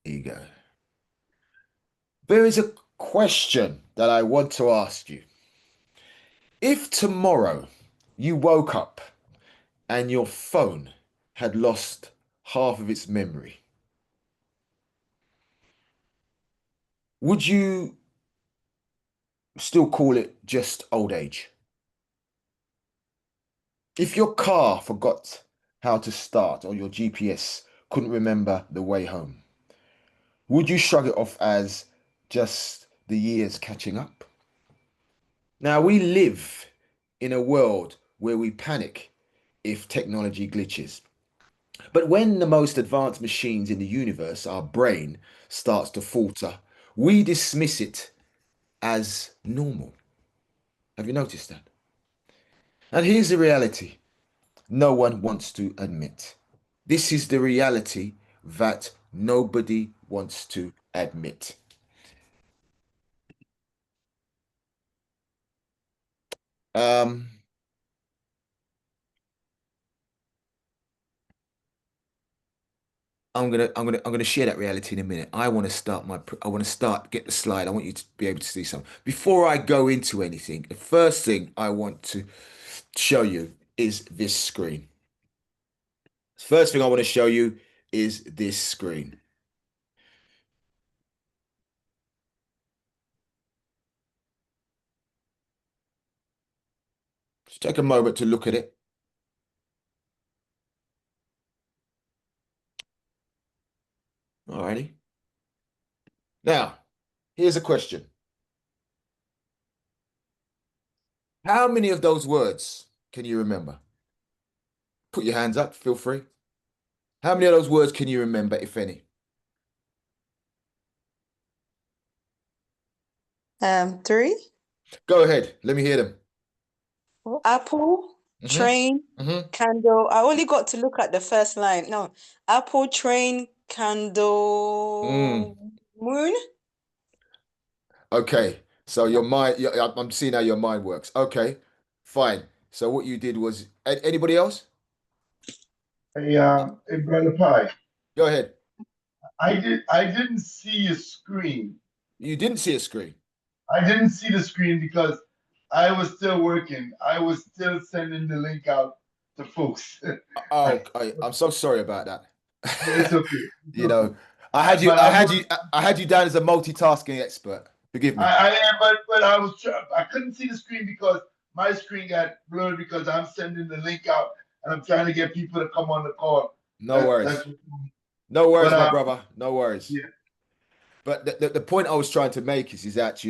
There you go. There is a question that I want to ask you. If tomorrow you woke up and your phone had lost half of its memory, would you still call it just old age? If your car forgot how to start or your GPS couldn't remember the way home, would you shrug it off as just the years catching up? Now, we live in a world where we panic if technology glitches. But when the most advanced machines in the universe, our brain, starts to falter, we dismiss it as normal. Have you noticed that? And here's the reality no one wants to admit. This is the reality that nobody wants to admit. Um, I'm gonna share that reality in a minute. I want to start get the slide. I want you to be able to see something. Before I go into anything, the first thing I want to show you is this screen. First thing I want to show you is this screen. Just take a moment to look at it. Alrighty. Now, here's a question. How many of those words can you remember? Put your hands up, feel free. How many of those words can you remember, if any? Three. Go ahead, let me hear them. Apple, hmm train, hmm candle. I only got to look at the first line. No, apple, train, candle, Mm. moon. Okay, so your mind, I'm seeing how your mind works. Okay, fine. So what you did was, anybody else? Hey, brother Pie, Go ahead. I didn't see a screen. You didn't see a screen. I didn't see the screen because I was still working. I was still sending the link out to folks. Oh, I'm so sorry about It's that. okay. It's You okay. know, I had you, But I I had was you, I had you down as a multitasking expert. Forgive me. I am but I was I couldn't see the screen because my screen got blurred because I'm sending the link out and I'm trying to get people to come on the call. No worries. That's No but worries, my brother. No worries. yeah. But the point I was trying to make is that,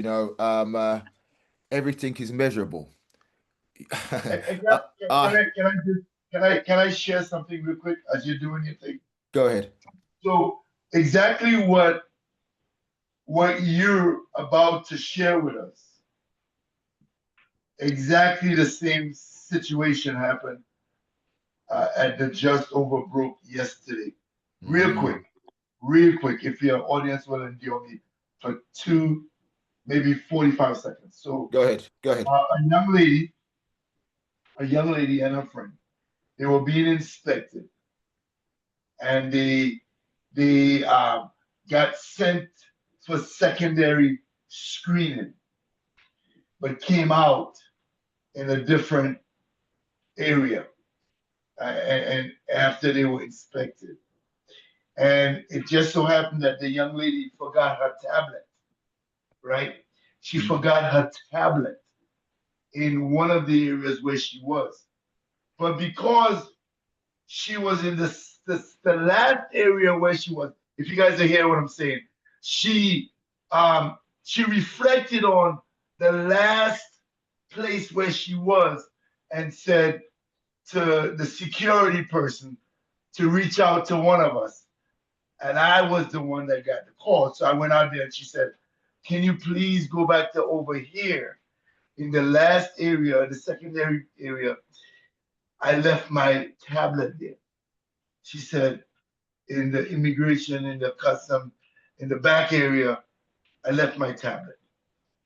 everything is measurable. Can, Uh, uh, can I share something real quick as you're doing your thing? Go ahead. So exactly what you're about to share with us, exactly the same situation happened at the Just Over Broke yesterday. Real Mm, quick, real quick, if your audience will endure me for two, maybe 45 seconds. So go ahead. Go ahead. a young lady and her friend, they were being inspected and they got sent for secondary screening, but came out in a different area, and after they were inspected. And it just so happened that the young lady forgot her tablet, right? She forgot her tablet in one of the areas where she was. But because she was in the last area where she was, if you guys are hearing what I'm saying, she she reflected on the last place where she was and said to the security person to reach out to one of us. And I was the one that got the call. So I went out there and she said, can you please go back to over here in the last area, the secondary area? I left my tablet there. She said, in the immigration, in the custom, in the back area, I left my tablet.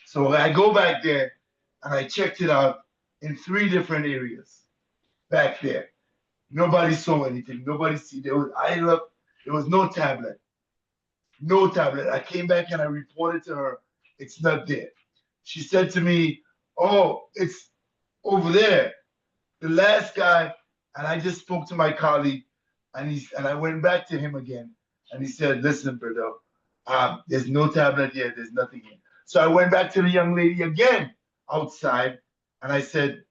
So I go back there and I checked it out in three different areas back there. Nobody saw anything. Nobody see. There was no tablet. no tablet. I came back and I reported to her, it's not there. She said to me, oh, it's over there. The last guy, and I just spoke to my colleague, and I went back to him again, and he said, listen, Berto, there's no tablet here, there's nothing here. So I went back to the young lady again outside, and I said,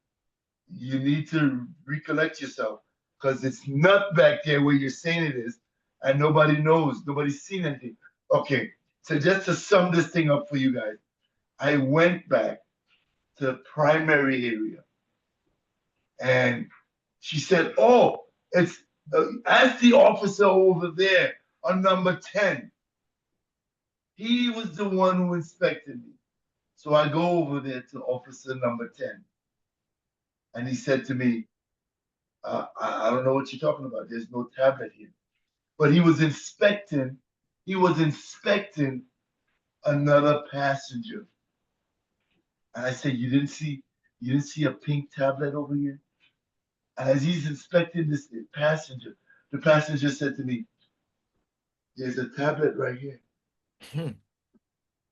you need to recollect yourself because it's not back there where you're saying it is, and nobody knows, nobody's seen anything. Okay, so just to sum this thing up for you guys, I went back to the primary area, and she said, oh, it's ask the officer over there on number 10. He was the one who inspected me. So I go over there to officer number 10, and he said to me, I don't know what you're talking about. There's no tablet here. But he was inspecting another passenger. And I said, you didn't see a pink tablet over here? And as he's inspecting this passenger, the passenger said to me, there's a tablet right here. Hmm.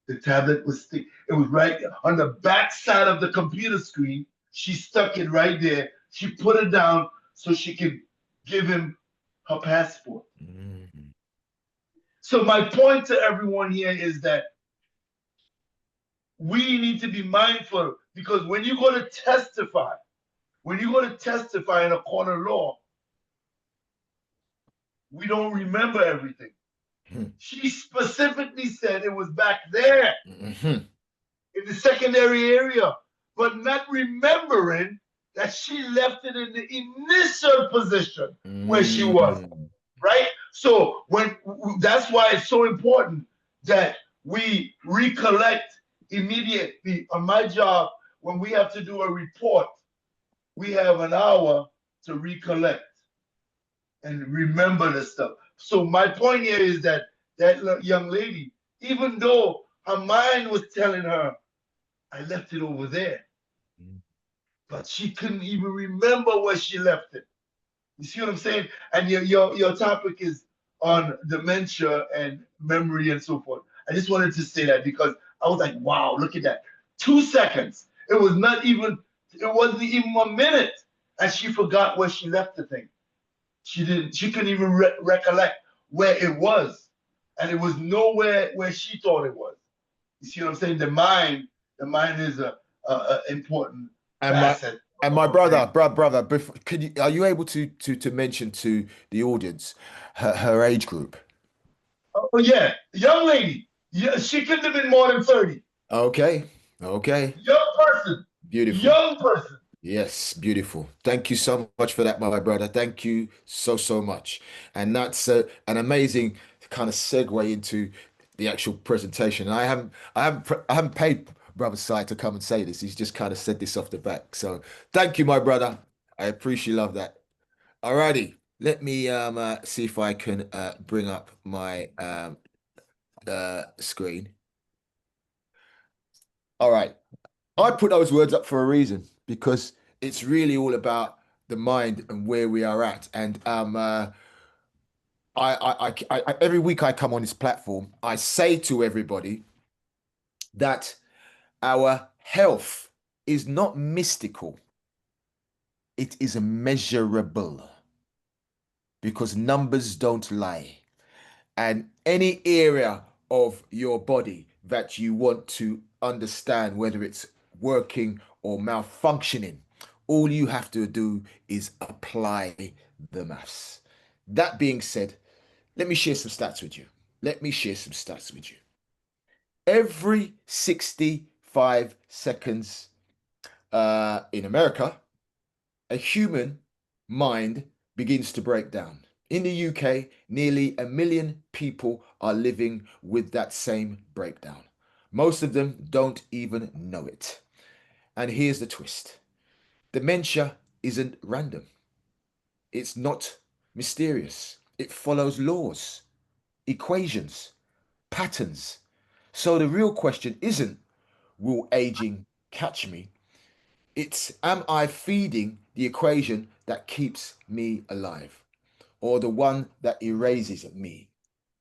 The tablet was stick. It was right on the back side of the computer screen. She stuck it right there. She put it down so she could give him her passport. Mm. So my point to everyone here is that we need to be mindful because when you go to testify in a court of law, we don't remember everything. Hmm. She specifically said it was back there Mhm. in the secondary area, but not remembering that she left it in the initial position where she was, Mm. right? So when that's why it's so important that we recollect immediately. On my job, when we have to do a report, we have an hour to recollect and remember the stuff. So my point here is that young lady, even though her mind was telling her, I left it over there, Mm. but she couldn't even remember where she left it. You see what I'm saying? And your topic is on dementia and memory and so forth. I just wanted to say that because I was like, wow, look at that. 2 seconds. It wasn't even a minute. And she forgot where she left the thing. She couldn't even recollect where it was. And it was nowhere where she thought it was. You see what I'm saying? The mind is a important And my facet and of my our brain. brother, could you are you able to mention to the audience her age group? Oh yeah, young lady. Yeah, she couldn't have been more than 30. Okay, okay, Young person. beautiful. Young person. Yes, beautiful. Thank you so much for that, my brother. Thank you so much. And that's an amazing kind of segue into the actual presentation. I haven't paid Brother Sai to come and say this. He's just kind of said this off the back. So thank you, my brother. I appreciate love that. Alrighty, let me see if I can bring up my screen. All right. I put those words up for a reason because it's really all about the mind and where we are at. And every week I come on this platform, I say to everybody that our health is not mystical, it is measurable because numbers don't lie. And any area of your body that you want to understand, whether it's working or malfunctioning, all you have to do is apply the maths. That being said, let me share some stats with you. Let me share some stats with you. Every 65 seconds in America, a human mind begins to break down. In the UK, nearly 1 million people are living with that same breakdown. Most of them don't even know it. And here's the twist: dementia isn't random, it's not mysterious. It follows laws, equations, patterns. So the real question isn't, will aging catch me? It's, am I feeding the equation that keeps me alive or the one that erases me?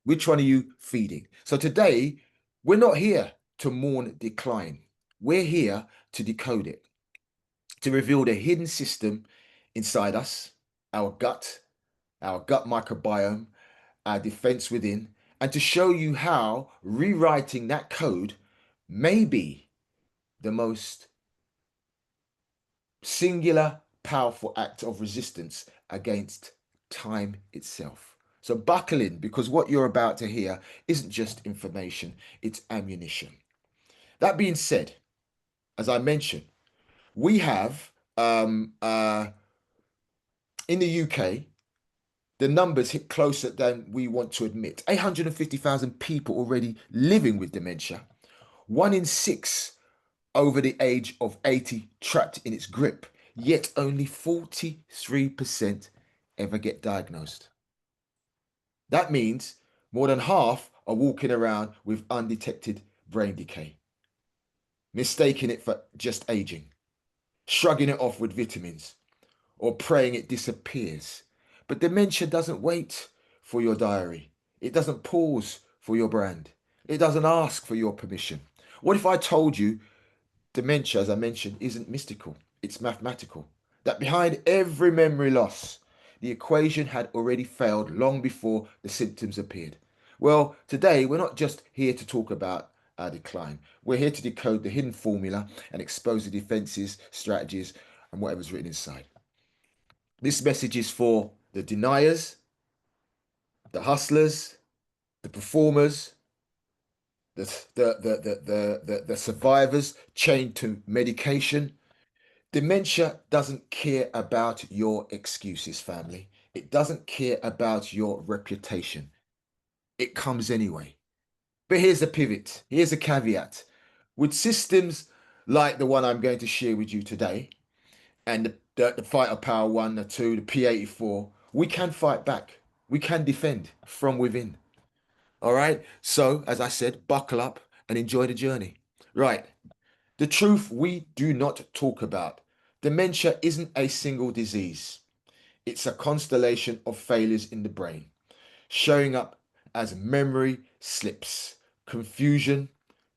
Which one are you feeding? So today, we're not here to mourn decline. We're here to decode it, to reveal the hidden system inside us, our gut, our gut microbiome, our defense within, and to show you how rewriting that code may be the most singular, powerful act of resistance against time itself. So buckle in, because what you're about to hear isn't just information, it's ammunition. That being said, as I mentioned, we have in the UK, the numbers hit closer than we want to admit. 850,000 people already living with dementia. One in six over the age of 80 trapped in its grip, yet only 43% ever get diagnosed. That means more than half are walking around with undetected brain decay, mistaking it for just aging, shrugging it off with vitamins, or praying it disappears. But dementia doesn't wait for your diary. It doesn't pause for your brand. It doesn't ask for your permission. What if I told you dementia, as I mentioned, isn't mystical? It's mathematical. That behind every memory loss, the equation had already failed long before the symptoms appeared. Well, today we're not just here to talk about our decline. We're here to decode the hidden formula and expose the defenses, strategies, and whatever's written inside. This message is for the deniers, the hustlers, the performers, the survivors chained to medication. Dementia doesn't care about your excuses, family. It doesn't care about your reputation. It comes anyway. But here's the pivot. Here's a caveat. With systems like the one I'm going to share with you today, and the fighter power one, the two, the P-84, we can fight back. We can defend from within. All right. So, as I said, buckle up and enjoy the journey. Right. The truth we do not talk about. Dementia isn't a single disease. It's a constellation of failures in the brain, showing up as memory slips, confusion,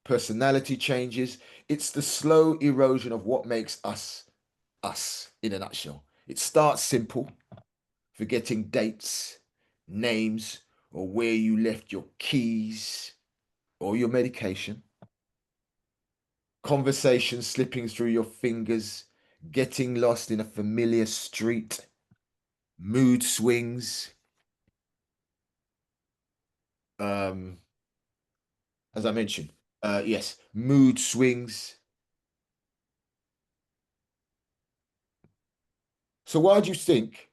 personality changes. It's the slow erosion of what makes us us in a nutshell. It starts simple, forgetting dates, names, or where you left your keys or your medication. Conversations slipping through your fingers, getting lost in a familiar street, mood swings. Um, as I mentioned, yes, mood swings. So why do you think,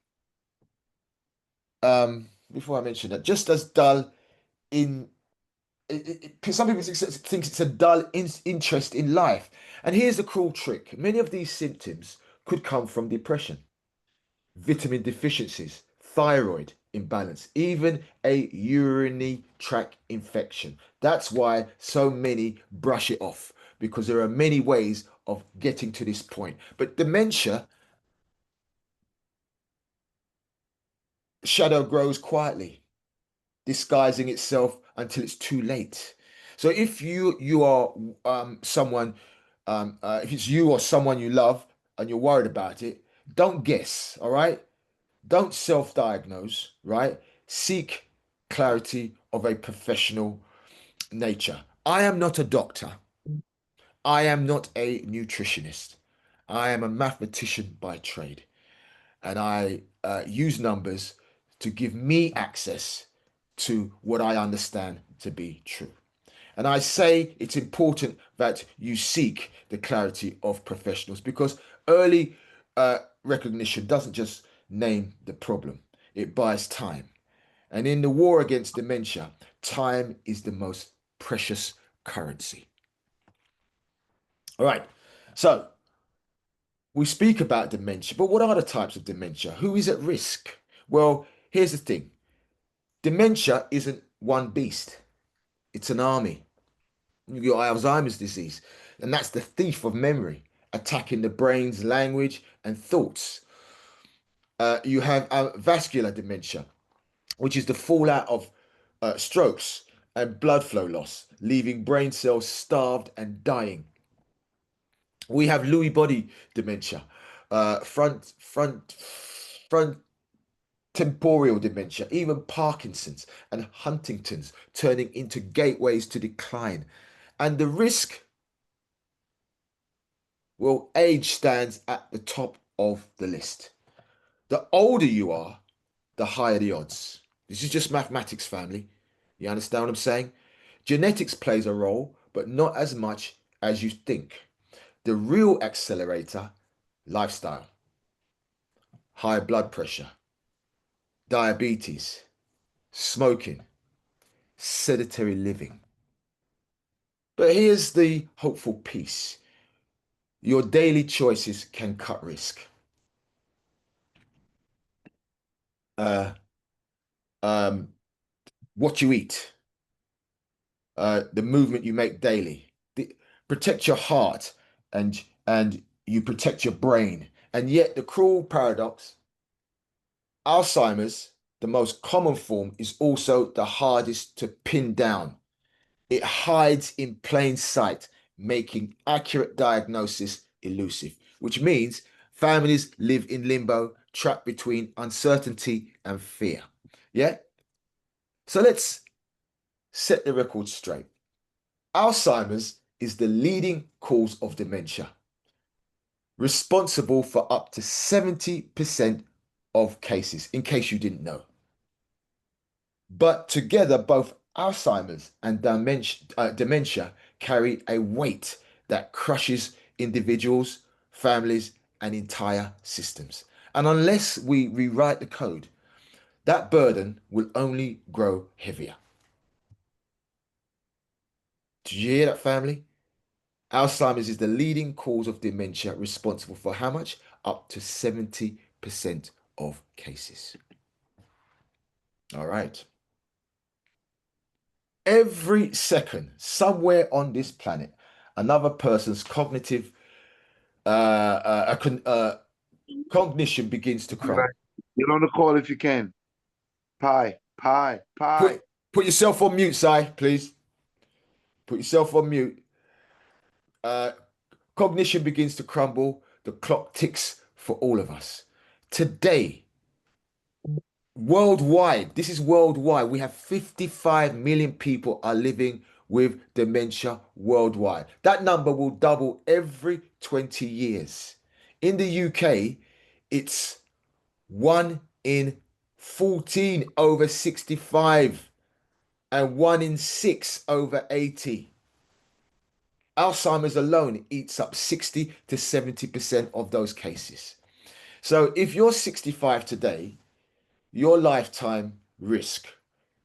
before I mention that, just as dull in some people think it's a dull interest in life. And here's the cruel trick. Many of these symptoms could come from depression, vitamin deficiencies, thyroid imbalance, even a urinary tract infection. That's why so many brush it off, because there are many ways of getting to this point. But dementia shadow grows quietly, disguising itself until it's too late. So if you are someone, if it's you or someone you love and you're worried about it, don't guess. All right, don't self-diagnose. Right, seek clarity of a professional nature. I am not a doctor. I am not a nutritionist. I am a mathematician by trade, and I use numbers to give me access to what I understand to be true. And I say it's important that you seek the clarity of professionals, because early recognition doesn't just name the problem, it buys time. And in the war against dementia, time is the most precious currency. All right. So we speak about dementia, but what are the types of dementia? Who is at risk? Well, here's the thing. Dementia isn't one beast. It's an army. You got Alzheimer's disease, and that's the thief of memory, attacking the brain's language and thoughts. You have vascular dementia, which is the fallout of strokes, and blood flow loss, leaving brain cells starved and dying. We have Lewy body dementia, front temporal dementia, even Parkinson's and Huntington's turning into gateways to decline. And the risk, well, age stands at the top of the list. The older you are, the higher the odds. This is just mathematics, family. You understand what I'm saying? Genetics plays a role, but not as much as you think. The real accelerator, lifestyle, high blood pressure, diabetes, smoking, sedentary living. But here's the hopeful piece. Your daily choices can cut risk. Uh, um, what you eat, the movement you make daily. Protect your heart and you protect your brain. And yet the cruel paradox, Alzheimer's, the most common form, is also the hardest to pin down. It hides in plain sight, making accurate diagnosis elusive, which means families live in limbo, trapped between uncertainty and fear. Yeah? So let's set the record straight. Alzheimer's is the leading cause of dementia, responsible for up to 70% of cases, in case you didn't know. But together, both Alzheimer's and dementia carry a weight that crushes individuals, families, and entire systems. And unless we rewrite the code, that burden will only grow heavier. Did you hear that, family? Alzheimer's is the leading cause of dementia, responsible for how much? Up to 70% of cases. All right. Every second, somewhere on this planet, another person's cognition begins to crumble. Get on the call if you can. Pie, pie, pie. Put put yourself on mute, Si, please. Put yourself on mute. Uh, Cognition begins to crumble. The clock ticks for all of us. Today, worldwide, this is worldwide, we have 55 million people are living with dementia worldwide. That number will double every 20 years. In the UK, it's 1 in 14 over 65 and 1 in 6 over 80. Alzheimer's alone eats up 60 to 70% of those cases. So if you're 65 today, your lifetime risk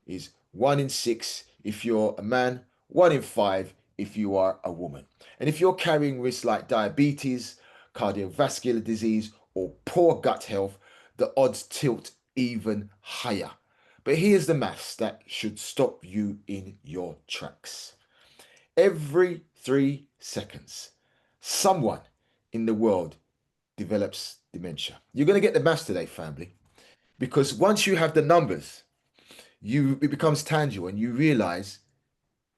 is 1 in 6 if you're a man, 1 in 5 if you are a woman. And if you're carrying risks like diabetes, cardiovascular disease, or poor gut health, the odds tilt even higher. But here's the maths that should stop you in your tracks. Every 3 seconds, someone in the world develops dementia. You're going to get the maths today, family, because once you have the numbers, it becomes tangible and you realize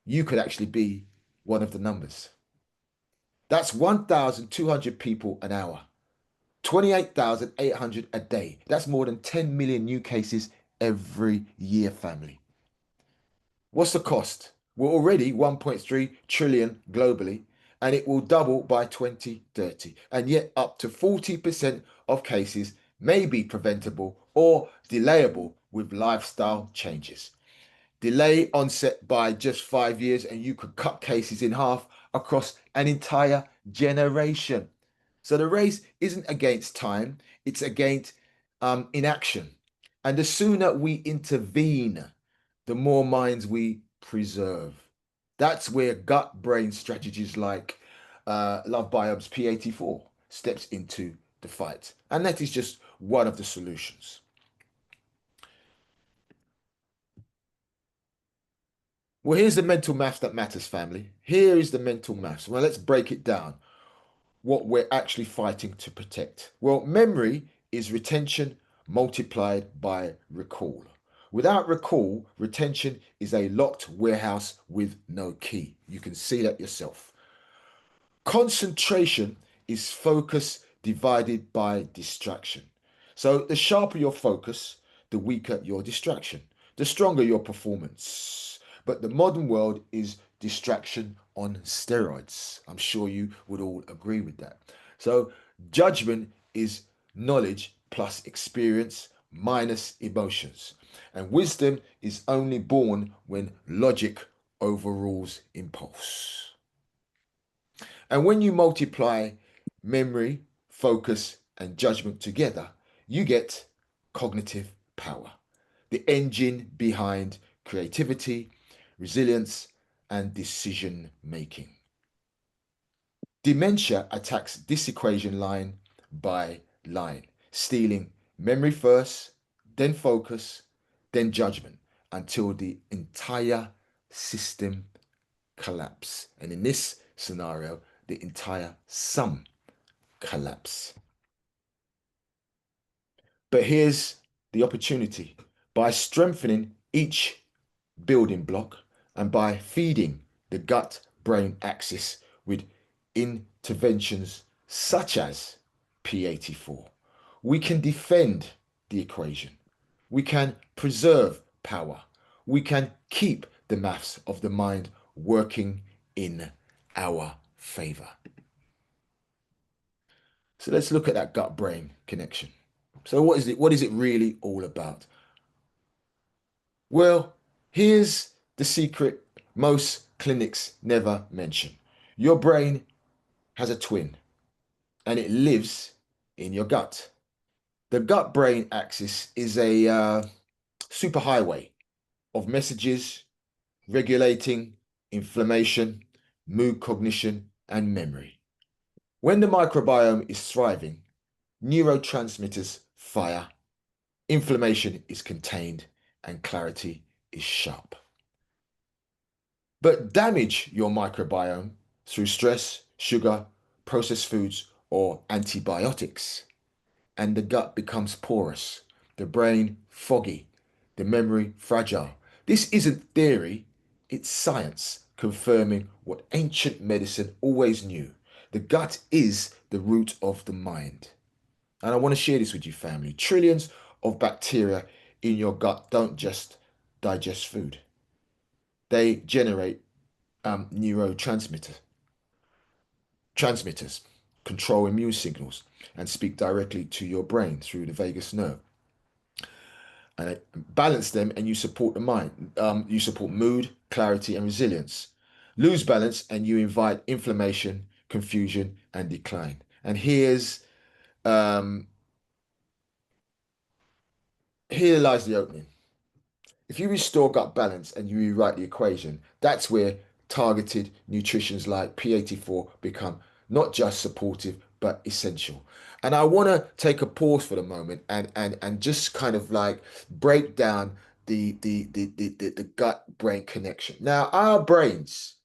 you could actually be one of the numbers. That's 1,200 people an hour, 28,800 a day. That's more than 10 million new cases every year, family. What's the cost? We're already 1.3 trillion globally, and it will double by 2030. And yet, up to 40% of cases may be preventable or delayable with lifestyle changes. Delay onset by just 5 years, and you could cut cases in half across an entire generation. So the race isn't against time, it's against inaction. And the sooner we intervene, the more minds we preserve. That's where gut brain strategies like Love Biome's P84 steps into the fight. And that is just one of the solutions. Well, here's the mental maths that matters, family. Here is the mental maths. Well, let's break it down. What we're actually fighting to protect. Well, memory is retention multiplied by recall. Without recall, retention is a locked warehouse with no key. You can see that yourself. Concentration is focus divided by distraction. So the sharper your focus, the weaker your distraction, the stronger your performance. But the modern world is distraction on steroids. I'm sure you would all agree with that. So judgment is knowledge plus experience minus emotions. And wisdom is only born when logic overrules impulse. And when you multiply memory, focus, and judgment together, you get cognitive power, the engine behind creativity, resilience, and decision making. Dementia attacks this equation line by line, stealing memory first, then focus, then judgment, until the entire system collapse. And in this scenario, the entire sum collapse. But here's the opportunity. By strengthening each building block and by feeding the gut brain axis with interventions such as P84, we can defend the equation. We can preserve power. We can keep the maths of the mind working in our favor. So let's look at that gut brain connection. So what is it? What is it really all about? Well, here's the secret most clinics never mention. Your brain has a twin and it lives in your gut. The gut brain axis is a superhighway of messages regulating inflammation, mood cognition, and memory. When the microbiome is thriving, neurotransmitters fire, inflammation is contained, and clarity is sharp. But damage your microbiome through stress, sugar, processed foods, or antibiotics, and the gut becomes porous, the brain foggy, the memory fragile. This isn't theory, it's science confirming what ancient medicine always knew. The gut is the root of the mind. And I want to share this with you, family. Trillions of bacteria in your gut don't just digest food, they generate neurotransmitters, transmitters, control immune signals, and speak directly to your brain through the vagus nerve. And balance them, and you support the mind. You support mood, clarity, and resilience. Lose balance, and you invite inflammation, confusion, and decline. And um, here lies the opening. If you restore gut balance and you rewrite the equation, that's where targeted nutritions like P84 become not just supportive but essential. And I want to take a pause for the moment and just kind of like break down the gut brain connection. Now, our brains,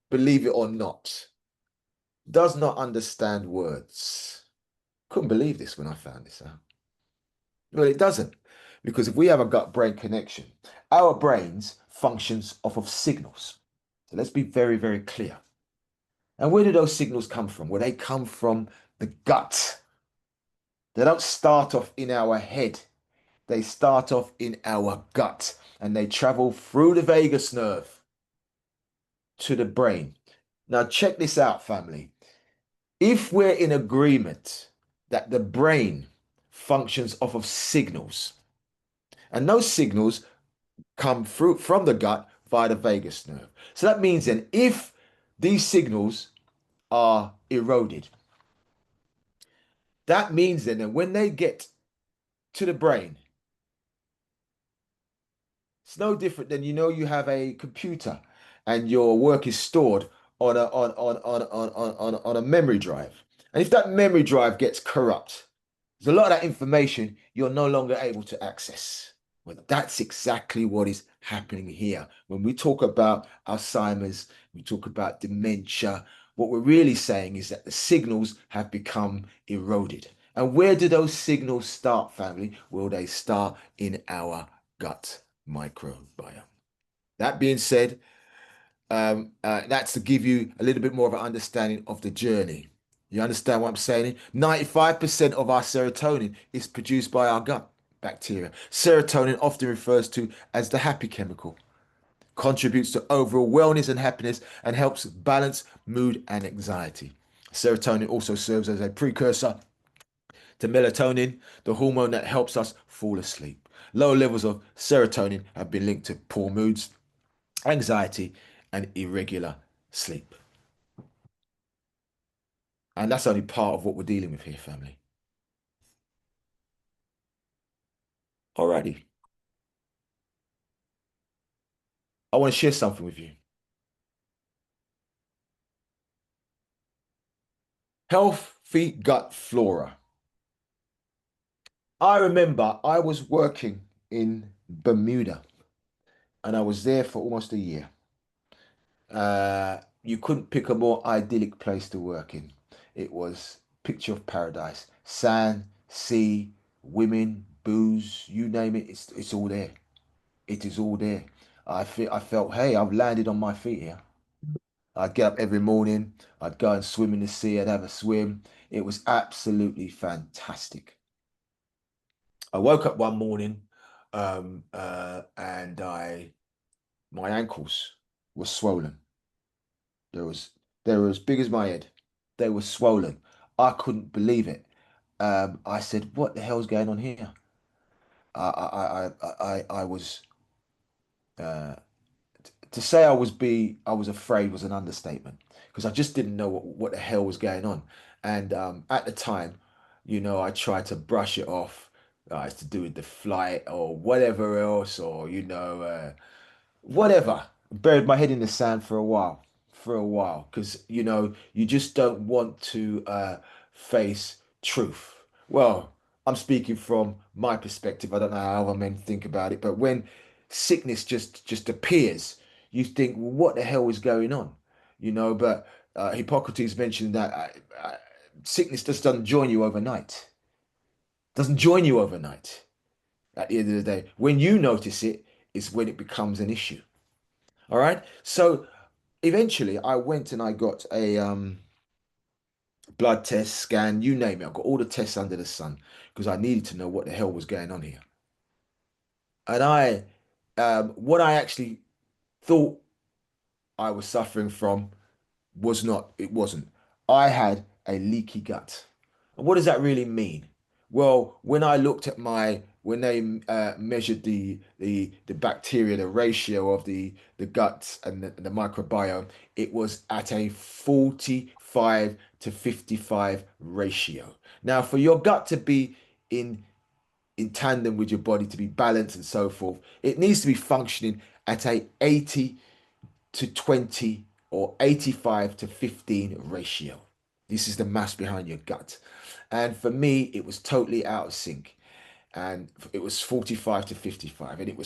believe it or not, does not understand words. Couldn't believe this when I found this out. Well, it doesn't. Because if we have a gut-brain connection, our brains functions off of signals. So let's be very, very clear. And where do those signals come from? Well, they come from the gut. They don't start off in our head. They start off in our gut and they travel through the vagus nerve to the brain. Now, check this out, family. If we're in agreement that the brain functions off of signals, and those signals come through from the gut via the vagus nerve. So that means then if these signals are eroded, that means then that when they get to the brain, it's no different than you have a computer and your work is stored on a memory drive. And if that memory drive gets corrupt, there's a lot of that information you're no longer able to access. Well, that's exactly what is happening here. When we talk about Alzheimer's, we talk about dementia, what we're really saying is that the signals have become eroded. And where do those signals start, family? Well, they start in our gut microbiome. That being said, that's to give you a little bit more of an understanding of the journey. You understand what I'm saying? 95% of our serotonin is produced by our gut bacteria. Serotonin, often refers to as the happy chemical, contributes to overall wellness and happiness and helps balance mood and anxiety. Serotonin also serves as a precursor to melatonin, the hormone that helps us fall asleep. Low levels of serotonin have been linked to poor moods, anxiety, and irregular sleep. And that's only part of what we're dealing with here, family. Alrighty. I want to share something with you. Healthy gut flora. I remember I was working in Bermuda and I was there for almost a year. You couldn't pick a more idyllic place to work in. It was picture of paradise. Sand, sea, women, booze, you name it, it's all there. It is all there. I felt, hey, I've landed on my feet here. I'd get up every morning, I'd go and swim in the sea, I'd have a swim. It was absolutely fantastic. I woke up one morning, and I my ankles were swollen. There was they were as big as my head. They were swollen. I couldn't believe it. I said, "What the hell's going on here?" I was uh, to say I was afraid was an understatement because I just didn't know what the hell was going on. And at the time, I tried to brush it off. It's to do with the flight or whatever else, or whatever. Buried my head in the sand for a while, because you just don't want to face truth. Well, I'm speaking from my perspective. I don't know how other men think about it, but when sickness just appears, you think, well, what the hell is going on? But Hippocrates mentioned that sickness just doesn't join you overnight. Doesn't join you overnight. At the end of the day, when you notice it, is when it becomes an issue. All right. So eventually I went and I got a blood test, scan, you name it. I got all the tests under the sun because I needed to know what the hell was going on here. And what I actually thought I was suffering from was not, it wasn't. I had a leaky gut. And what does that really mean? Well, when I looked at when they measured the bacteria, the ratio of the guts and the microbiome, it was at a 45-55 ratio. Now, for your gut to be in in tandem with your body, to be balanced and so forth, it needs to be functioning at a 80-20 or 85-15 ratio. This is the mass behind your gut. And for me, it was totally out of sync. And it was 45-55. And it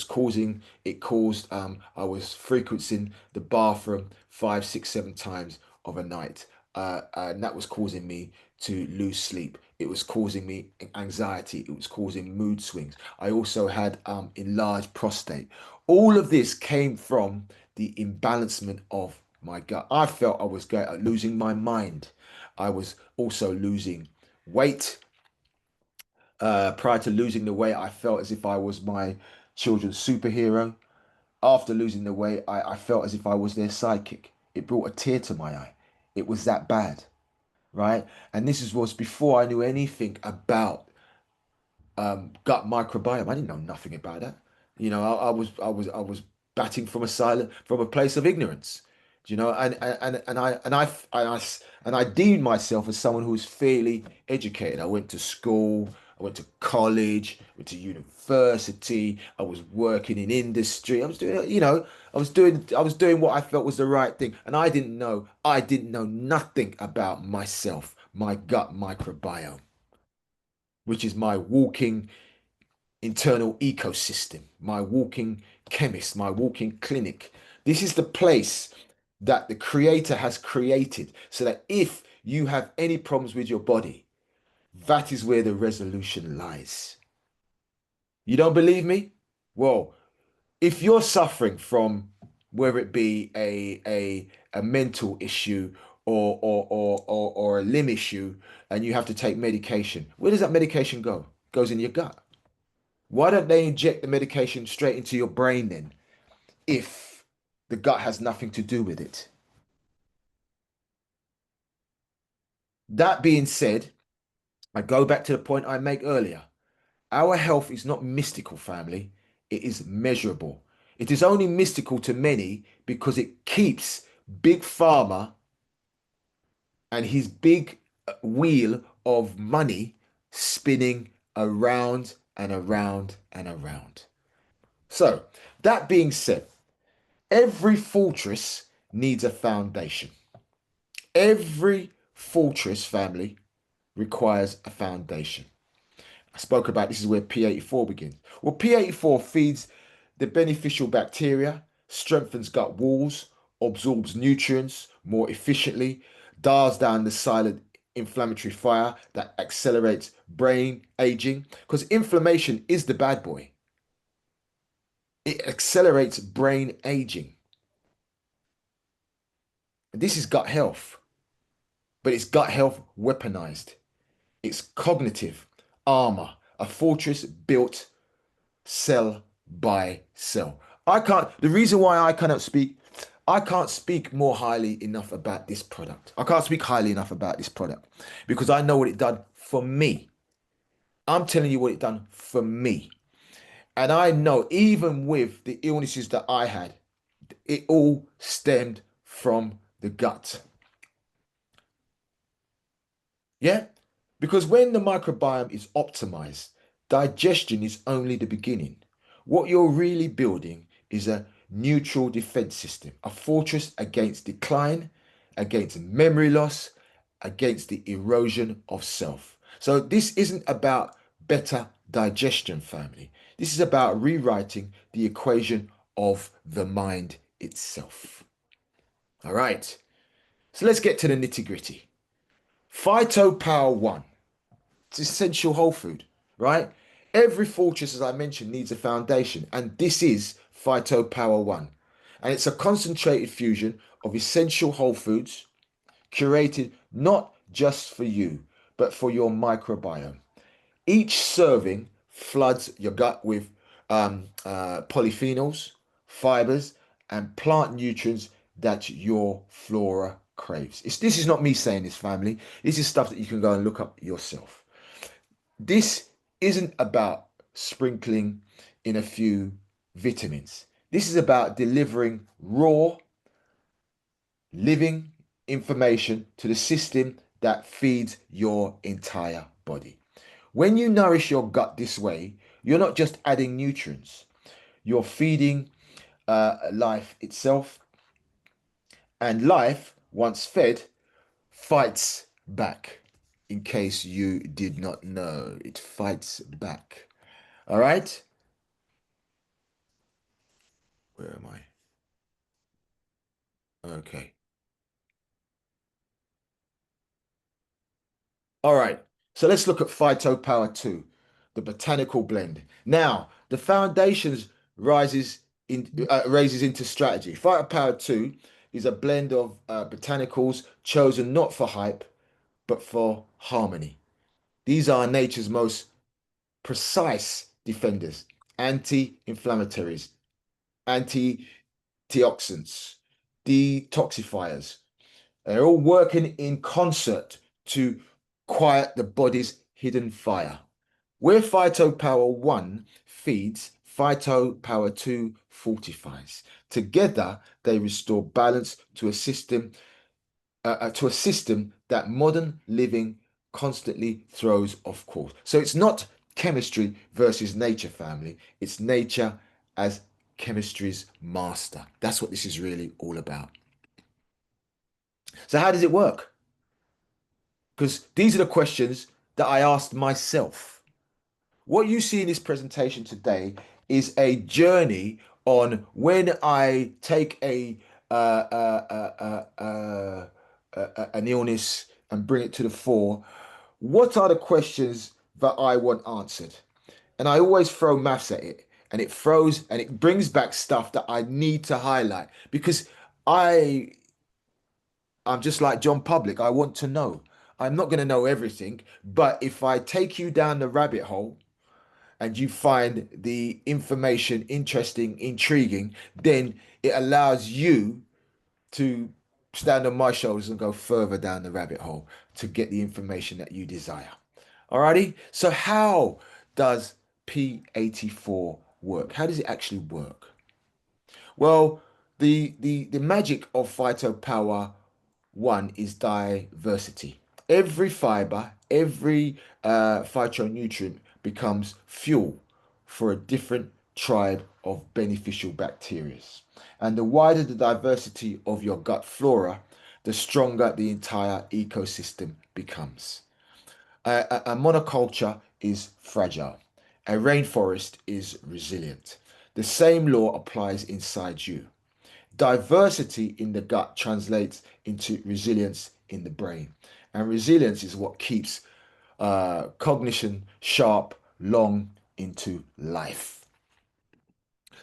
caused, I was frequenting the bathroom 5, 6, 7 times of a night. And that was causing me to lose sleep. It was causing me anxiety. It was causing mood swings. I also had enlarged prostate. All of this came from the imbalancement of my gut. I felt I was losing my mind. I was also losing weight. Prior to losing the weight, I felt as if I was my children's superhero. After losing the weight, I felt as if I was their sidekick. It brought a tear to my eye. It was that bad, right? And was before I knew anything about gut microbiome. I didn't know nothing about that. I was batting from a place of ignorance. And I deemed myself as someone who was fairly educated. I went to school, I went to college, went to university. I was working in industry. I was doing what I felt was the right thing, and I didn't know nothing about myself, my gut microbiome, which is my walking internal ecosystem, my walking chemist, my walking clinic. This is the place that the creator has created so that if you have any problems with your body, that is where the resolution lies. You don't believe me? Well, if you're suffering from whether it be a mental issue or a limb issue and you have to take medication, where does that medication go? It goes in your gut. Why don't they inject the medication straight into your brain then if the gut has nothing to do with it? That being said, I go back to the point I make earlier. Our health is not mystical, family. It is measurable. It is only mystical to many because it keeps Big Pharma and his big wheel of money spinning around and around and around. So, that being said, every fortress needs a foundation. Every fortress, family, requires a foundation. I spoke about this is where P84 begins. Well, P84 feeds the beneficial bacteria, strengthens gut walls, absorbs nutrients more efficiently, dials down the silent inflammatory fire that accelerates brain aging. Because inflammation is the bad boy, it accelerates brain aging. This is gut health, but it's gut health weaponized. It's cognitive armor, a fortress built cell by cell. The reason why I can't speak more highly enough about this product. I can't speak highly enough about this product because I know what it done for me. I'm telling you what it done for me. And I know even with the illnesses that I had, it all stemmed from the gut. Yeah? Because when the microbiome is optimized, digestion is only the beginning. What you're really building is a neutral defense system, a fortress against decline, against memory loss, against the erosion of self. So this isn't about better digestion, family. This is about rewriting the equation of the mind itself. All right. So let's get to the nitty gritty. Phytopower 1. It's essential whole food, right? Every fortress, as I mentioned, needs a foundation, and this is Phytopower 1. And it's a concentrated fusion of essential whole foods curated not just for you, but for your microbiome. Each serving floods your gut with polyphenols, fibers, and plant nutrients that your flora craves. This is not me saying this, family. This is stuff that you can go and look up yourself. This isn't about sprinkling in a few vitamins. This is about delivering raw, living information to the system that feeds your entire body. When you nourish your gut this way, you're not just adding nutrients, you're feeding life itself. And life, once fed, fights back. In case you did not know, it fights back. All right? Where am I? Okay. All right. So let's look at Phytopower 2, the botanical blend. Now, the foundations raises into strategy. Phytopower 2 is a blend of botanicals chosen not for hype, but for harmony. These are nature's most precise defenders, anti-inflammatories, antioxidants, detoxifiers. They're all working in concert to quiet the body's hidden fire. Where Phytopower 1 feeds, Phytopower 2 fortifies. Together, they restore balance to a system that modern living constantly throws off course. So it's not chemistry versus nature, family. It's nature as chemistry's master. That's what this is really all about. So how does it work? Because these are the questions that I asked myself. What you see in this presentation today is a journey on when I take an illness and bring it to the fore. What are the questions that I want answered? And I always throw maths at it. and it throws and it brings back stuff that I need to highlight because I I'm just like John Public. I want to know. I'm not going to know everything, but if I take you down the rabbit hole and you find the information interesting, intriguing, then it allows you to stand on my shoulders and go further down the rabbit hole to get the information that you desire. Alrighty? So how does P84 work? How does it actually work? Well, the magic of phytopower one is diversity. Every fiber, every phytonutrient becomes fuel for a different tribe of beneficial bacteria. And the wider the diversity of your gut flora, the stronger the entire ecosystem becomes. A monoculture is fragile. A rainforest is resilient. The same law applies inside you. Diversity in the gut translates into resilience in the brain. And resilience is what keeps cognition sharp long into life.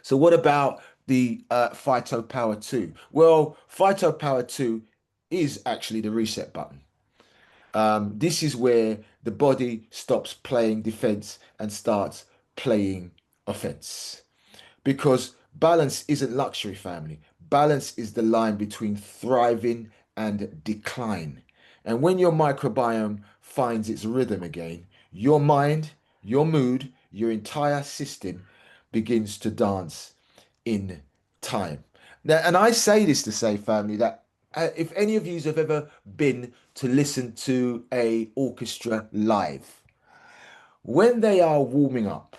So, what about the Phytopower 2? Well, Phytopower 2 is actually the reset button. This is where the body stops playing defense and starts playing offense. Because balance isn't luxury, family. Balance is the line between thriving and decline. And when your microbiome finds its rhythm again, your mind, your mood, your entire system begins to dance in time. Now, and I say this to say, family, that if any of you have ever been to listen to a orchestra live, when they are warming up,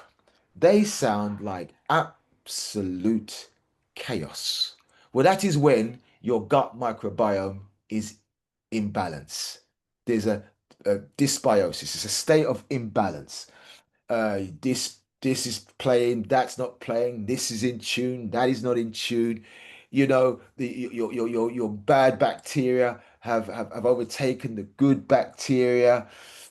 they sound like absolute chaos. Well, that is when your gut microbiome is in balance. There's a dysbiosis, it's a state of imbalance. This is playing, that's not playing, this is in tune, that is not in tune. You know, your bad bacteria have overtaken the good bacteria.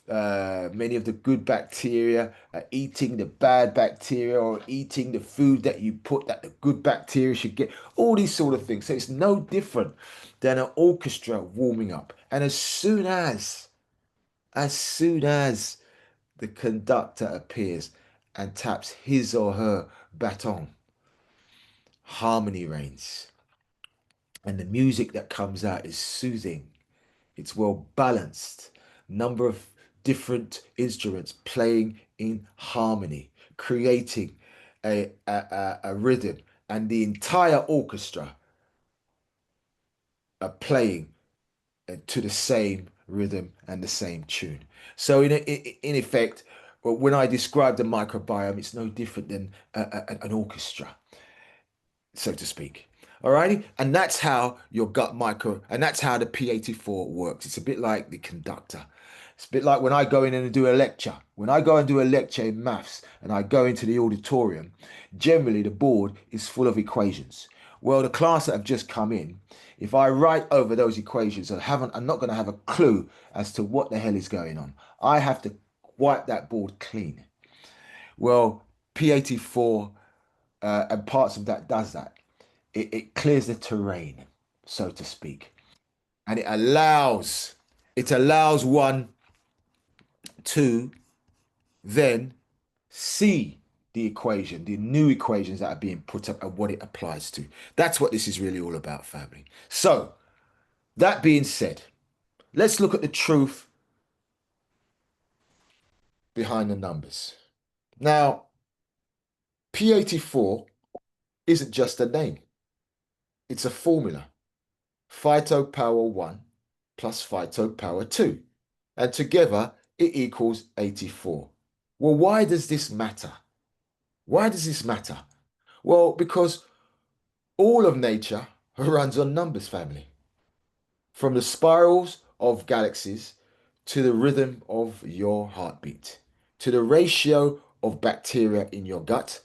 Many of the good bacteria are eating the bad bacteria or eating the food that you put that the good bacteria should get. All these sort of things. So it's no different than an orchestra warming up. And as soon as the conductor appears and taps his or her baton, harmony reigns. And the music that comes out is soothing, it's well balanced. Number of different instruments playing in harmony, creating a rhythm, and the entire orchestra are playing to the same rhythm and the same tune. So, in effect, when I describe the microbiome, it's no different than an orchestra, so to speak. Alrighty, and that's how your gut micro, and that's how the P84 works. It's a bit like the conductor. It's a bit like when I go in and do a lecture. When I go and do a lecture in maths and I go into the auditorium, generally the board is full of equations. Well, the class that have just come in, if I write over those equations, I'm not going to have a clue as to what the hell is going on. I have to wipe that board clean. Well, P84 and parts of that does that. It clears the terrain, so to speak, and it allows one to then see the equation, the new equations that are being put up and what it applies to. That's what this is really all about, family. So, that being said, let's look at the truth behind the numbers. Now, P84 isn't just a name, it's a formula. Phytopower 1 plus phytopower 2. And together it equals 84. Well, why does this matter? Why does this matter? Well, because all of nature runs on numbers, family. From the spirals of galaxies to the rhythm of your heartbeat, to the ratio of bacteria in your gut,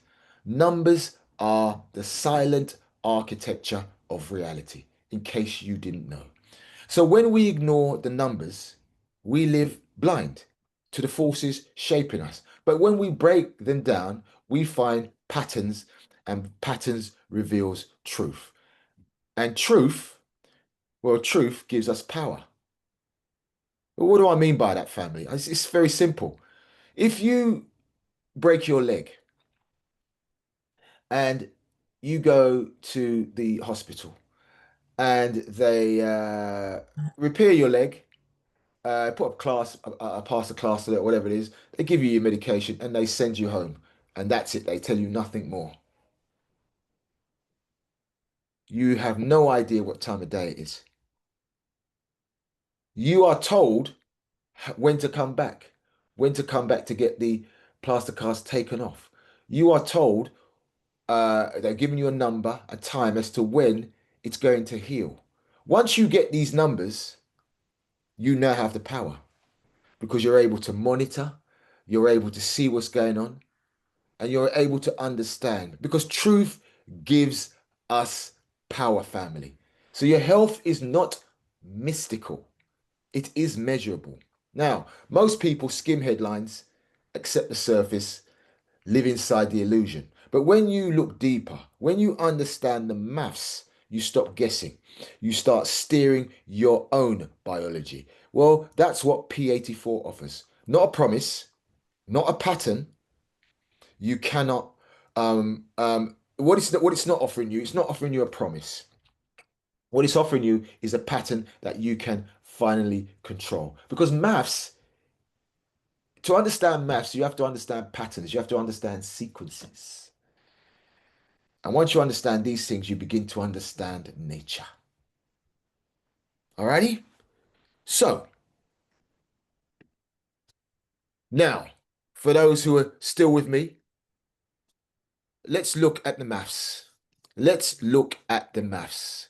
numbers are the silent architecture of reality, in case you didn't know. So when we ignore the numbers, we live blind to the forces shaping us. But when we break them down, we find patterns, and patterns reveals truth. And truth, well, truth gives us power. But what do I mean by that, family? It's very simple. If you break your leg and you go to the hospital and they repair your leg, put up class, pass the class or whatever it is, they give you your medication and they send you home. And that's it. They tell you nothing more. You have no idea what time of day it is. You are told when to come back to get the plaster cast taken off. You are told they're giving you a number, a time as to when it's going to heal. Once you get these numbers, you now have the power because you're able to monitor, you're able to see what's going on, and you're able to understand because truth gives us power, family. So your health is not mystical, it is measurable. Now, most people skim headlines, accept the surface, live inside the illusion. But when you look deeper, when you understand the maths, you stop guessing. You start steering your own biology. Well, that's what P84 offers. Not a promise, not a pattern. You cannot what it's not offering you, it's not offering you a promise. What it's offering you is a pattern that you can finally control. Because maths, to understand maths, you have to understand patterns, you have to understand sequences. And once you understand these things, you begin to understand nature. Alrighty? So, now, for those who are still with me, let's look at the maths. Let's look at the maths.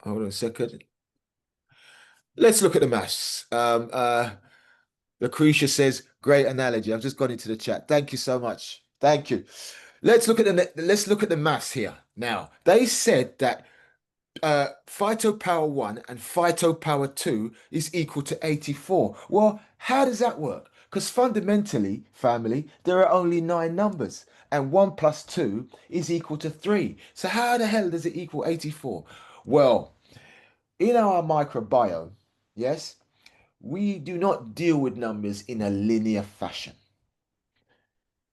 Hold on a second. Let's look at the maths. Lucretia says, great analogy. I've just gone into the chat. Thank you so much. Thank you. Let's look at the maths here. Now, they said that phytopower 1 and phytopower 2 is equal to 84. Well, how does that work? Because fundamentally, family, there are only 9 numbers, and 1 plus 2 is equal to 3. So how the hell does it equal 84? Well, in our microbiome, yes, we do not deal with numbers in a linear fashion.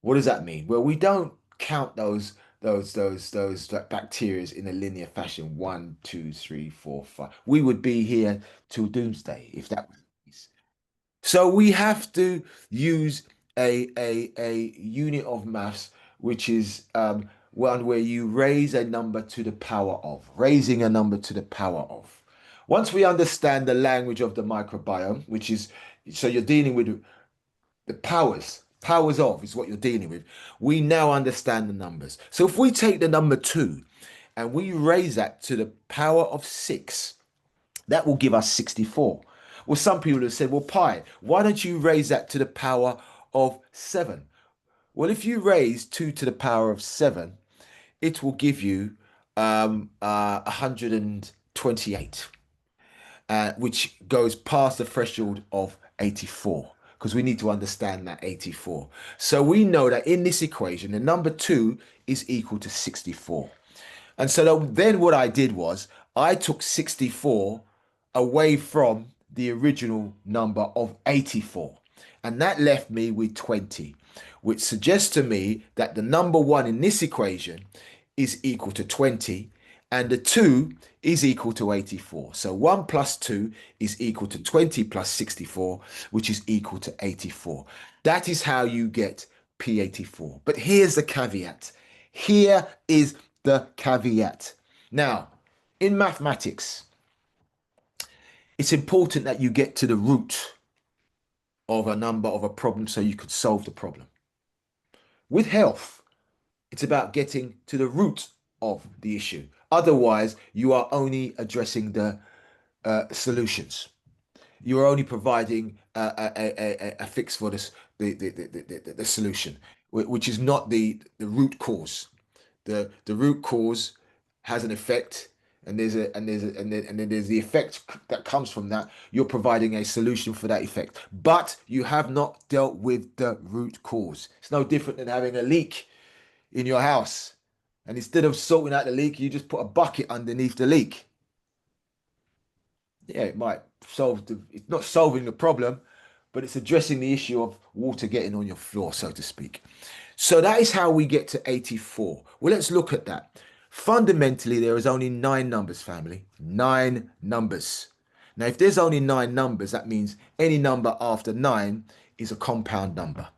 What does that mean? Well, we don't count those bacteria in a linear fashion. One, two, three, four, five. We would be here till doomsday if that was the case. So we have to use a unit of maths, which is one where you raise a number to the power of, raising a number to the power of. Once we understand the language of the microbiome, which is, so you're dealing with the powers of is what you're dealing with. We now understand the numbers. So if we take the number 2 and we raise that to the power of 6, that will give us 64. Well, some people have said, well, Pi, why don't you raise that to the power of 7? Well, if you raise 2 to the power of 7, it will give you 128, which goes past the threshold of 84, because we need to understand that 84. So we know that in this equation, the number 2 is equal to 64. And so then what I did was I took 64 away from the original number of 84. And that left me with 20, which suggests to me that the number 1 in this equation is equal to 20 and the 2 is equal to 84. So 1 plus 2 is equal to 20 plus 64, which is equal to 84. That is how you get P84. But here's the caveat. Here is the caveat. Now, in mathematics, it's important that you get to the root of a number of a problem so you could solve the problem. With health, it's about getting to the root of the issue. Otherwise, you are only addressing the solutions. You are only providing a fix for this, the solution, which is not the root cause. The root cause has an effect, and then there's the effect that comes from that. You're providing a solution for that effect, but you have not dealt with the root cause. It's no different than having a leak in your house, and instead of sorting out the leak, you just put a bucket underneath the leak. Yeah, it might solve the, it's not solving the problem, but it's addressing the issue of water getting on your floor, so to speak. So that is how we get to 84. Well, let's look at that. Fundamentally, there is only nine numbers, family. Nine numbers. Now, if there's only nine numbers, that means any number after nine is a compound number.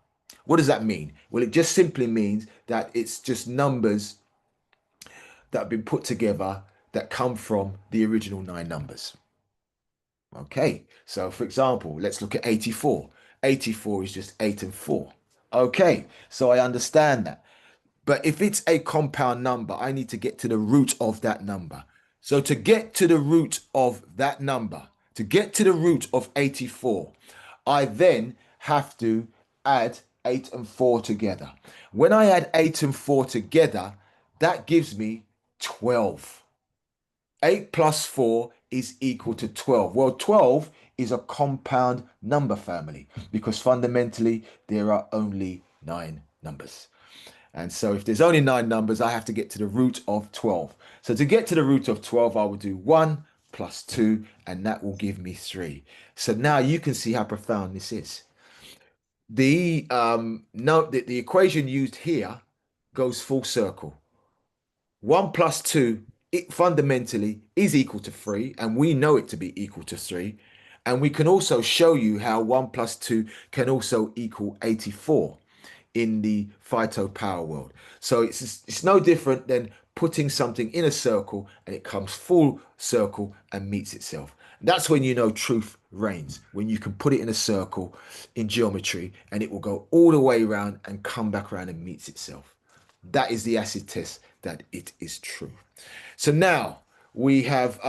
What does that mean? Well, it just simply means that it's just numbers that have been put together that come from the original nine numbers. Okay, so for example, let's look at 84. 84 is just 8 and 4. Okay, so I understand that. But if it's a compound number, I need to get to the root of that number. So to get to the root of that number, to get to the root of 84, I then have to add 8 and 4 together. When I add 8 and 4 together, that gives me 12. 8 plus 4 is equal to 12. Well, 12 is a compound number, family, because fundamentally there are only nine numbers. And so if there's only nine numbers, I have to get to the root of 12. So to get to the root of 12, I will do 1 plus 2, and that will give me 3. So now you can see how profound this is. The no the equation used here goes full circle. 1 plus 2, it fundamentally is equal to 3, and we know it to be equal to 3. And we can also show you how 1 plus 2 can also equal 84 in the phyto power world. So it's no different than putting something in a circle and it comes full circle and meets itself. That's when you know truth reigns, when you can put it in a circle in geometry and it will go all the way around and come back around and meets itself. That is the acid test that it is true. So now we have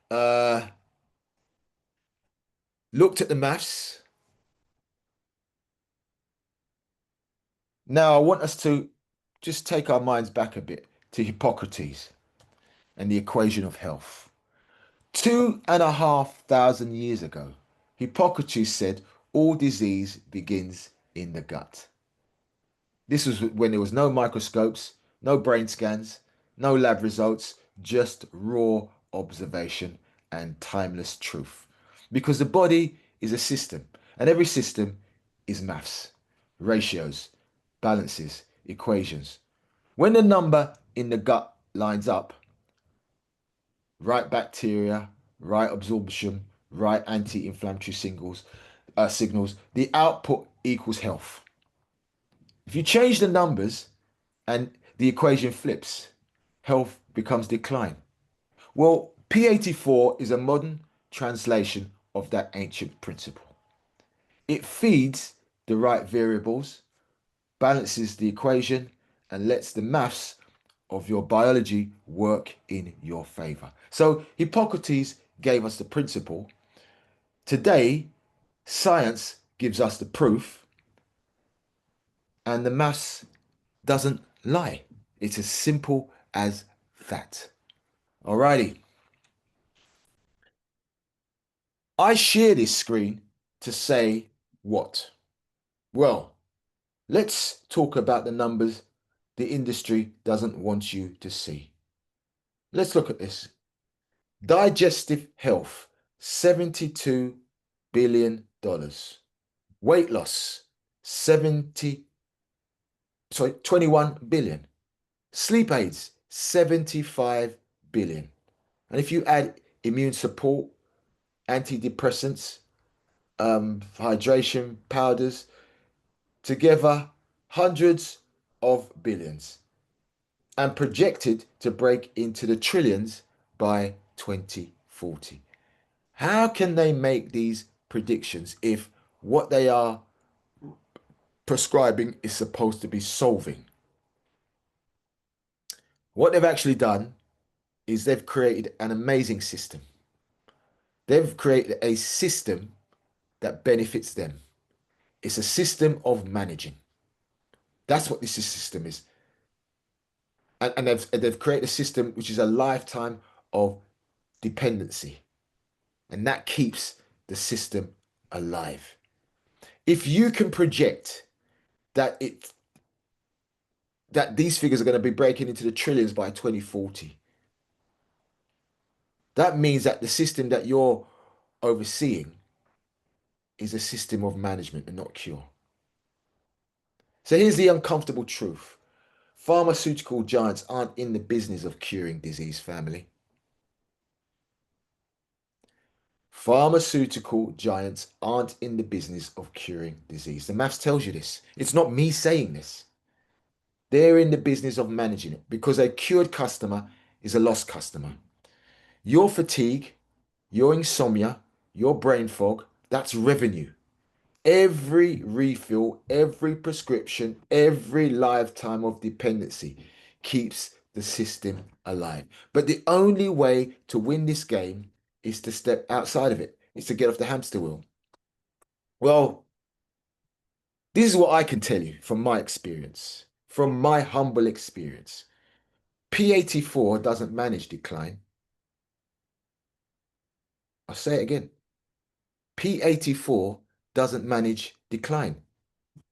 uh, looked at the maths. Now I want us to just take our minds back a bit to Hippocrates and the equation of health. 2,500 years ago, Hippocrates said all disease begins in the gut. This was when there was no microscopes, no brain scans, no lab results, just raw observation and timeless truth. Because the body is a system, and every system is maths, ratios, balances, equations. When the number in the gut lines up, right bacteria, right absorption, right anti-inflammatory signals, the output equals health. If you change the numbers and the equation flips, health becomes decline. Well, P84 is a modern translation of that ancient principle. It feeds the right variables, balances the equation, and lets the maths of your biology work in your favor. So Hippocrates gave us the principle. Today, science gives us the proof, and the maths doesn't lie. It's as simple as that. Alrighty. I share this screen to say what? Well, let's talk about the numbers the industry doesn't want you to see. Let's look at this. Digestive health, $72 billion. Weight loss, 21 billion. Sleep aids, 75 billion. And if you add immune support, antidepressants, hydration powders, together hundreds of billions, and projected to break into the trillions by 2040. How can they make these predictions if what they are prescribing is supposed to be solving? What they've actually done is they've created an amazing system. They've created a system that benefits them. It's a system of managing. That's what this system is. And they've created a system which is a lifetime of dependency. And that keeps the system alive. If you can project that it that these figures are going to be breaking into the trillions by 2040, that means that the system that you're overseeing is a system of management and not cure. So here's the uncomfortable truth. Pharmaceutical giants aren't in the business of curing disease, family. Pharmaceutical giants aren't in the business of curing disease. The maths tells you this. It's not me saying this. They're in the business of managing it because a cured customer is a lost customer. Your fatigue, your insomnia, your brain fog, that's revenue. Every refill, every prescription, every lifetime of dependency keeps the system alive. But the only way to win this game is to step outside of it, is to get off the hamster wheel. Well, this is what I can tell you from my experience, from my humble experience. P84 doesn't manage decline. I'll say it again. P84 doesn't manage decline.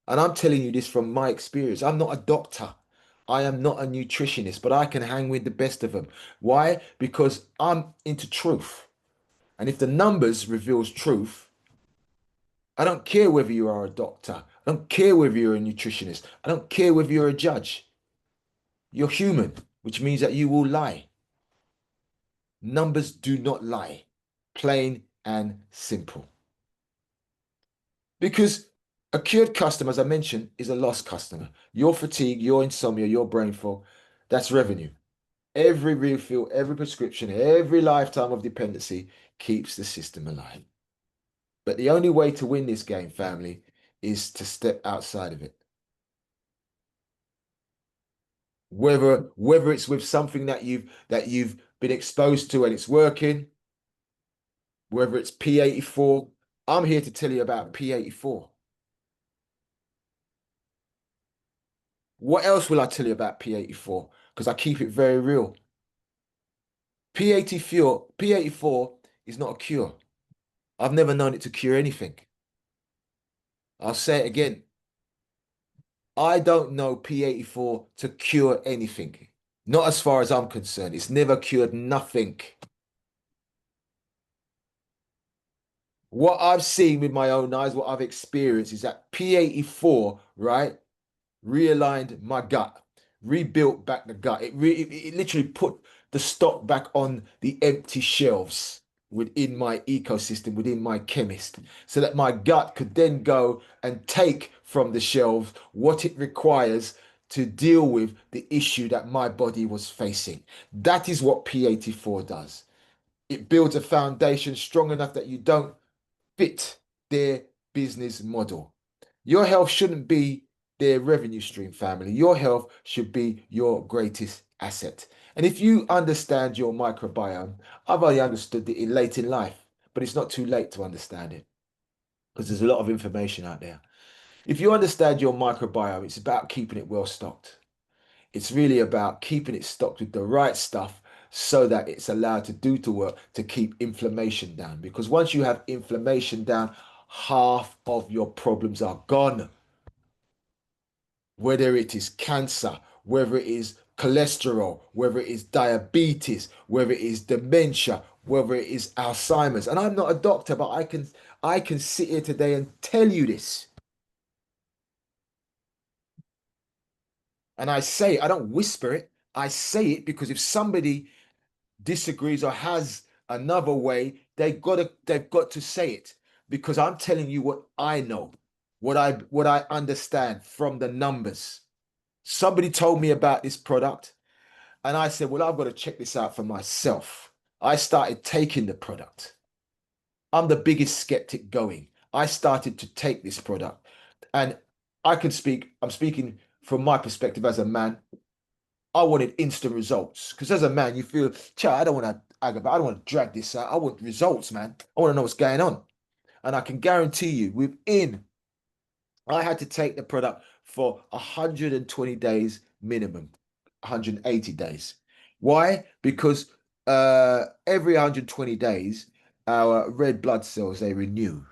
And I'm telling you this from my experience. I'm not a doctor. I am not a nutritionist, but I can hang with the best of them. Why? Because I'm into truth. And if the numbers reveals truth, I don't care whether you are a doctor. I don't care whether you're a nutritionist. I don't care whether you're a judge. You're human, which means that you will lie. Numbers do not lie. Plain and simple. Because a cured customer, as I mentioned, is a lost customer. Your fatigue, your insomnia, your brain fog, that's revenue. Every refill, every prescription, every lifetime of dependency keeps the system alive. But the only way to win this game, family, is to step outside of it. Whether it's with something that you've been exposed to and it's working, whether it's P84, I'm here to tell you about P84. What else will I tell you about P84? Because I keep it very real. P84 is not a cure. I've never known it to cure anything. I'll say it again. I don't know P84 to cure anything. Not as far as I'm concerned. It's never cured nothing. What I've seen with my own eyes, what I've experienced is that P84, right, realigned my gut, rebuilt back the gut. It literally put the stock back on the empty shelves within my ecosystem, within my chemist, so that my gut could then go and take from the shelves what it requires to deal with the issue that my body was facing. That is what P84 does. It builds a foundation strong enough that you don't fit their business model. Your health shouldn't be their revenue stream, family. Your health should be your greatest asset. And if you understand your microbiome, I've only understood it in late in life, but it's not too late to understand it because there's a lot of information out there. If you understand your microbiome, it's about keeping it well stocked. It's really about keeping it stocked with the right stuff so that it's allowed to do the work to keep inflammation down. Because once you have inflammation down, half of your problems are gone. Whether it is cancer, whether it is cholesterol, whether it is diabetes, whether it is dementia, whether it is Alzheimer's. And I'm not a doctor, but I can sit here today and tell you this. And I say, I don't whisper it. I say it because if somebody disagrees or has another way, they've got to say it because I'm telling you what I know, what I understand from the numbers. Somebody told me about this product and I said, well, I've got to check this out for myself. I started taking the product. I'm the biggest skeptic going. I started to take this product and I'm speaking from my perspective as a man. I wanted instant results because as a man, you feel, child, I don't want to aggravate, I don't want to drag this out. I want results, man. I want to know what's going on. And I can guarantee you, I had to take the product for 120 days minimum. 180 days. Why? Because every 120 days, our red blood cells they renew,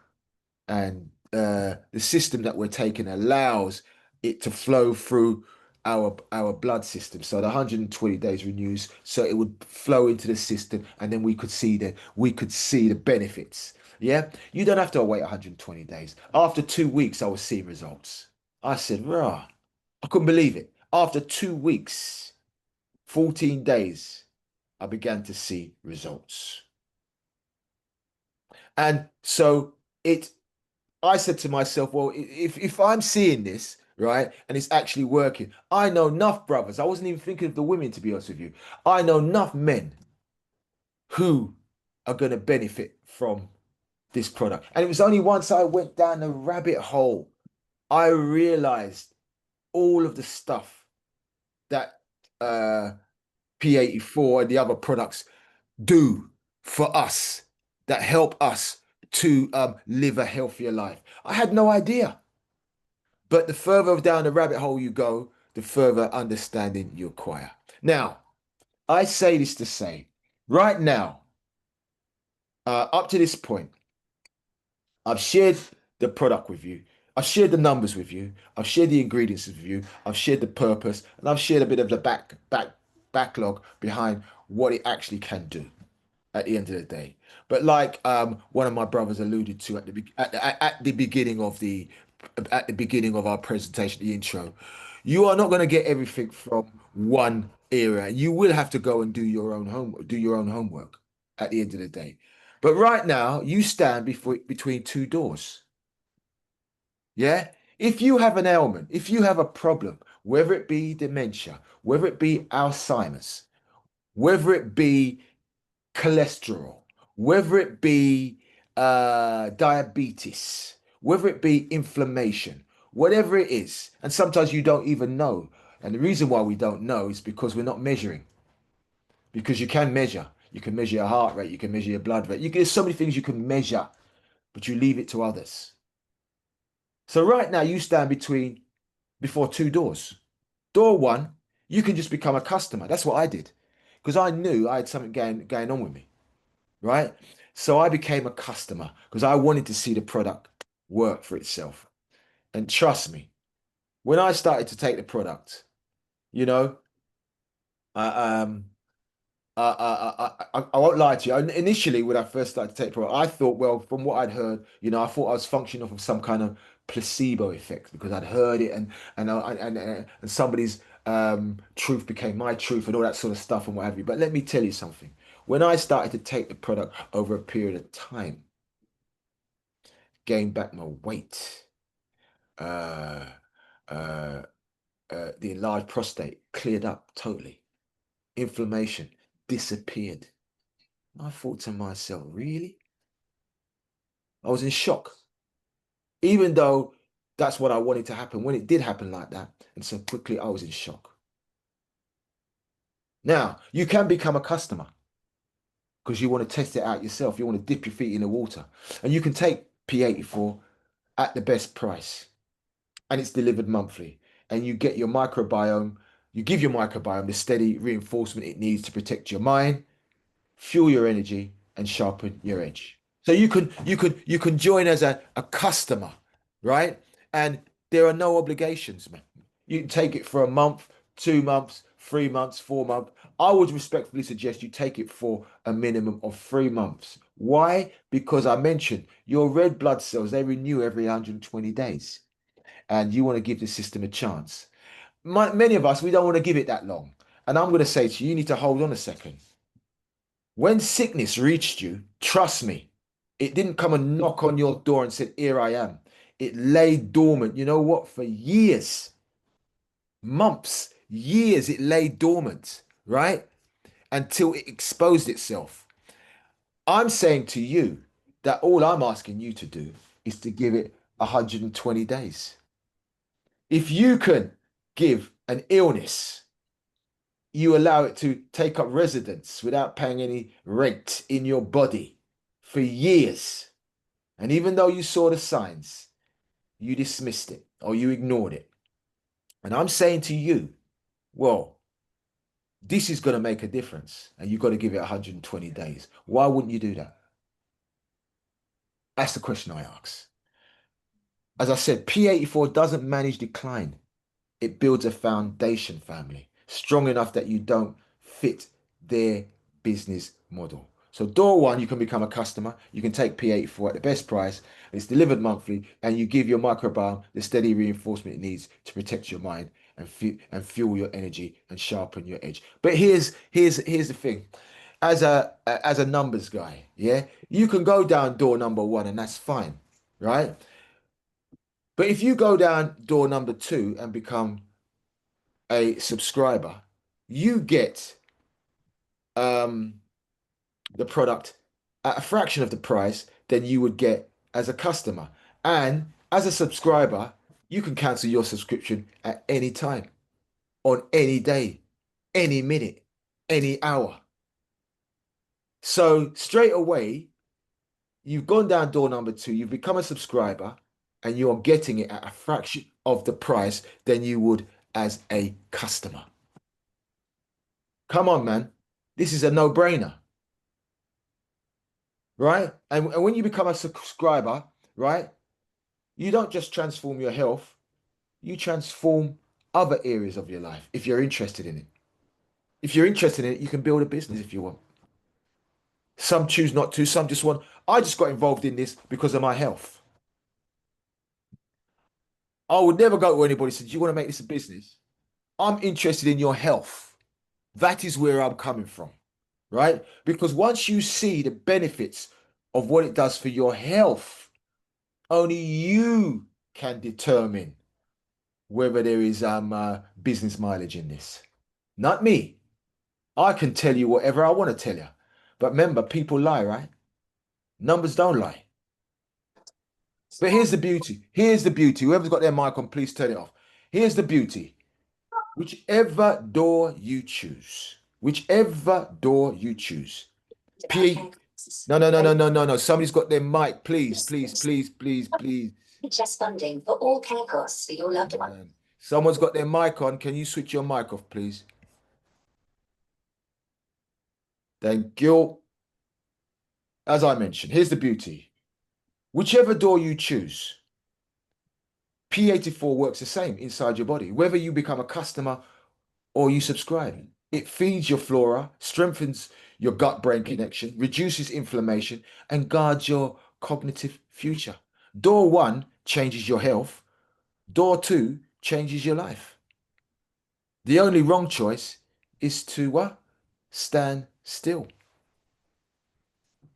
and the system that we're taking allows it to flow through our blood system. So the 120 days renews, so it would flow into the system, and then we could see the benefits. Yeah, you don't have to wait 120 days. After 2 weeks, I was seeing results. I said, rah, I couldn't believe it. After 2 weeks, 14 days, I began to see results. And so it I said to myself, well, if I'm seeing this, right, and it's actually working, I know enough brothers. I wasn't even thinking of the women, to be honest with you. I know enough men who are going to benefit from this product. And it was only once I went down the rabbit hole, I realized all of the stuff that P84 and the other products do for us that help us to live a healthier life. I had no idea. But the further down the rabbit hole you go, the further understanding you acquire. Now, I say this to say, right now, up to this point, I've shared the product with you. I've shared the numbers with you. I've shared the ingredients with you. I've shared the purpose, and I've shared a bit of the backlog behind what it actually can do at the end of the day. But like one of my brothers alluded to at the beginning of our presentation, the intro, you are not going to get everything from one area. You will have to go and do your own homework at the end of the day. But right now, you stand between two doors. Yeah? If you have an ailment, if you have a problem, whether it be dementia, whether it be Alzheimer's, whether it be cholesterol, whether it be diabetes, whether it be inflammation, whatever it is. And sometimes you don't even know. And the reason why we don't know is because we're not measuring. Because you can measure. You can measure your heart rate, you can measure your blood rate. There's so many things you can measure, but you leave it to others. So right now you stand before two doors. Door one, you can just become a customer. That's what I did. Because I knew I had something going on with me. Right? So I became a customer because I wanted to see the product work for itself. And trust me, when I started to take the product, you know, I, I won't lie to you. Initially, when I first started to take the product, I thought, well, from what I'd heard, I thought I was functioning off of some kind of placebo effect because I'd heard it and somebody's truth became my truth and all that sort of stuff and what have you. But let me tell you something. When I started to take the product over a period of time, gained back my weight, uh, uh, the enlarged prostate cleared up totally, inflammation disappeared. I thought to myself, really? I was in shock, even though that's what I wanted to happen when it did happen like that. And so quickly, I was in shock. Now, you can become a customer because you want to test it out yourself. You want to dip your feet in the water. And you can take P84 at the best price. And it's delivered monthly. And you get your microbiome, you give your microbiome the steady reinforcement it needs to protect your mind, fuel your energy, and sharpen your edge. So you can join as a customer, right? And there are no obligations, man. You can take it for a month, 2 months, 3 months, 4 months. I would respectfully suggest you take it for a minimum of 3 months. Why? Because I mentioned your red blood cells, they renew every 120 days. And you want to give the system a chance. Many of us, we don't want to give it that long. And I'm going to say to you, you need to hold on a second. When sickness reached you, trust me, it didn't come and knock on your door and said, here I am. It lay dormant. You know what? For years, months, years, it lay dormant, right? Until it exposed itself. I'm saying to you that all I'm asking you to do is to give it 120 days. If you can give an illness, you allow it to take up residence without paying any rent in your body for years. And even though you saw the signs, you dismissed it or you ignored it. And I'm saying to you, well, This is going to make a difference, and you've got to give it 120 days. Why wouldn't you do that? That's the question I ask. As I said, P84 doesn't manage decline. It builds a foundation, family, strong enough that you don't fit their business model. So door one, you can become a customer. You can take P84 at the best price. It's delivered monthly, and you give your microbiome the steady reinforcement it needs to protect your mind and fuel your energy and sharpen your edge. But here's the thing. As a numbers guy, yeah, you can go down door number one, and that's fine, right? But if you go down door number two and become a subscriber, you get um, the product at a fraction of the price than you would get as a customer. And as a subscriber, you can cancel your subscription at any time, on any day, any minute, any hour. So straight away, you've gone down door number two, you've become a subscriber, and you're getting it at a fraction of the price than you would as a customer. Come on, man. This is a no-brainer, right? And when you become a subscriber, right, you don't just transform your health, you transform other areas of your life if you're interested in it. If you're interested in it, you can build a business if you want. Some choose not to, some just want, I just got involved in this because of my health. I would never go to anybody and say, do you want to make this a business? I'm interested in your health. That is where I'm coming from, right? Because once you see the benefits of what it does for your health, only you can determine whether there is business mileage in this. Not me. I can tell you whatever I want to tell you. But remember, people lie, right? Numbers don't lie. But here's the beauty. Here's the beauty. Whoever's got their mic on, please turn it off. Here's the beauty. Whichever door you choose, whichever door you choose. P. No, no, no, no, no, no, no. Somebody's got their mic. Please, please, please, please, please. Just funding for all care costs for your loved one. Someone's got their mic on. Can you switch your mic off, please? Thank you. As I mentioned, here's the beauty. Whichever door you choose, P84 works the same inside your body, whether you become a customer or you subscribe. It feeds your flora, strengthens your gut-brain connection, reduces inflammation, and guards your cognitive future. Door one changes your health. Door two changes your life. The only wrong choice is to what? Stand still.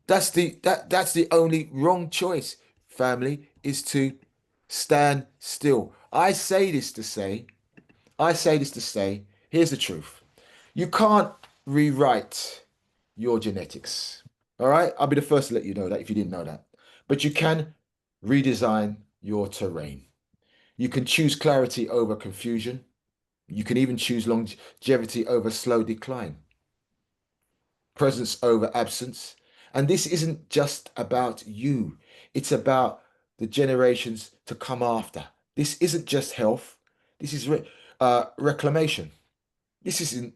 That's the only wrong choice, family, is to stand still. I say this to say, here's the truth. You can't rewrite your genetics. All right? I'll be the first to let you know that if you didn't know that. But you can redesign your terrain. You can choose clarity over confusion. You can even choose longevity over slow decline, presence over absence. And this isn't just about you, it's about the generations to come after. This isn't just health, this is reclamation. This isn't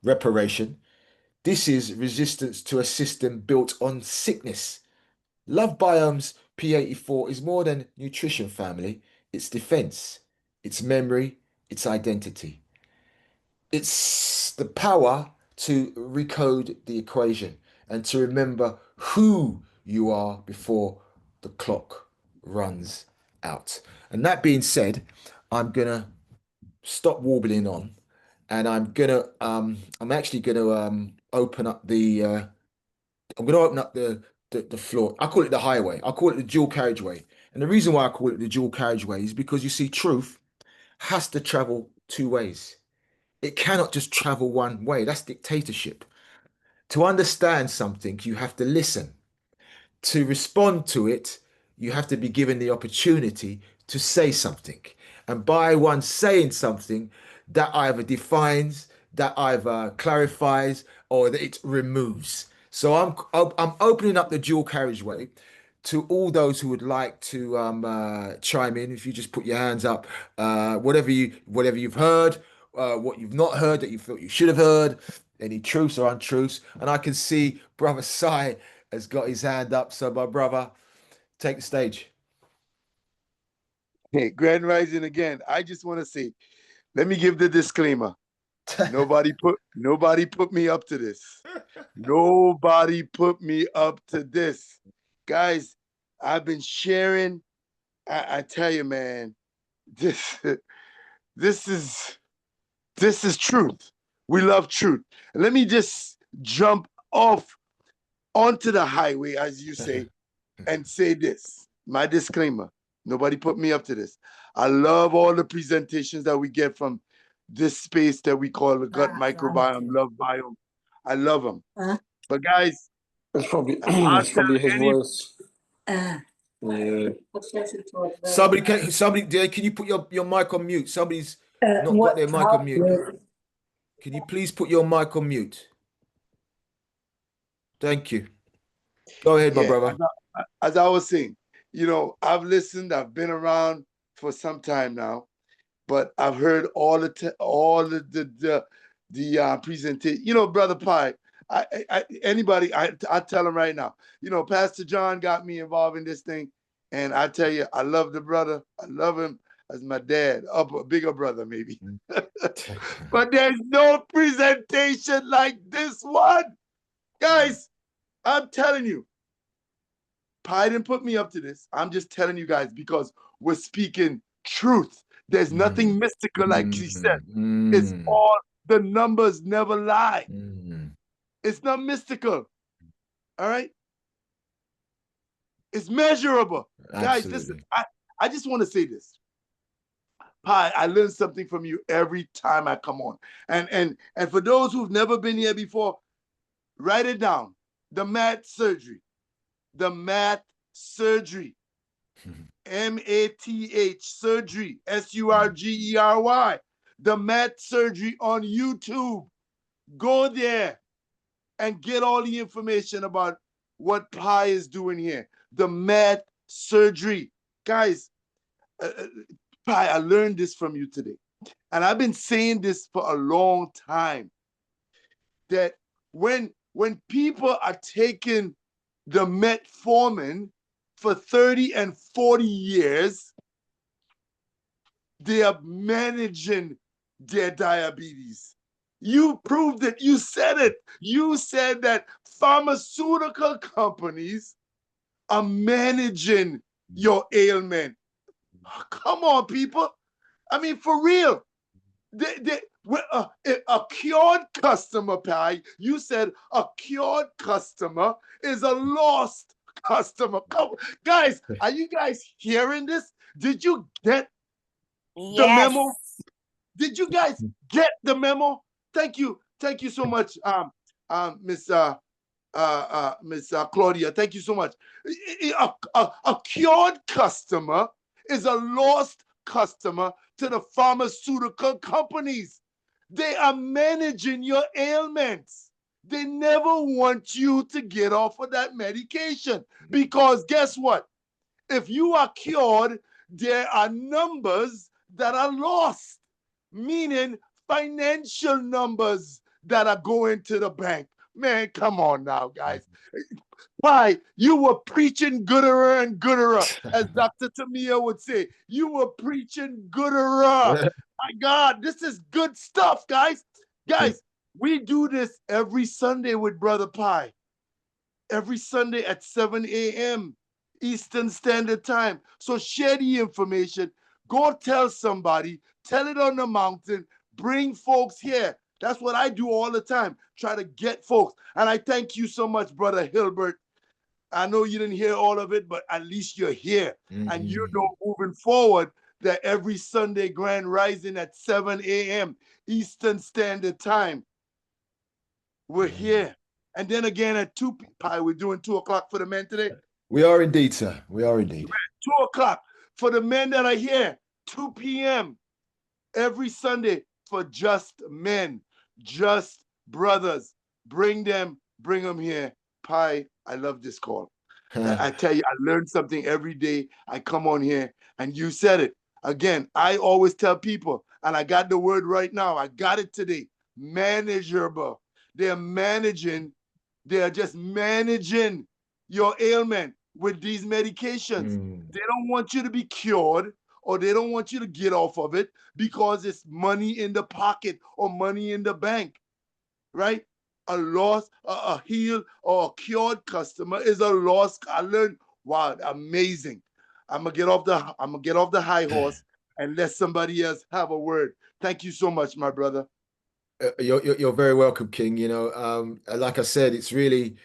reparation. This is resistance to a system built on sickness. Love Biome's P84 is more than nutrition, family. It's defense, it's memory, it's identity. It's the power to recode the equation and to remember who you are before the clock runs out. And that being said, I'm gonna stop warbling on, and I'm actually gonna open up the I'm gonna open up the floor. I call it the highway. I call it the dual carriageway. And the reason why I call it the dual carriageway is because you see, truth has to travel two ways. It cannot just travel one way. That's dictatorship. To understand something, you have to listen. To respond to it, you have to be given the opportunity to say something. And by one saying something, that either defines, that either clarifies, or that it removes. So I'm opening up the dual carriageway to all those who would like to chime in. If you just put your hands up, whatever you've heard, what you've not heard that you felt you should have heard, any truths or untruths. And I can see Brother Sai has got his hand up. So, my brother, take the stage. Hey, Grand Rising again. I just want to say, let me give the disclaimer. Nobody put me up to this. Nobody put me up to this. Guys, I've been sharing. I tell you, man, this this is truth. We love truth. Let me just jump off onto the highway, as you say, and say this. My disclaimer. Nobody put me up to this. I love all the presentations that we get from this space that we call the gut microbiome, love biome. I love them. But guys, It's probably I'll it's tell probably his any voice. Yeah. Somebody, can you put your mic on mute? Somebody's not got their mic on mute. Can you please put your mic on mute? Thank you. Go ahead, my brother. As I was saying, I've listened, I've been around for some time now, but I've heard all the presentation. Brother Pi, I tell him right now, Pastor John got me involved in this thing, and I tell you, I love the brother. I love him as my dad, a bigger brother maybe. But there's no presentation like this one. Guys, I'm telling you, Pi didn't put me up to this. I'm just telling you guys because we're speaking truth. There's nothing mystical, like he said. It's all the numbers never lie. It's not mystical. All right? It's measurable. Absolutely. Guys, listen, I just want to say this. Pi, I learn something from you every time I come on. And for those who've never been here before, write it down. The math surgery. The math surgery. MATH surgery. SURGERY. The math surgery on YouTube. Go there and get all the information about what Pi is doing here. The math surgery. Guys, Pi, I learned this from you today. And I've been saying this for a long time. That when people are taking the metformin for 30 and 40 years, they are managing their diabetes. You proved it. You said it. You said that pharmaceutical companies are managing your ailment. Oh, come on, people. I mean, for real. A cured customer, Pi, you said a cured customer is a lost customer. Come, guys, are you guys hearing this? Did you get the memo? Did you guys get the memo? Thank you so much, Miss Claudia. Thank you so much. A cured customer is a lost customer to the pharmaceutical companies. They are managing your ailments. They never want you to get off of that medication because guess what? If you are cured, there are numbers that are lost, meaning financial numbers that are going to the bank. Man, come on now, guys. Why? You were preaching gooder and gooder, as Dr. Tamia would say. You were preaching gooder. My God, this is good stuff, guys. Guys, we do this every Sunday with Brother Pi. Every Sunday at 7 a.m. Eastern Standard Time. So share the information. Go tell somebody. Tell it on the mountain. Bring folks here. That's what I do all the time. Try to get folks. And I thank you so much, Brother Hilbert. I know you didn't hear all of it, but at least you're here. And you know moving forward that every Sunday Grand Rising at 7 a.m. Eastern Standard Time, we're here. And then again at 2 p.m. We're doing 2 o'clock for the men today. We are indeed, sir. We are indeed. 2 o'clock for the men that are here. 2 p.m. every Sunday for just men, just brothers. Bring them here. Pi, I love this call. I tell you, I learn something every day. I come on here and you said it. Again, I always tell people, and I got the word right now. I got it today. Manageable. They're managing, they're just managing your ailment with these medications. They don't want you to be cured, or they don't want you to get off of it because it's money in the pocket or money in the bank, right? A lost, a healed or a cured customer is a lost. I learned, wow, amazing. I'm gonna get off the high horse and let somebody else have a word. Thank you so much, my brother. You're very welcome, King. Like I said, it's really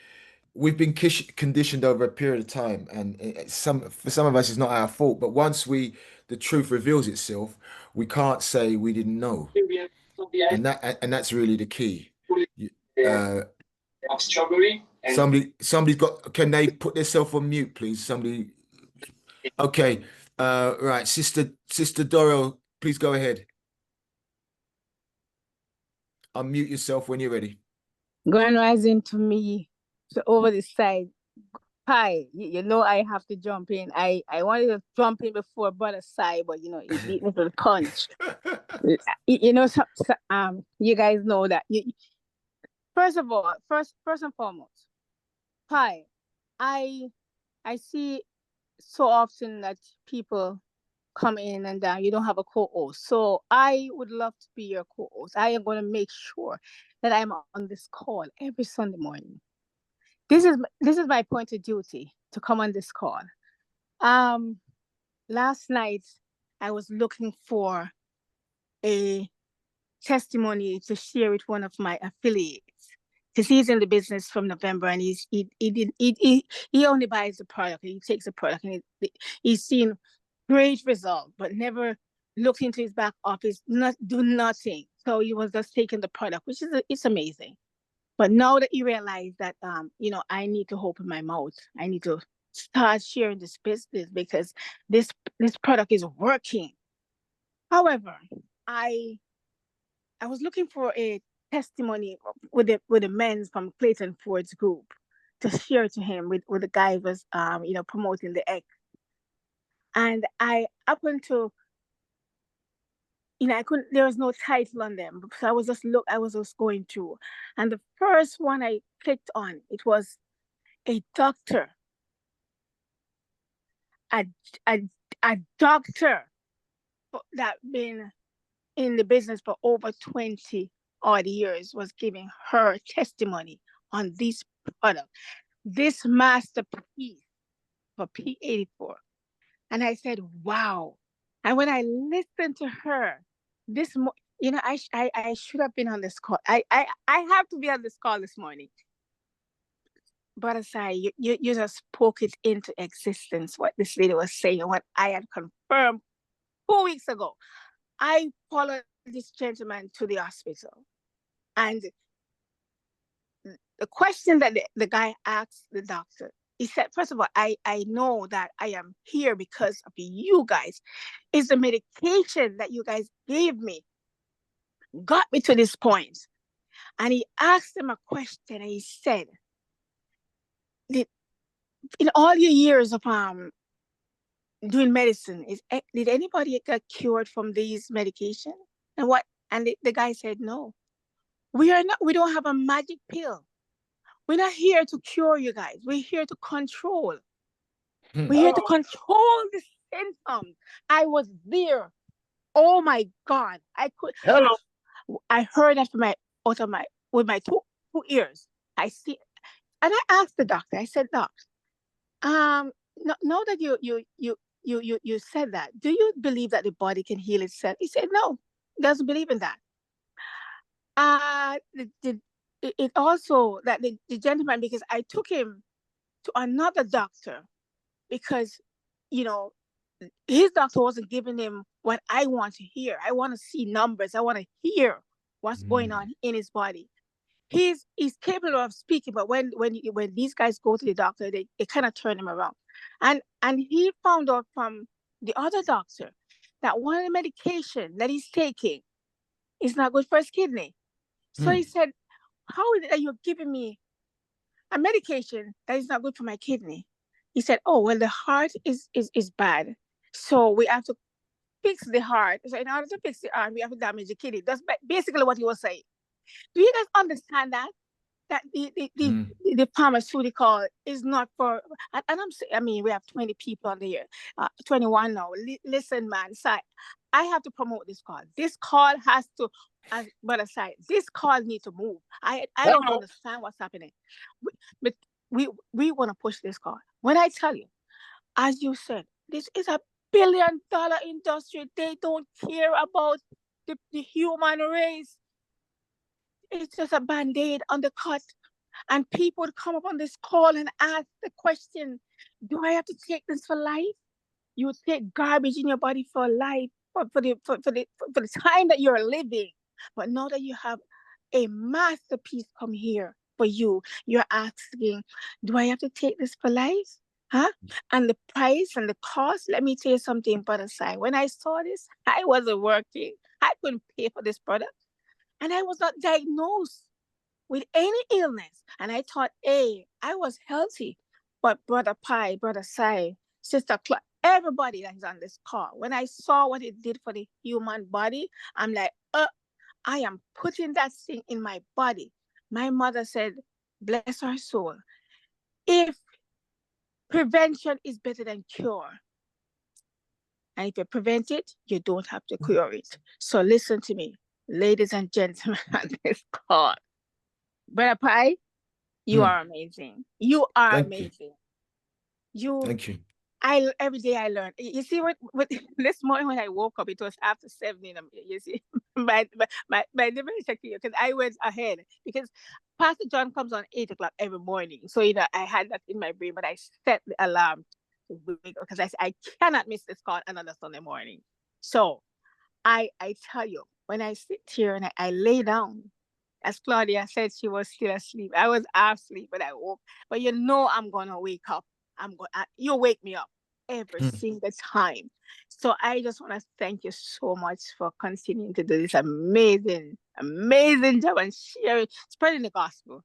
we've been conditioned over a period of time, and for some of us, it's not our fault. But once the truth reveals itself, we can't say we didn't know, and that's really the key. You- Uh, somebody's got. Can they put themselves on mute, please? Somebody. Okay. Right, Sister Doral, please go ahead. Unmute yourself when you're ready. Grand rising to me, so over the side. Hi, you know I have to jump in. I wanted to jump in before Brother Sai, but he beat me to the punch. You guys know that. First of all, first and foremost, hi, I I see so often that people come in and you don't have a co-host. So I would love to be your co-host. I am going to make sure that I'm on this call every Sunday morning. This is my point of duty to come on this call. Last night I was looking for a testimony to share with one of my affiliates because he's in the business from November, and he only buys the product. He takes the product, and he's seen great result, but never looked into his back office, not do nothing. So he was just taking the product, which is it's amazing. But now that you realize that, I need to open my mouth. I need to start sharing this business because this product is working. However, I was looking for a testimony with the men from Clayton Ford's group to share to him with the guy who was promoting the egg. And I up until I couldn't, there was no title on them. So I was just going through. And the first one I clicked on, it was a doctor. A a, a doctor that been in the business for over 20 odd years was giving her testimony on this product, this masterpiece for P84. And I said, wow. And when I listened to her, I should have been on this call. I have to be on this call this morning. But aside, you just spoke it into existence, what this lady was saying, what I had confirmed 2 weeks ago. I followed this gentleman to the hospital. And the question that the guy asked the doctor, he said, first of all, I know that I am here because of you guys. It's the medication that you guys gave me got me to this point. And he asked him a question, and he said, in all your years of doing medicine, did anybody get cured from these medication? And the guy said, no. We don't have a magic pill. We're not here to cure you guys. We're here to control. We're here to control the symptoms. I was there. Oh my God. Hello. I heard that with my two ears. I see, and I asked the doctor. I said, Doc, now that you said that, do you believe that the body can heal itself? He said, no, doesn't believe in that. It also that the gentleman, because I took him to another doctor because his doctor wasn't giving him what I want to hear. I want to see numbers. I want to hear what's going on in his body. He's capable of speaking, but when these guys go to the doctor, they kind of turn him around. And he found out from the other doctor that one of the medication that he's taking is not good for his kidney. So he said, how is it that you're giving me a medication that is not good for my kidney? He said, oh, well, the heart is bad. So we have to fix the heart. So in order to fix the heart, we have to damage the kidney. That's basically what he was saying. Do you guys understand that? That Mm. the pharmaceutical is not for, and I'm saying, I mean, we have 20 people on the here, 21 now. Listen, man, I have to promote this call. This call has to, as but aside, this call needs to move. I don't understand what's happening, but we want to push this call. When I tell you, as you said, this is a $1 billion industry. They don't care about the human race. It's just a band-aid on the cut. And people would come up on this call and ask the question, do I have to take this for life? You would take garbage in your body for life, for the time that you're living. But now that you have a masterpiece come here for you, you're asking, do I have to take this for life? Huh? And the price and the cost, let me tell you something, brother Sai. When I saw this, I wasn't working. I couldn't pay for this product. And I was not diagnosed with any illness. And I thought, hey, I was healthy. But Brother Pi, Brother Sai, Sister Clark, everybody that is on this call, when I saw what it did for the human body, I'm like, I am putting that thing in my body. My mother said, bless her soul, if prevention is better than cure, and if you prevent it, you don't have to cure it. So listen to me, ladies and gentlemen on this call. Brother Pi, you Mm. are amazing. You are Thank you. amazing. You, Thank you. every day I learn. You see what this morning when I woke up, it was after 7 in the morning. You see, my dementia clear because I went ahead because Pastor John comes on 8 o'clock every morning. So I had that in my brain, but I set the alarm to wake up because I cannot miss this call another Sunday morning. So I tell you, when I sit here and I lay down, as Claudia said, she was still asleep. I was half asleep, but I woke. But I'm gonna wake up. You wake me up every Mm. single time. So I just want to thank you so much for continuing to do this amazing, amazing job and sharing, spreading the gospel.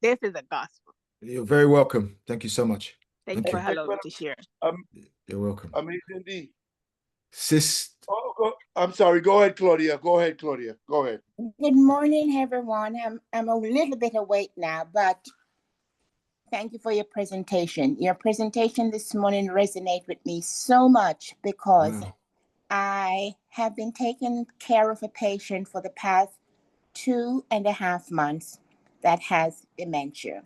This is the gospel. You're very welcome. Thank you so much. Thank Thank you for you. allowing me to share. You're welcome. Amazing D. Sis, I'm sorry. Go ahead, Claudia. Go ahead, Claudia. Go ahead. Good morning, everyone. I'm a little bit awake now, but thank you for your presentation. Your presentation this morning resonated with me so much because wow. I have been taking care of a patient for the past 2.5 months that has dementia.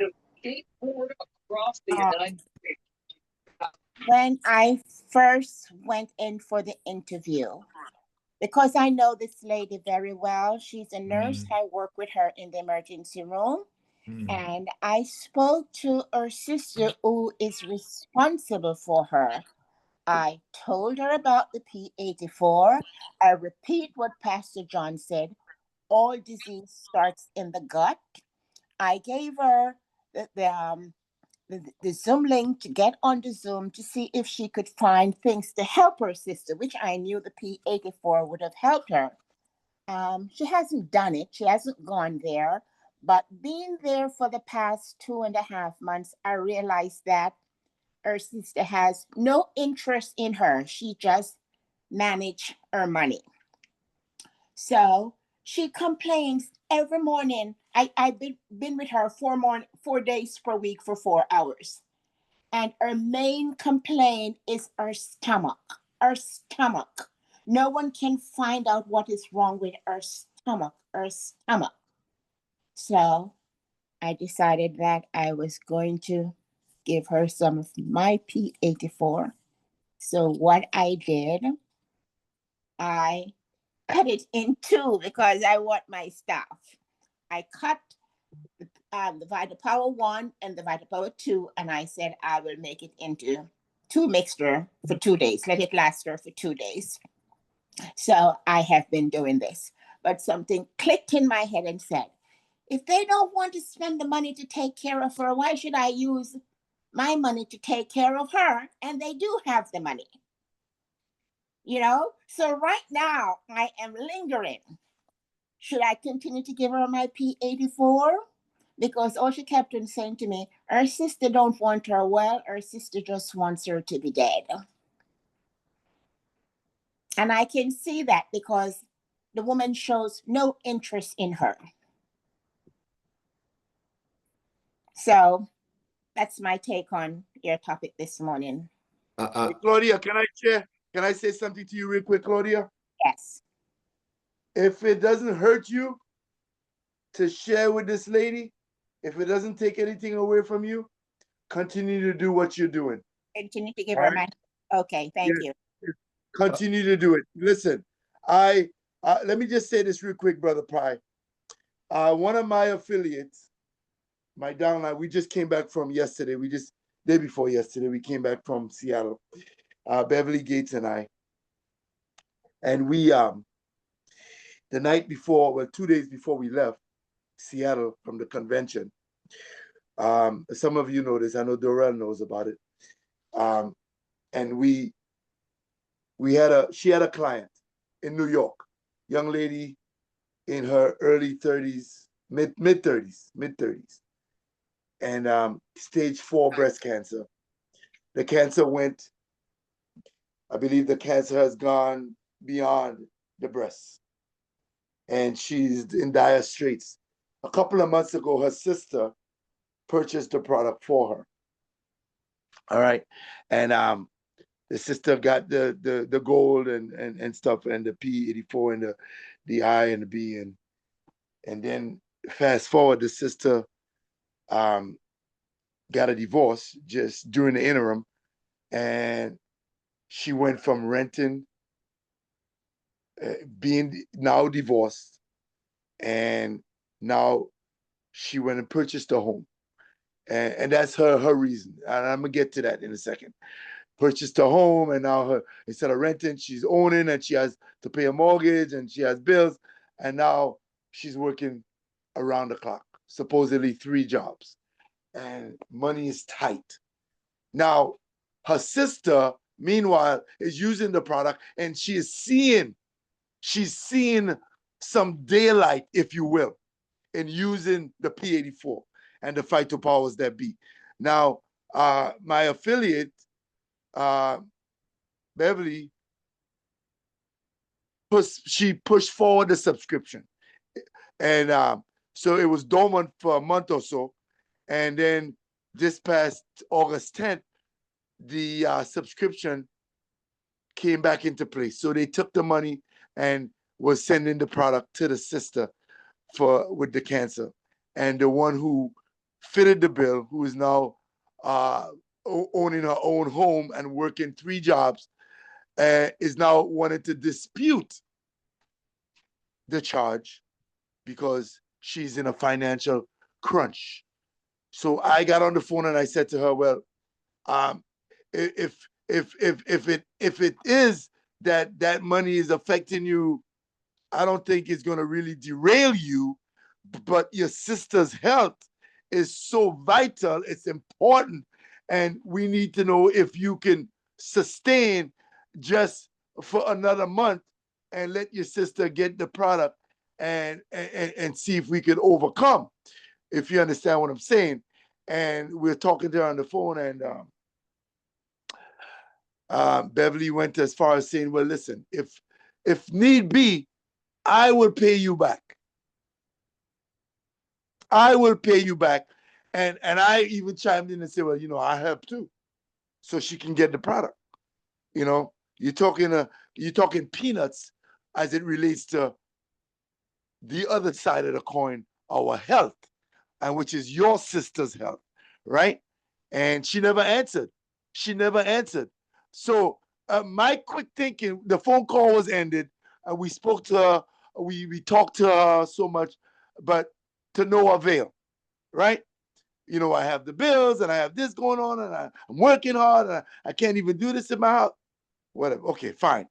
When I first went in for the interview, because I know this lady very well, she's a nurse. Mm. I work with her in the emergency room. Mm. And I spoke to her sister who is responsible for her. I told her about the P84. I repeat what Pastor John said. All disease starts in the gut. I gave her the Zoom link to get on the Zoom to see if she could find things to help her sister, which I knew the P84 would have helped her. She hasn't done it. She hasn't gone there. But being there for the past 2.5 months, I realized that her sister has no interest in her. She just manage her money. So she complains every morning. I've been with her 4 days per week for 4 hours. And her main complaint is her stomach. Her stomach. No one can find out what is wrong with her stomach. Her stomach. So I decided that I was going to give her some of my P84. So what I did, I cut it in two because I want my staff. I cut the Vita Power 1 and the Vita Power 2, and I said I will make it into two mixture for 2 days. Let it last her for 2 days. So I have been doing this. But something clicked in my head and said, if they don't want to spend the money to take care of her, why should I use my money to take care of her? And they do have the money. So right now I am lingering. Should I continue to give her my P84? Because all she kept on saying to me, her sister don't want her well, her sister just wants her to be dead. And I can see that because the woman shows no interest in her. So that's my take on your topic this morning. Hey, Claudia, can I share? Can I say something to you real quick, Claudia? Yes. If it doesn't hurt you to share with this lady, if it doesn't take anything away from you, continue to do what you're doing. Continue to give All her right? my. Okay, thank Yes. you. Continue to do it. Listen, I let me just say this real quick, Brother Pry. One of my affiliates, my downline, we just came back from yesterday. Day before yesterday, we came back from Seattle. Beverly Gates and I. And we the night before, well, 2 days before we left Seattle from the convention. Some of you know this. I know Dorel knows about it. And she had a client in New York, young lady in her early 30s, mid 30s, and stage 4 breast cancer. The cancer went, I believe the cancer has gone beyond the breast, and she's in dire straits. A couple of months ago, her sister purchased the product for her. All right. And the sister got the gold and stuff, and the P84 and the I and the B, and then fast forward, the sister got a divorce just during the interim, and she went from renting, being now divorced, and now she went and purchased a home, and that's her reason, and I'm gonna get to that in a second. Purchased a home, and now instead of renting, she's owning, and she has to pay a mortgage, and she has bills, and now she's working around the clock, supposedly 3 jobs, and money is tight. Now, her sister, meanwhile, is using the product, and she's seeing some daylight, if you will, in using the P84 and the phytopowers that be. Now, my affiliate, Beverly, she pushed forward the subscription, and so it was dormant for a month or so, and then this past August 10th, the subscription came back into place. So they took the money and was sending the product to the sister with the cancer, and the one who fitted the bill, who is now owning her own home and working 3 jobs, is now wanting to dispute the charge because she's in a financial crunch. So I got on the phone and I said to her, well, if it is that money is affecting you, I don't think it's going to really derail you, but your sister's health is so vital, it's important, and we need to know if you can sustain just for another month and let your sister get the product and see if we can overcome, if you understand what I'm saying. And we're talking to her on the phone, and Beverly went as far as saying, well, listen, if need be, I will pay you back. I will pay you back. And I even chimed in and said, well, I help too, so she can get the product. You're talking peanuts as it relates to the other side of the coin, our health, and which is your sister's health, right? And she never answered. She never answered. So my quick thinking, the phone call was ended, and we spoke to her. We talked to her so much, but to no avail, right? I have the bills, and I have this going on, and I'm working hard, and I can't even do this in my house. Whatever. Okay, fine.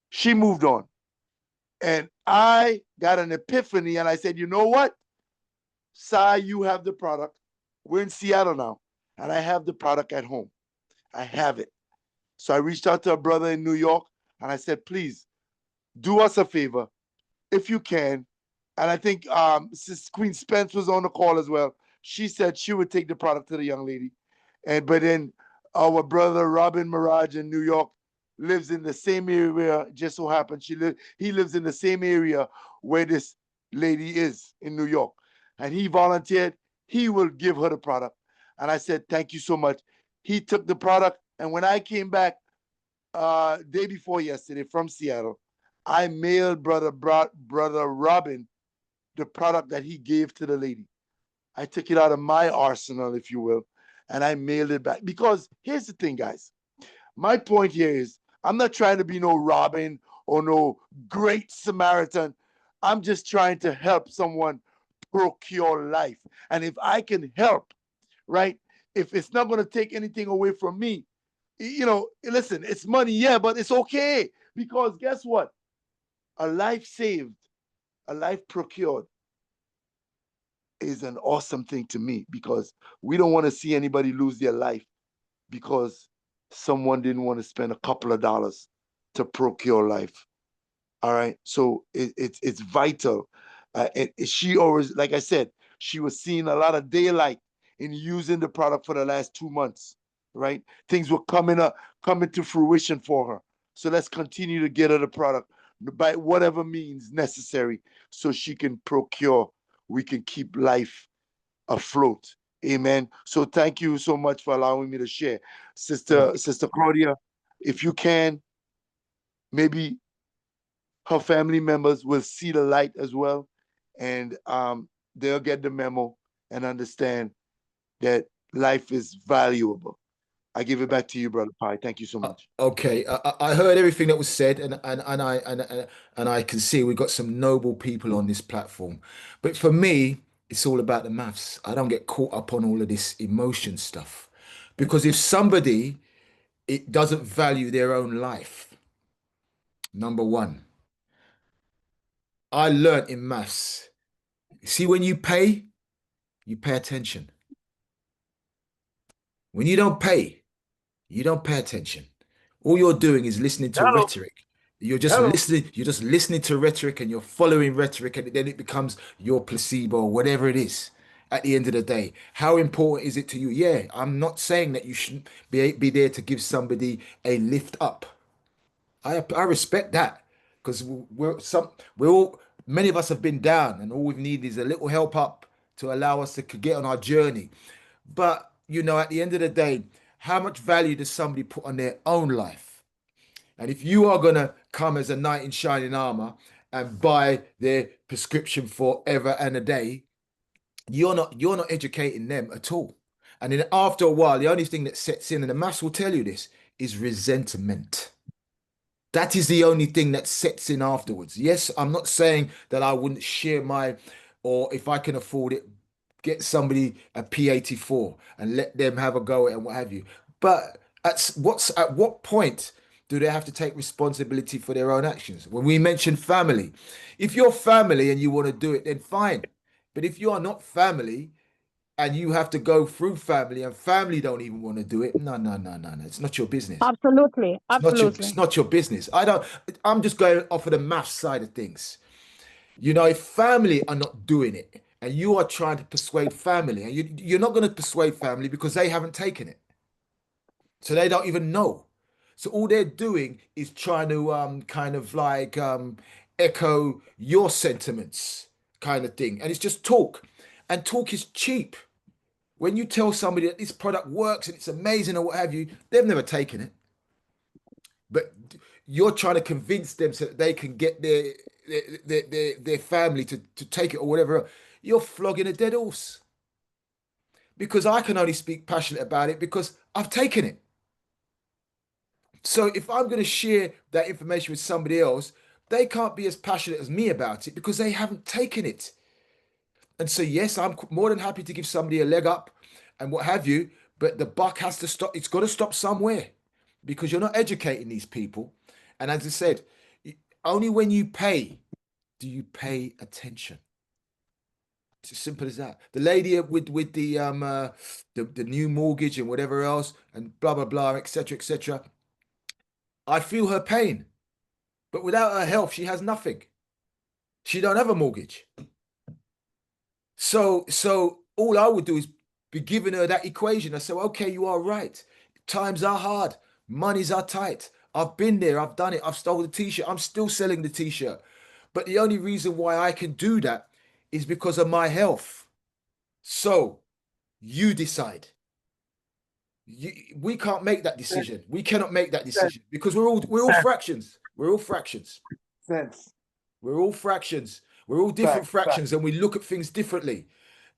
She moved on. And I got an epiphany, and I said, you know what? Sai, you have the product. We're in Seattle now, and I have the product at home. I have it. So I reached out to a brother in New York, and I said, please do us a favor if you can. And I think Queen Spence was on the call as well. She said she would take the product to the young lady. But then our brother Robin Mirage in New York lives in the same area. Just so happens he lives in the same area where this lady is in New York, and he volunteered. He will give her the product, and I said, "Thank you so much." He took the product, and when I came back day before yesterday from Seattle, I mailed brother Robin the product that he gave to the lady. I took it out of my arsenal, if you will, and I mailed it back. Because here's the thing, guys. My point here is I'm not trying to be no Robin or no great Samaritan. I'm just trying to help someone procure life. And if I can help, right? If it's not going to take anything away from me, listen, it's money, yeah, but it's okay. Because guess what? A life saved, a life procured is an awesome thing to me, because we don't want to see anybody lose their life because someone didn't want to spend a couple of dollars to procure life. All right. So it's vital. She always, like I said, she was seeing a lot of daylight in using the product for the last 2 months. Right. Things were coming to fruition for her. So let's continue to get her the product by whatever means necessary so she can procure. We can keep life afloat. Amen. So thank you so much for allowing me to share. Sister Claudia, if you can, maybe her family members will see the light as well, and they'll get the memo and understand that life is valuable. I give it back to you, Brother Pi. Thank you so much. Okay, I heard everything that was said, and I can see we've got some noble people on this platform. But for me, it's all about the maths. I don't get caught up on all of this emotion stuff, because if somebody it doesn't value their own life, number one, I learnt in maths. See, when you pay attention. When you don't pay attention. All you're doing is listening to Hello. rhetoric. Hello. You're just listening to rhetoric and you're following rhetoric, and then it becomes your placebo or whatever it is. At the end of the day, how important is it to you? Yeah, I'm not saying that you shouldn't be there to give somebody a lift up. I respect that, because we're all, many of us have been down, and all we need is a little help up to allow us to get on our journey. But at the end of the day, how much value does somebody put on their own life? And if you are gonna come as a knight in shining armor and buy their prescription forever and a day, you're not educating them at all. And then after a while, the only thing that sets in, and the maths will tell you this, is resentment. That is the only thing that sets in afterwards. Yes, I'm not saying that I wouldn't share or if I can afford it, get somebody a P84 and let them have a go at it and what have you. But at what point do they have to take responsibility for their own actions? When we mention family, if you're family and you want to do it, then fine. But if you are not family and you have to go through family and family don't even want to do it, no, no, no, no, no. It's not your business. Absolutely, It's absolutely. not your business. I'm just going off of the math side of things. If family are not doing it and you are trying to persuade family, and you're not going to persuade family because they haven't taken it. So they don't even know. So all they're doing is trying to kind of like echo your sentiments kind of thing. And it's just talk. And talk is cheap. When you tell somebody that this product works and it's amazing or what have you, they've never taken it. But you're trying to convince them so that they can get their family to take it or whatever. You're flogging a dead horse, because I can only speak passionate about it because I've taken it. So if I'm going to share that information with somebody else, they can't be as passionate as me about it because they haven't taken it. And so, yes, I'm more than happy to give somebody a leg up and what have you, but the buck has to stop. It's got to stop somewhere, because you're not educating these people. And as I said, only when you pay do you pay attention. It's as simple as that. The lady with the new mortgage and whatever else and blah blah blah, etc. etc. I feel her pain, but without her health, she has nothing. She don't have a mortgage. So all I would do is be giving her that equation. I say, okay, you are right. Times are hard. Monies are tight. I've been there, I've done it, I've stole the t-shirt, I'm still selling the t-shirt. But the only reason why I can do that is because of my health. So you decide. We can't make that decision. We cannot make that decision because we're all fractions. We're all fractions. Sense. We're all fractions. We're all different Fact. fractions and we look at things differently.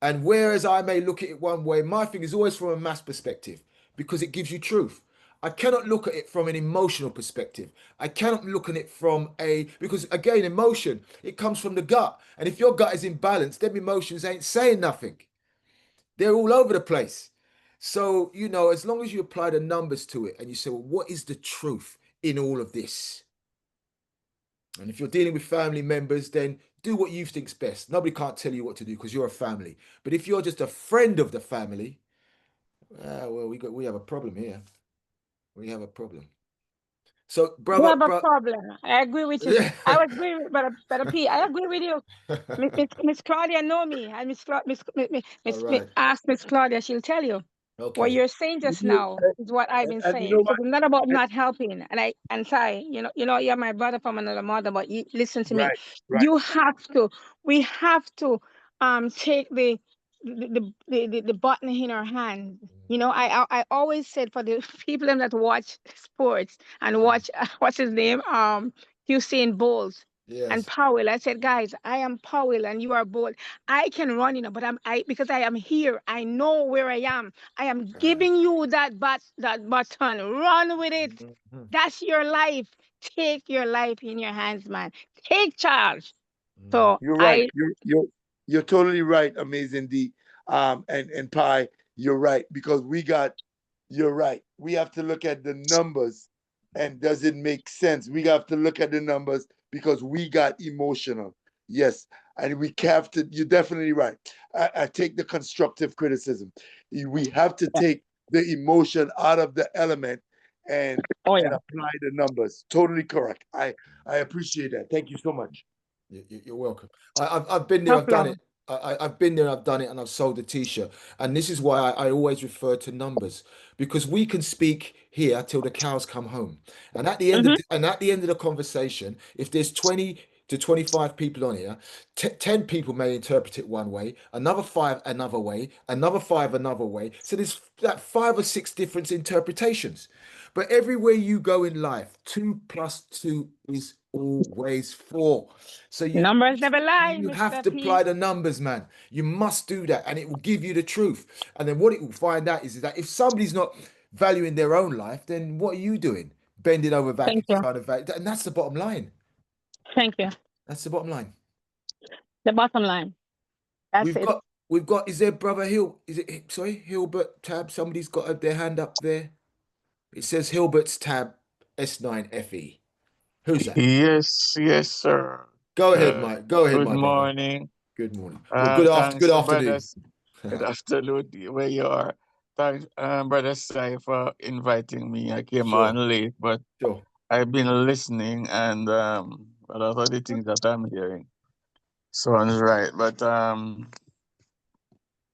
And whereas I may look at it one way, my thing is always from a mass perspective because it gives you truth. I cannot look at it from an emotional perspective. I cannot look at it from because again, emotion, it comes from the gut. And if your gut is imbalanced, them emotions ain't saying nothing. They're all over the place. So, as long as you apply the numbers to it and you say, well, what is the truth in all of this? And if you're dealing with family members, then do what you think's best. Nobody can't tell you what to do because you're a family. But if you're just a friend of the family, well, we have a problem here. We have a problem. So, We brother, have a problem. I agree with you. I agree with Brother P. I agree with you. Miss Claudia know me. And all right. ask Miss Claudia, she'll tell you. What Okay. you're saying just now is what I've been And you saying know because what? it's not about not helping. And sorry, you're my brother from another mother, but you listen to me. Right. You have to. We have to take the button in our hand. I always said for the people that watch sports and watch what's his name Usain Bolt and Yes. Powell. I said, guys, I am Powell and you are Bolt. I can run, but because I am here. I know where I am. I am giving you that button. Run with it. Mhm. That's your life. Take your life in your hands, man. Take charge. Mhm. So You're right. I You're totally right, Amazing D. And Pi, you're right because you're right. We have to look at the numbers and does it make sense? We have to look at the numbers because we got emotional. Yes. And we have to, you're definitely right. I take the constructive criticism. We have to take the emotion out of the element and oh and yeah, apply the numbers. Totally correct. I appreciate that. Thank you so much. You're welcome. I've been there, no I've done it. problem. I've been there, I've done it, and I've sold a t-shirt. And this is why I always refer to numbers because we can speak here till the cows come home. And at the end of the conversation, if there's 20 to 25 people on here, 10 people may interpret it one way, another five another way, another five another way. So there's that five or six different interpretations. But everywhere you go in life, 2 plus 2 is always 4. So you Numbers never lie, you have Mr. to P. apply the numbers, man. You must do that, and it will give you the truth. And then what it will find out is that if somebody's not valuing their own life, then what are you doing? Bending over Thank backwards you. trying to value, and that's the bottom line. Thank you. That's the bottom line. The bottom line. That's We've it. got we've got. Is there brother Hill? Is it sorry Hilbert tab? Somebody's got their hand up there. It says Hilbert's tab S9FE. Who's that? Yes, sir. Go ahead, Mike. Go ahead, Good my brother. morning. Good morning. Well, good Thanks good to afternoon. brothers. Good afternoon, where you are. Thanks, brother Sai, for inviting me. I came Sure, on late, but sure. I've been listening, and a lot of the things that I'm hearing sounds right. But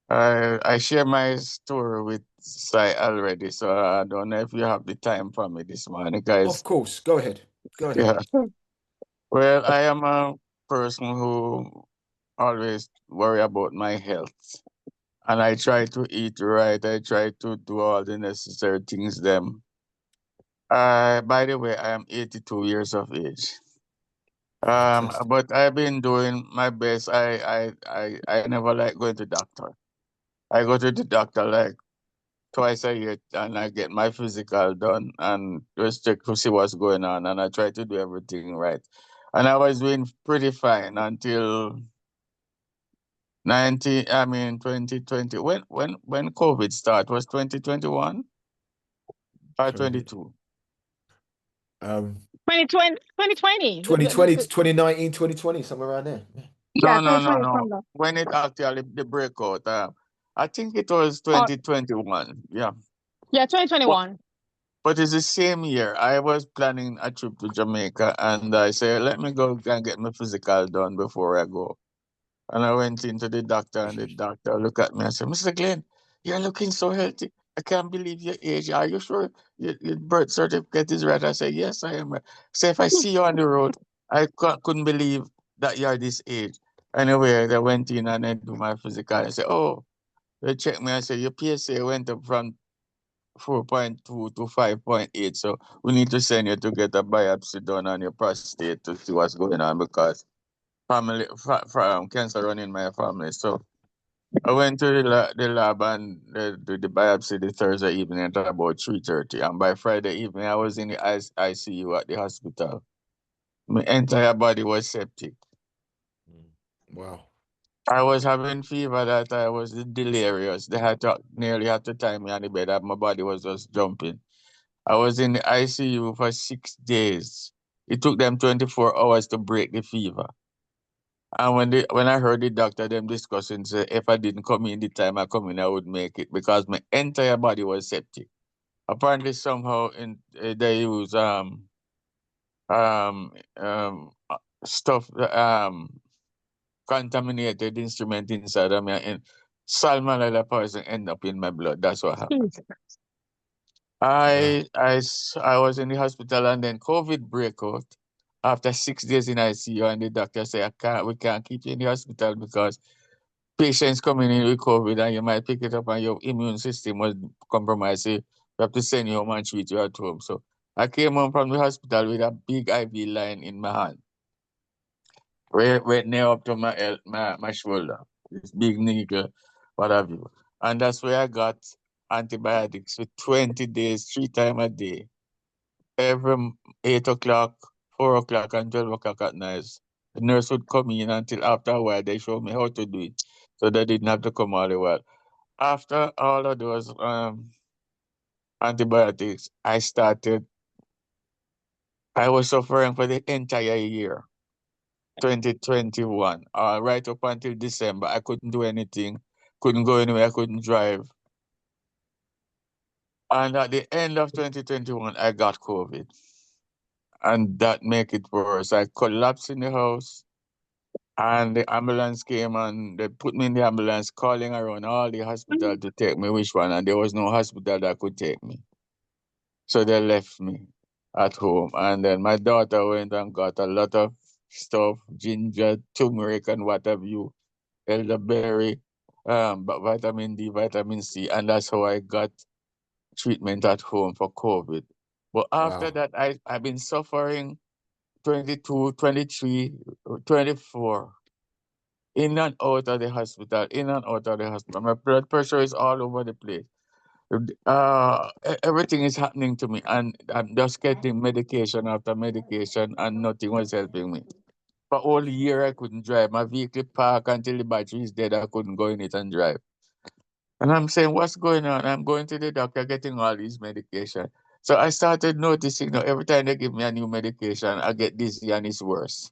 I share my story with Sai already, so I don't know if you have the time for me this morning, Of guys. course. Go ahead. Go ahead. Yeah. Well, I am a person who always worry about my health. And I try to eat right. I try to do all the necessary things them. By the way, I am 82 years of age. Fantastic. But I've been doing my best. I never like going to doctor. I go to the doctor like twice a year and I get my physical done and just check to see what's going on and I try to do everything right. And I was doing pretty fine until 2020. When COVID started was 2021 or COVID. 22. Um, 2020. 2020 to 2019, 2020, somewhere around there. Yeah. Yeah, No. 2020. When it actually the breakout, I think it was Oh, 2021. Yeah, yeah, but 2021. it's the same year. I was planning a trip to Jamaica, and I said, "Let me go and get my physical done before I go." And I went into the doctor, and the doctor looked at me and said, "Mr. Glenn, you're looking so healthy." I can't believe your age. Are you sure your birth certificate is right? I say, yes, I am. So if I see you on the road, I couldn't believe that you're this age. Anyway, they went in and then do my physical. I said, oh, they checked me. I said, your PSA went up from 4.2 to 5.8. So we need to send you to get a biopsy done on your prostate to see what's going on because cancer run in my family. So I went to the lab and the biopsy the Thursday evening at about 3:30. And by Friday evening, I was in the ICU at the hospital. My entire body was septic. Wow. I was having fever that I was delirious. They nearly had to tie me on the bed. My body was just jumping. I was in the ICU for 6 days. It took them 24 hours to break the fever. And when I heard the doctor them discussing, say if I didn't come in the time I come in, I would make it because my entire body was septic. Apparently, somehow they use um um stuff contaminated instrument inside of me, and salmonella poison end up in my blood. That's what happened. Wow. I was in the hospital and then COVID break out after 6 days in ICU and the doctor said we can't keep you in the hospital because patients coming in with COVID and you might pick it up and your immune system was compromised. So we have to send you home and treat you at home. So I came home from the hospital with a big IV line in my hand, right near up to my shoulder. This big needle, what have you. And that's where I got antibiotics for 20 days, 3 times a day. Every 8 o'clock, 4 o'clock, and 12 o'clock at night. The nurse would come in until after a while they showed me how to do it. So they didn't have to come all the while. After all of those antibiotics, I was suffering for the entire year, 2021. Right up until December, I couldn't do anything, couldn't go anywhere, I couldn't drive. And at the end of 2021, I got COVID. And that make it worse. I collapsed in the house. And the ambulance came and they put me in the ambulance, calling around all the hospital to take me which one, and there was no hospital that could take me. So they left me at home. And then my daughter went and got a lot of stuff, ginger, turmeric, and what have you, elderberry, but vitamin D, vitamin C, and that's how I got treatment at home for COVID. But after Wow. that, I've been suffering 22, 23, 24. In and out of the hospital, in and out of the hospital. My blood pressure is all over the place. Everything is happening to me, and I'm just getting medication after medication, and nothing was helping me. For all year, I couldn't drive. My vehicle parked until the battery is dead. I couldn't go in it and drive. And I'm saying, what's going on? I'm going to the doctor, getting all these medication. So I started noticing that every time they give me a new medication, I get dizzy and it's worse.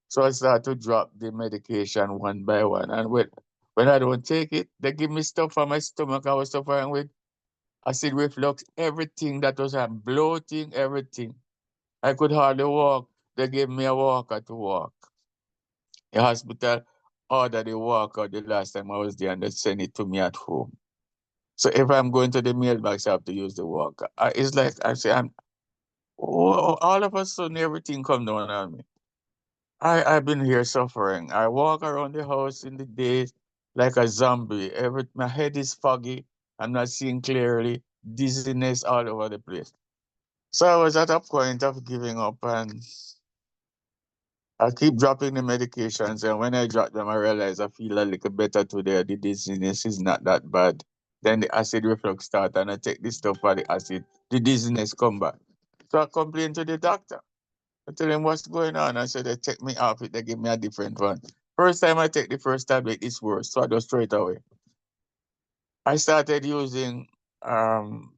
So I start to drop the medication one by one. And when I don't take it, they give me stuff for my stomach I was suffering with. Acid reflux, everything that was bloating, everything. I could hardly walk. They gave me a walker to walk. The hospital ordered the walker the last time I was there and they sent it to me at home. So if I'm going to the mailbox, I have to use the walker. It's like I say, all of a sudden everything come down on me. I've been here suffering. I walk around the house in the day like a zombie. My head is foggy. I'm not seeing clearly. Dizziness all over the place. So I was at a point of giving up, and I keep dropping the medications. And when I drop them, I realize I feel a little better today. The dizziness is not that bad. Then the acid reflux start, and I take this stuff for the acid. The dizziness come back. So I complain to the doctor. I tell him what's going on. I said they take me off it, they give me a different one. First time I take the first tablet, it's worse. So I just throw it away. I started using um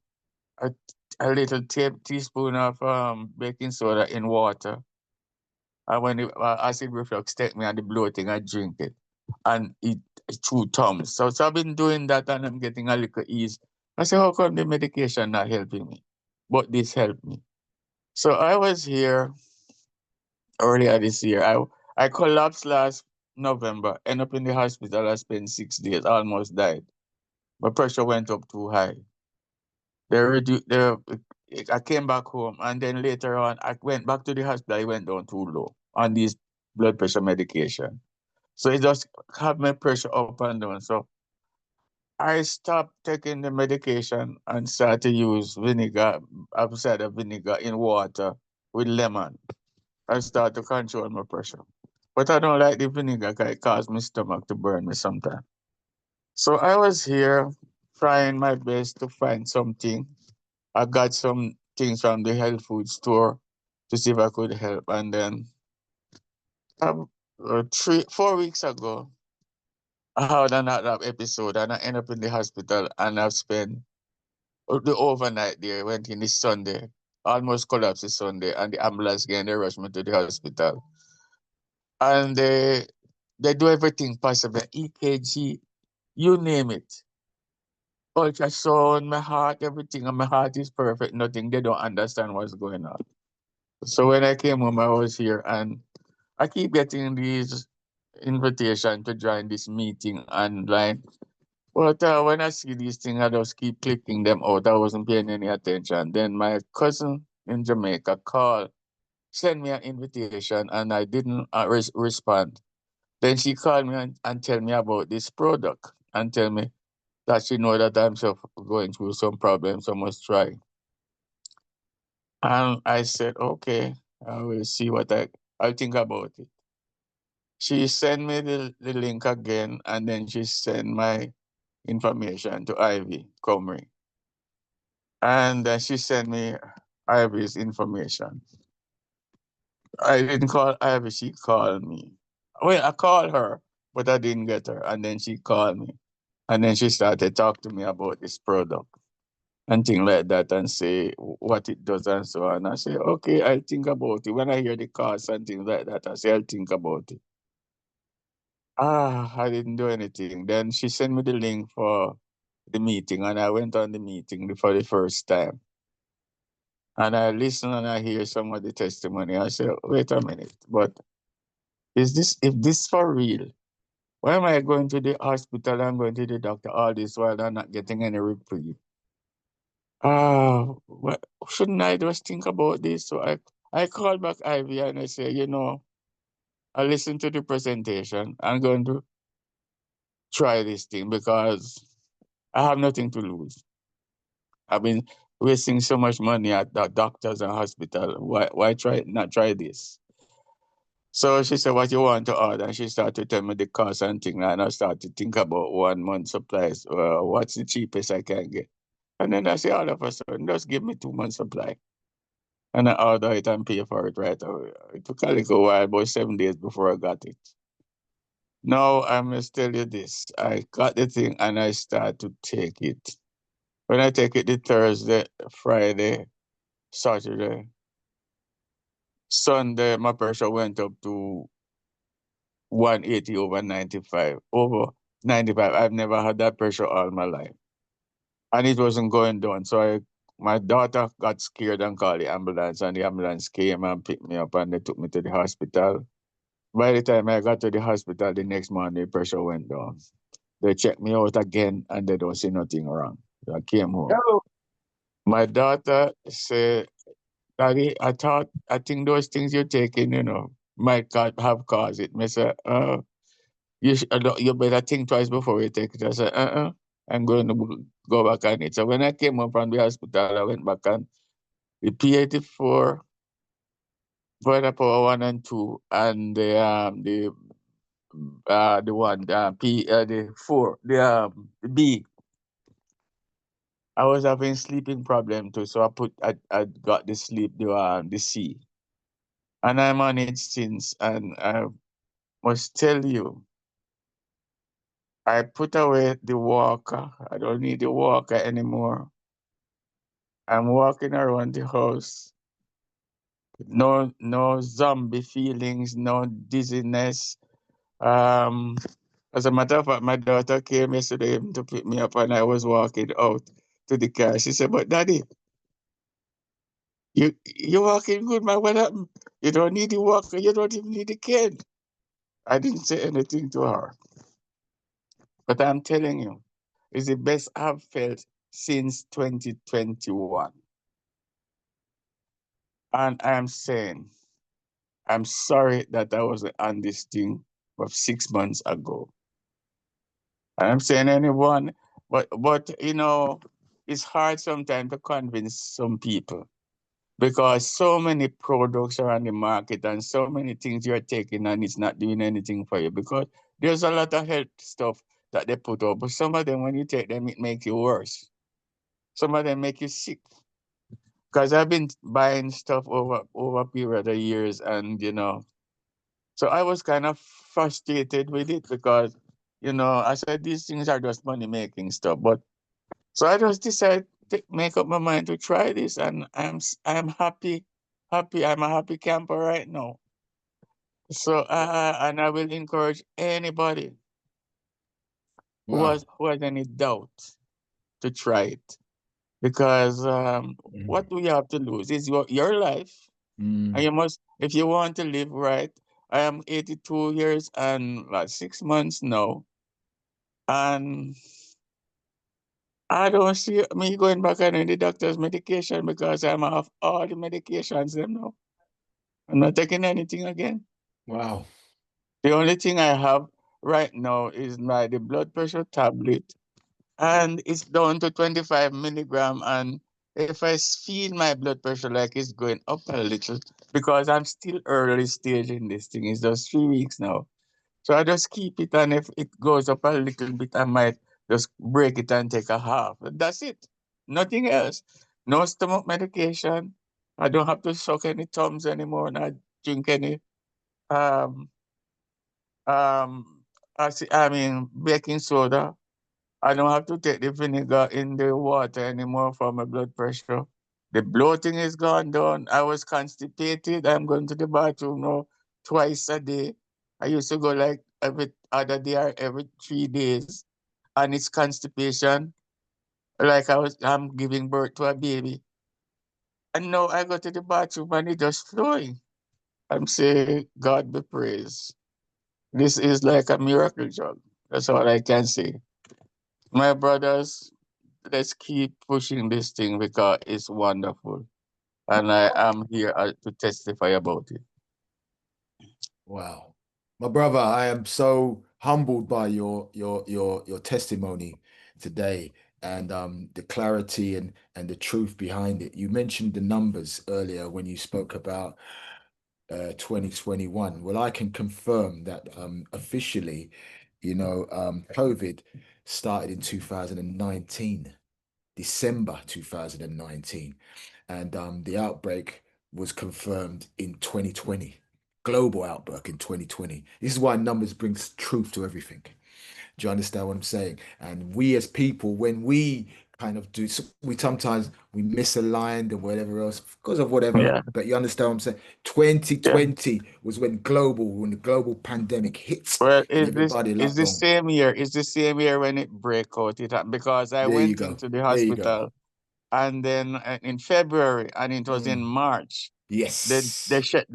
a, a little teaspoon of baking soda in water. And when the acid reflux take me and the bloating, I drink it. And it through Tums. So I've been doing that and I'm getting a little ease. I said, how come the medication not helping me? But this helped me. So I was here earlier this year. I collapsed last November, end up in the hospital. I spent 6 days, almost died. My pressure went up too high. I came back home, and then later on, I went back to the hospital. I went down too low on these blood pressure medication. So it just have my pressure up and down. So I stopped taking the medication and started to use vinegar, apple cider vinegar in water with lemon. I start to control my pressure. But I don't like the vinegar because it causes my stomach to burn me sometimes. So I was here trying my best to find something. I got some things from the health food store to see if I could help. And then 4 weeks ago, I had another episode and I end up in the hospital and I've spent the overnight there, went in the Sunday, almost collapsed the Sunday, and the ambulance came, they rushed me to the hospital. And they do everything possible, EKG, you name it. Ultrasound, my heart, everything, and my heart is perfect, nothing. They don't understand what's going on. So when I came home, I was here, and I keep getting these invitation to join this meeting online. But when I see these things, I just keep clicking them out. I wasn't paying any attention. Then my cousin in Jamaica called, sent me an invitation, and I didn't respond. Then she called me and tell me about this product and tell me that she know that I'm going through some problems, so I must try. And I said, okay, I will see I'll think about it. She sent me the link again, and then she sent my information to Ivy Comrie. And she sent me Ivy's information. I didn't call Ivy, she called me. Well, I called her, but I didn't get her. And then she called me. And then she started talking to me about this product and things like that and say what it does and so on. I say, okay, I'll think about it. When I hear the cost and things like that, I say, I'll think about it. I didn't do anything. Then she sent me the link for the meeting, and I went on the meeting for the first time. And I listen and I hear some of the testimony. I say, wait a minute, but if this for real, why am I going to the hospital and going to the doctor all this while I'm not getting any reprieve? What shouldn't I just think about this? So I called back Ivy and I say, I listened to the presentation. I'm going to try this thing because I have nothing to lose. I've been wasting so much money at the doctors and hospital. Why not try this? So she said, what you want to order? And she started to tell me the cost and thing. And I started to think about 1 month supplies. What's the cheapest I can get? And then I say, all of a sudden, just give me 2 months supply. And I order it and pay for it right away. It took a little while, about 7 days before I got it. Now I must tell you this. I got the thing and I start to take it. When I take it the Thursday, Friday, Saturday, Sunday, my pressure went up to 180 over 95. Over 95. I've never had that pressure all my life. And it wasn't going down. So my daughter got scared and called the ambulance, and the ambulance came and picked me up and they took me to the hospital. By the time I got to the hospital the next morning, the pressure went down. They checked me out again and they don't see nothing wrong. So I came home. Hello. My daughter said, Daddy, I think those things you're taking, might have caused it. I said, you better think twice before you take it. I said, I'm going to go back on it. So when I came home from the hospital, I went back on the P84, Vita Power 1 and 2, and the one, the 4, the B. I was having sleeping problem too, so I got the sleep, the C. And I'm on it since, and I must tell you, I put away the walker. I don't need the walker anymore. I'm walking around the house. No zombie feelings, no dizziness. As a matter of fact, my daughter came yesterday to pick me up and I was walking out to the car. She said, but Daddy, you're walking good, man. What happened? You don't need the walker, you don't even need the cane. I didn't say anything to her. But I'm telling you, it's the best I've felt since 2021. And I am saying, I'm sorry that I was on this thing of 6 months ago. And I'm saying anyone, but you know, it's hard sometimes to convince some people because so many products are on the market and so many things you're taking and it's not doing anything for you because there's a lot of health stuff that they put up, but some of them when you take them it makes you worse. Some of them make you sick. Because I've been buying stuff over a period of years, and you know, so I was kind of frustrated with it because, you know, I said these things are just money making stuff. But so I just decided to make up my mind to try this, and I'm happy, happy. I'm a happy camper right now. So and I will encourage anybody Wow. who has any doubt to try it because what do you have to lose? Is your life. And Mm. you must, if you want to live right, I am 82 years and 6 months now. And I don't see me going back on the doctor's medication because I'm off all the medications them now. I'm not taking anything again. Wow. The only thing I have right now is the blood pressure tablet and it's down to 25 milligram. And if I feel my blood pressure like it's going up a little, because I'm still early stage in this thing, it's just 3 weeks now. So I just keep it, and if it goes up a little bit, I might just break it and take a half. That's it. Nothing else. No stomach medication. I don't have to suck any Tums anymore, not drink any um um I mean baking soda. I don't have to take the vinegar in the water anymore for my blood pressure. The bloating is gone down. I was constipated. I'm going to the bathroom now twice a day. I used to go like every other day or every 3 days. And it's constipation. Like I'm giving birth to a baby. And now I go to the bathroom and it's just flowing. I'm saying, God be praised. This is like a miracle drug. That's all I can say. My brothers, let's keep pushing this thing because it's wonderful. And I am here to testify about it. Wow. My brother, I am so humbled by your testimony today and the clarity and the truth behind it. You mentioned the numbers earlier when you spoke about 2021. Well, I can confirm that officially, COVID started in 2019, December 2019, and the outbreak was confirmed in 2020. Global outbreak in 2020. This is why numbers brings truth to everything. Do you understand what I'm saying? And we as people, when we kind of do, we sometimes we misaligned and whatever else because of whatever. Yeah. But you understand what I'm saying? Yeah. 2020 was when the global pandemic hits Well, and is this everybody is locked the on. same year? Is the same year when it break out? Because I There you went go. into the There you go. hospital and then in February and it was in Mm. March. They Yes. shut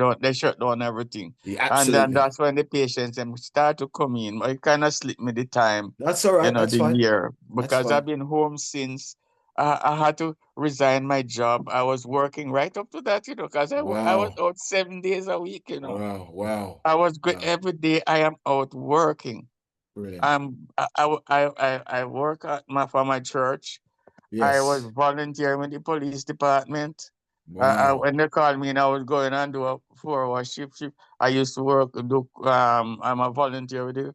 down everything. Yeah, And then absolutely. that's when the patients start to come in. But it kind of slipped me the time, That's all right. That's the fine. year, That's because I've fine. been home since I had to resign my job. I was working right up to that, because I was Wow. out 7 days a week. Wow. Wow. I was good Wow. every day. I am out working. Brilliant. I work for my church. I was Yes. volunteering with the police department. Wow. When they called me and I was going and do a 4 hour shift. I used to I'm a volunteer with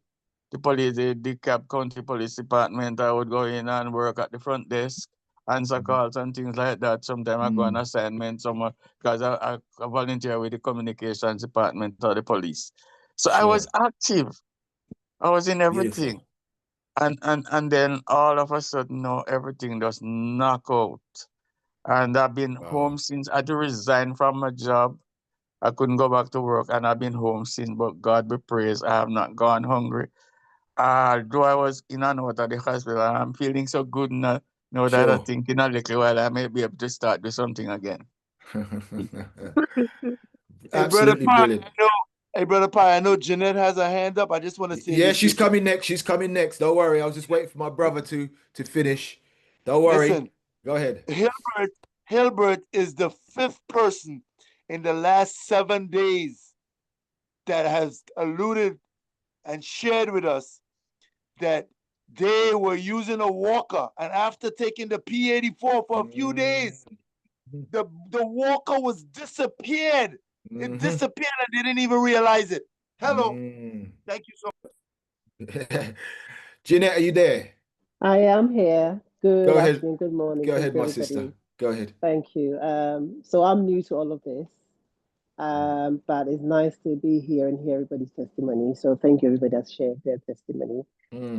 the police, the Cab County Police Department. I would go in and work at the front desk, answer Mhm. calls and things like that. Sometimes I go on Mm. assignment somewhere because I volunteer with the communications department of the police. So I was Sure. active. I was in everything. Beautiful. And then all of a sudden now everything just knock out. And I've been Wow. home since I had to resign from my job. I couldn't go back to work and I've been home since, but God be praised, I have not gone hungry. Though I was in and out of the hospital, I'm feeling so good now that I Sure. think in a little while I may be able to start do something again. Hey, brother Absolutely Pie, brilliant. I know Jeanette has a hand up. I just want to say Yeah, this she's real quick. coming next. She's coming next. Don't worry. I was just waiting for my brother to finish. Don't worry. Listen, Go ahead. Hilbert is the 5th person in the last 7 days that has alluded and shared with us that they were using a walker, and after taking the P84 for a few days, the walker was disappeared. It disappeared and they didn't even realize it. Hello. Thank you so much. Jeanette, are you there? I am here. Go Good ahead. afternoon, good morning. Go Thank ahead, you, my sister. everybody. Go ahead. Thank you. So I'm new to all of this, but it's nice to be here and hear everybody's testimony. So thank you, everybody that's shared their testimony.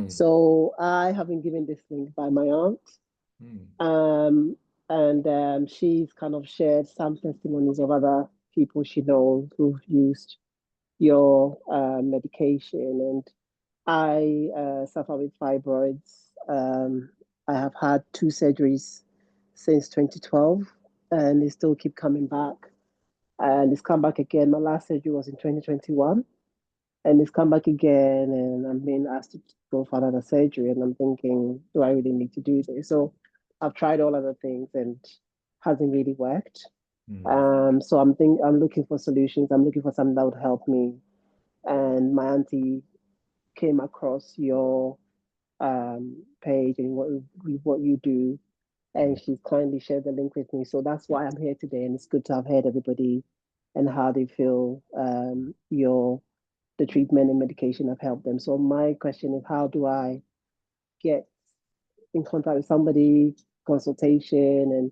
So I have been given this link by my aunt, and she's kind of shared some testimonies of other people she knows who've used your medication. And I suffer with fibroids. I have had 2 surgeries since 2012, and they still keep coming back. And it's come back again. My last surgery was in 2021, and it's come back again. And I'm being asked to go for another surgery. And I'm thinking, do I really need to do this? So I've tried all other things and hasn't really worked. So I'm looking for solutions. I'm looking for something that would help me. And my auntie came across your page and what you do, and she's kindly shared the link with me. So that's why I'm here today, and it's good to have heard everybody and how they feel the treatment and medication have helped them. So my question is, how do I get in contact with somebody, consultation,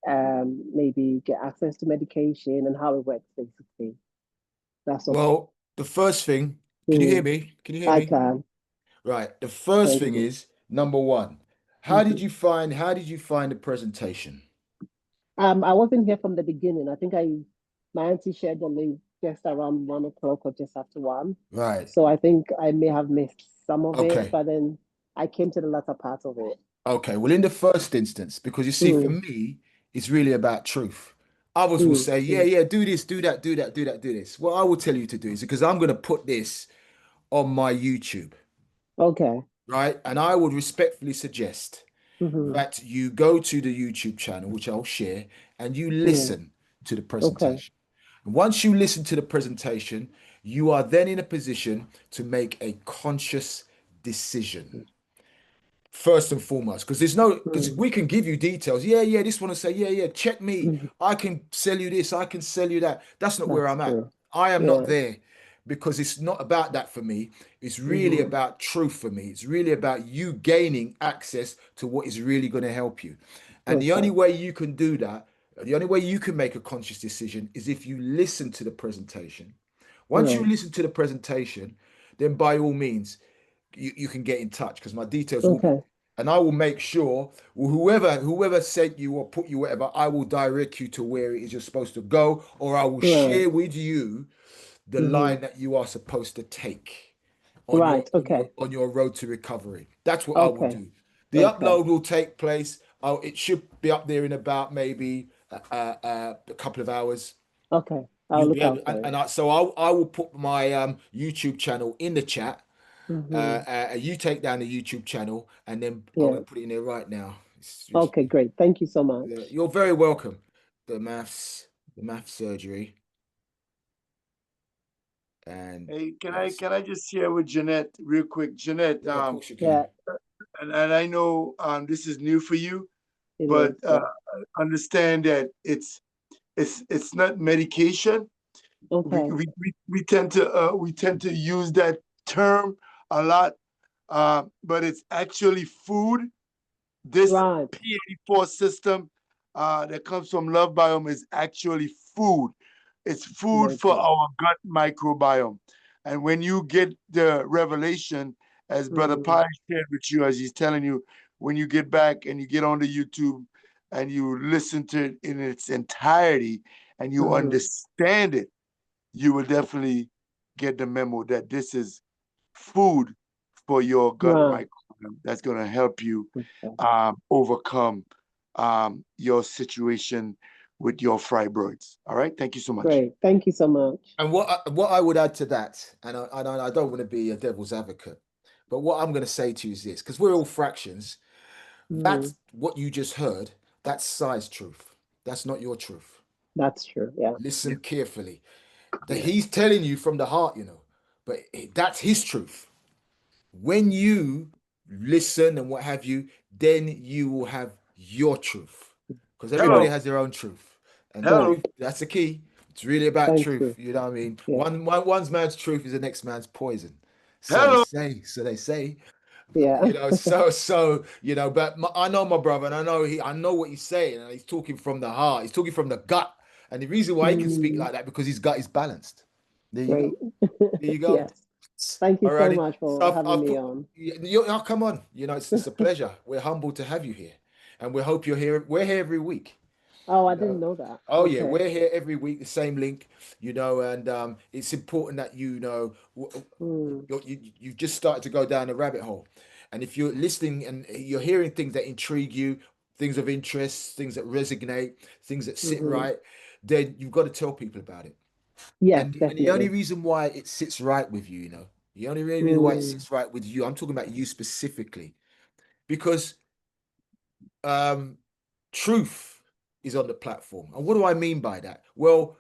and maybe get access to medication and how it works basically? That's all. Well, the first thing, can you hear me? Can you hear I me? can. Right. The first Thank thing you. is number one. How did you find the presentation? I wasn't here from the beginning. I think my auntie shared the link just around 1 o'clock or just after one. Right. So I think I may have missed some of it, Okay. but then I came to the latter part of it. Okay. Well, in the first instance, because you see, for me, it's really about truth. Others will say, yeah, do this, do that, do that, do that, do this. What I will tell you to do is because I'm going to put this on my YouTube, Okay. right? And I would respectfully suggest that you go to the YouTube channel, which I'll share, and you listen to the Okay. presentation. And once you listen to the presentation, you are then in a position to make a conscious decision. First and foremost, because we can give you details. Yeah, this one to say, yeah, check me. I can sell you this, I can sell you that. That's not where That's I'm at. true. I am Yeah. not there because it's not about that for me. It's really about truth for me. It's really about you gaining access to what is really going to help you. And the only Okay. way you can do that, the only way you can make a conscious decision is if you listen to the presentation. Once you Right. listen to the presentation, then by all means, you can get in touch because my details will be, Okay. and I will make sure whoever sent you or put you whatever, I will direct you to where it is you're supposed to go, or I will Right. share with you the line that you are supposed to take on your Right. Okay. on your road to recovery. That's what I will Okay. do. The Okay. upload will take place. It should be up there in about maybe a couple of hours. Okay. I'll You'll look be able, out for it. so I will put my YouTube channel in the chat. You take down the YouTube channel, and then I'm going Yeah. to put it in there right now. Okay, great. Thank you so much. You're very welcome. The math surgery, and Hey, can I just share with Jeanette real quick? Jeanette, yeah, of course you Yeah, can. and I know this is new for you, it but is. Yeah. understand that it's not medication. Okay. We tend to use that term a lot, but it's actually food. This Right. P84 system that comes from Love Biome is actually food. It's food for Noted. our gut microbiome. And when you get the revelation, as Brother Pi shared with you, as he's telling you, when you get back and you get on the YouTube and you listen to it in its entirety and you understand it, you will definitely get the memo that this is food for your gut Right. microbiome that's going to help you Okay. overcome your situation with your fibroids. All right. Thank you so much. Great. Thank you so much. And what I would add to that, and I don't want to be a devil's advocate, but what I'm going to say to you is this, because we're all fractions. That's what you just heard. That's Sai's truth. That's not your truth. That's true. Yeah. Listen carefully. That Yeah. he's telling you from the heart, but that's his truth. When you listen and what have you, then you will have your truth. Because everybody Hello. has their own truth. And the Right. Hello. truth, that's the key. It's really about Thank truth. you. You know what I mean? Yeah. One's man's truth is the next man's poison. So they Hello. say. So they say. Yeah. But I know my brother, and I know what he's saying, and he's talking from the heart. He's talking from the gut. And the reason why he can speak like that because his gut is balanced. There you Great. go. There you go. Yes. Thank you so Alrighty. much So for having I've me put on. oh, come on. It's a pleasure. We're humbled to have you here. And we hope you're here. We're here every week. Oh, I You didn't know. know that. Oh yeah, Okay. we're here every week, the same link, and it's important that Mm, you've just started to go down a rabbit hole. And if you're listening and you're hearing things that intrigue you, things of interest, things that resonate, things that sit hmm. right, then you've got to tell people about it. Yes, And the only definitely. reason why it sits right with you, the only really reason why it Mm, sits right with you, I'm talking about you specifically, because um, truth is on the platform. And what do I mean by that? Well,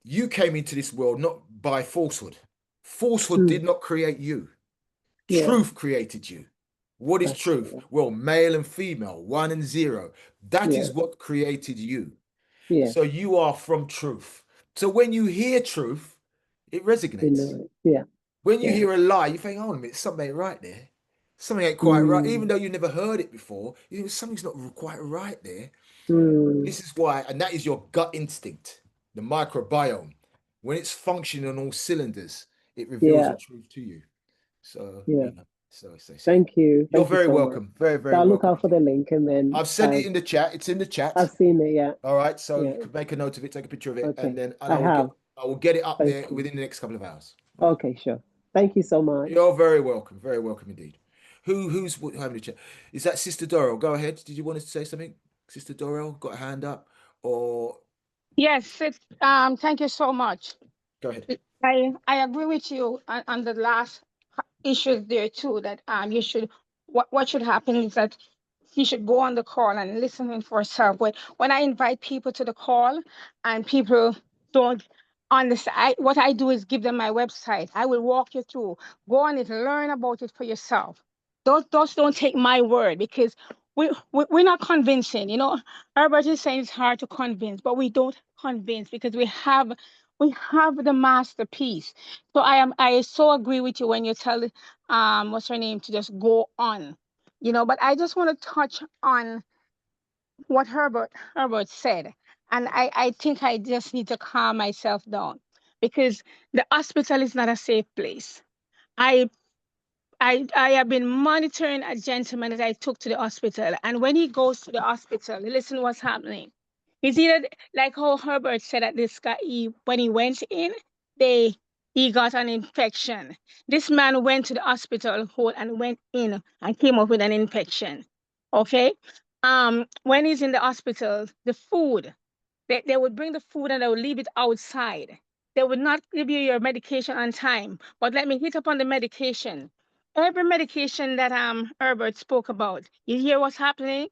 you came into this world not by falsehood. Falsehood did mm, not create you. yeah, Truth created you. What is that's truth? true. Well, male and female, one and zero. That is Yes, what created you. yes, So you are from truth. So when you hear truth, it we resonates. know it. Yeah, When you yeah. hear a lie, you think, hold on a minute, something ain't right there. Something ain't quite right. Even Mm, though you never heard it before, you think something's not quite right there. mm, This is why, and that is your gut instinct, the microbiome. When it's functioning on all cylinders, it reveals yeah, the truth to you. So, yeah. so Thank you. you're Thank you very so much. welcome. Very, So very I'll look welcome out for indeed. the link and then I've sent it in the chat. It's in the chat. I've seen it. Yeah, All right. So yeah. you could make a note of it, take a picture of it, and Okay. then I have. I will get it up Thank there you. within the next couple of hours. All right. Okay, sure. Thank you so much. You're very welcome. Very welcome indeed. Who's having a chat? Is that Sister Dorel? Go ahead. Did you want to say something? Sister Dorel got a hand up, or Yes, thank you so much. go ahead. I agree with you on the last issues there too. That you should what should happen is that you should go on the call and listen in for yourself. When I invite people to the call and people don't understand, what I do is give them my website. I will walk you through. Go on it, learn about it for yourself. Don't take my word because we're not convincing. Herbert is saying it's hard to convince, but we don't convince because we have the masterpiece. So I so agree with you when you tell what's her name to just go on. But I just want to touch on what Herbert said. And I think I just need to calm myself down because the hospital is not a safe place. I I have been monitoring a gentleman that I took to the hospital, and when he goes to the hospital, listen what's happening. It's either like how Herbert said that this guy, when he went in, they he got an infection. This man went to the hospital hole and went in and came up with an infection. Okay. When he's in the hospital, the food they would bring the food and they would leave it outside. They would not give you your medication on time. But let me hit up on the medication. Every medication that Herbert spoke about, you hear what's happening?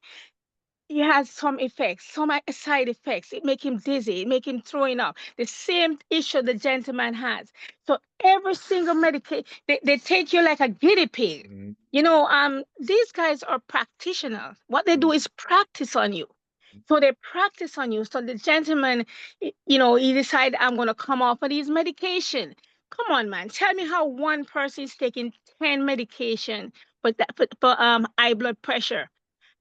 He has some effects, some side effects. It make him dizzy, it make him throwing up. The same issue the gentleman has. So every single medication, they take you like a guinea pig. Mhm. These guys are practitioners. What they do is practice on you. So they practice on you. So the gentleman, he decided I'm gonna come off of these medication. Come on, man. Tell me how one person is taking 10 medication for high blood pressure.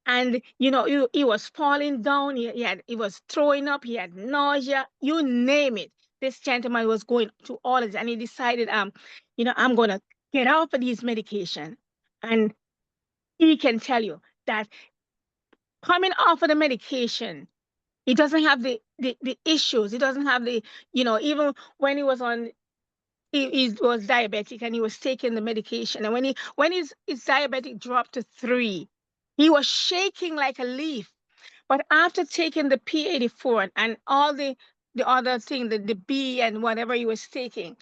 And he was falling down, he was throwing up, he had nausea, you name it. This gentleman was going to all of this and he decided, I'm gonna get off of these medication. And he can tell you that coming off of the medication, he doesn't have the issues. He doesn't have even when he was on, he was diabetic and he was taking the medication. And when his diabetic dropped to 3, he was shaking like a leaf. But after taking the P84 and all the other thing, the B and whatever he was taking,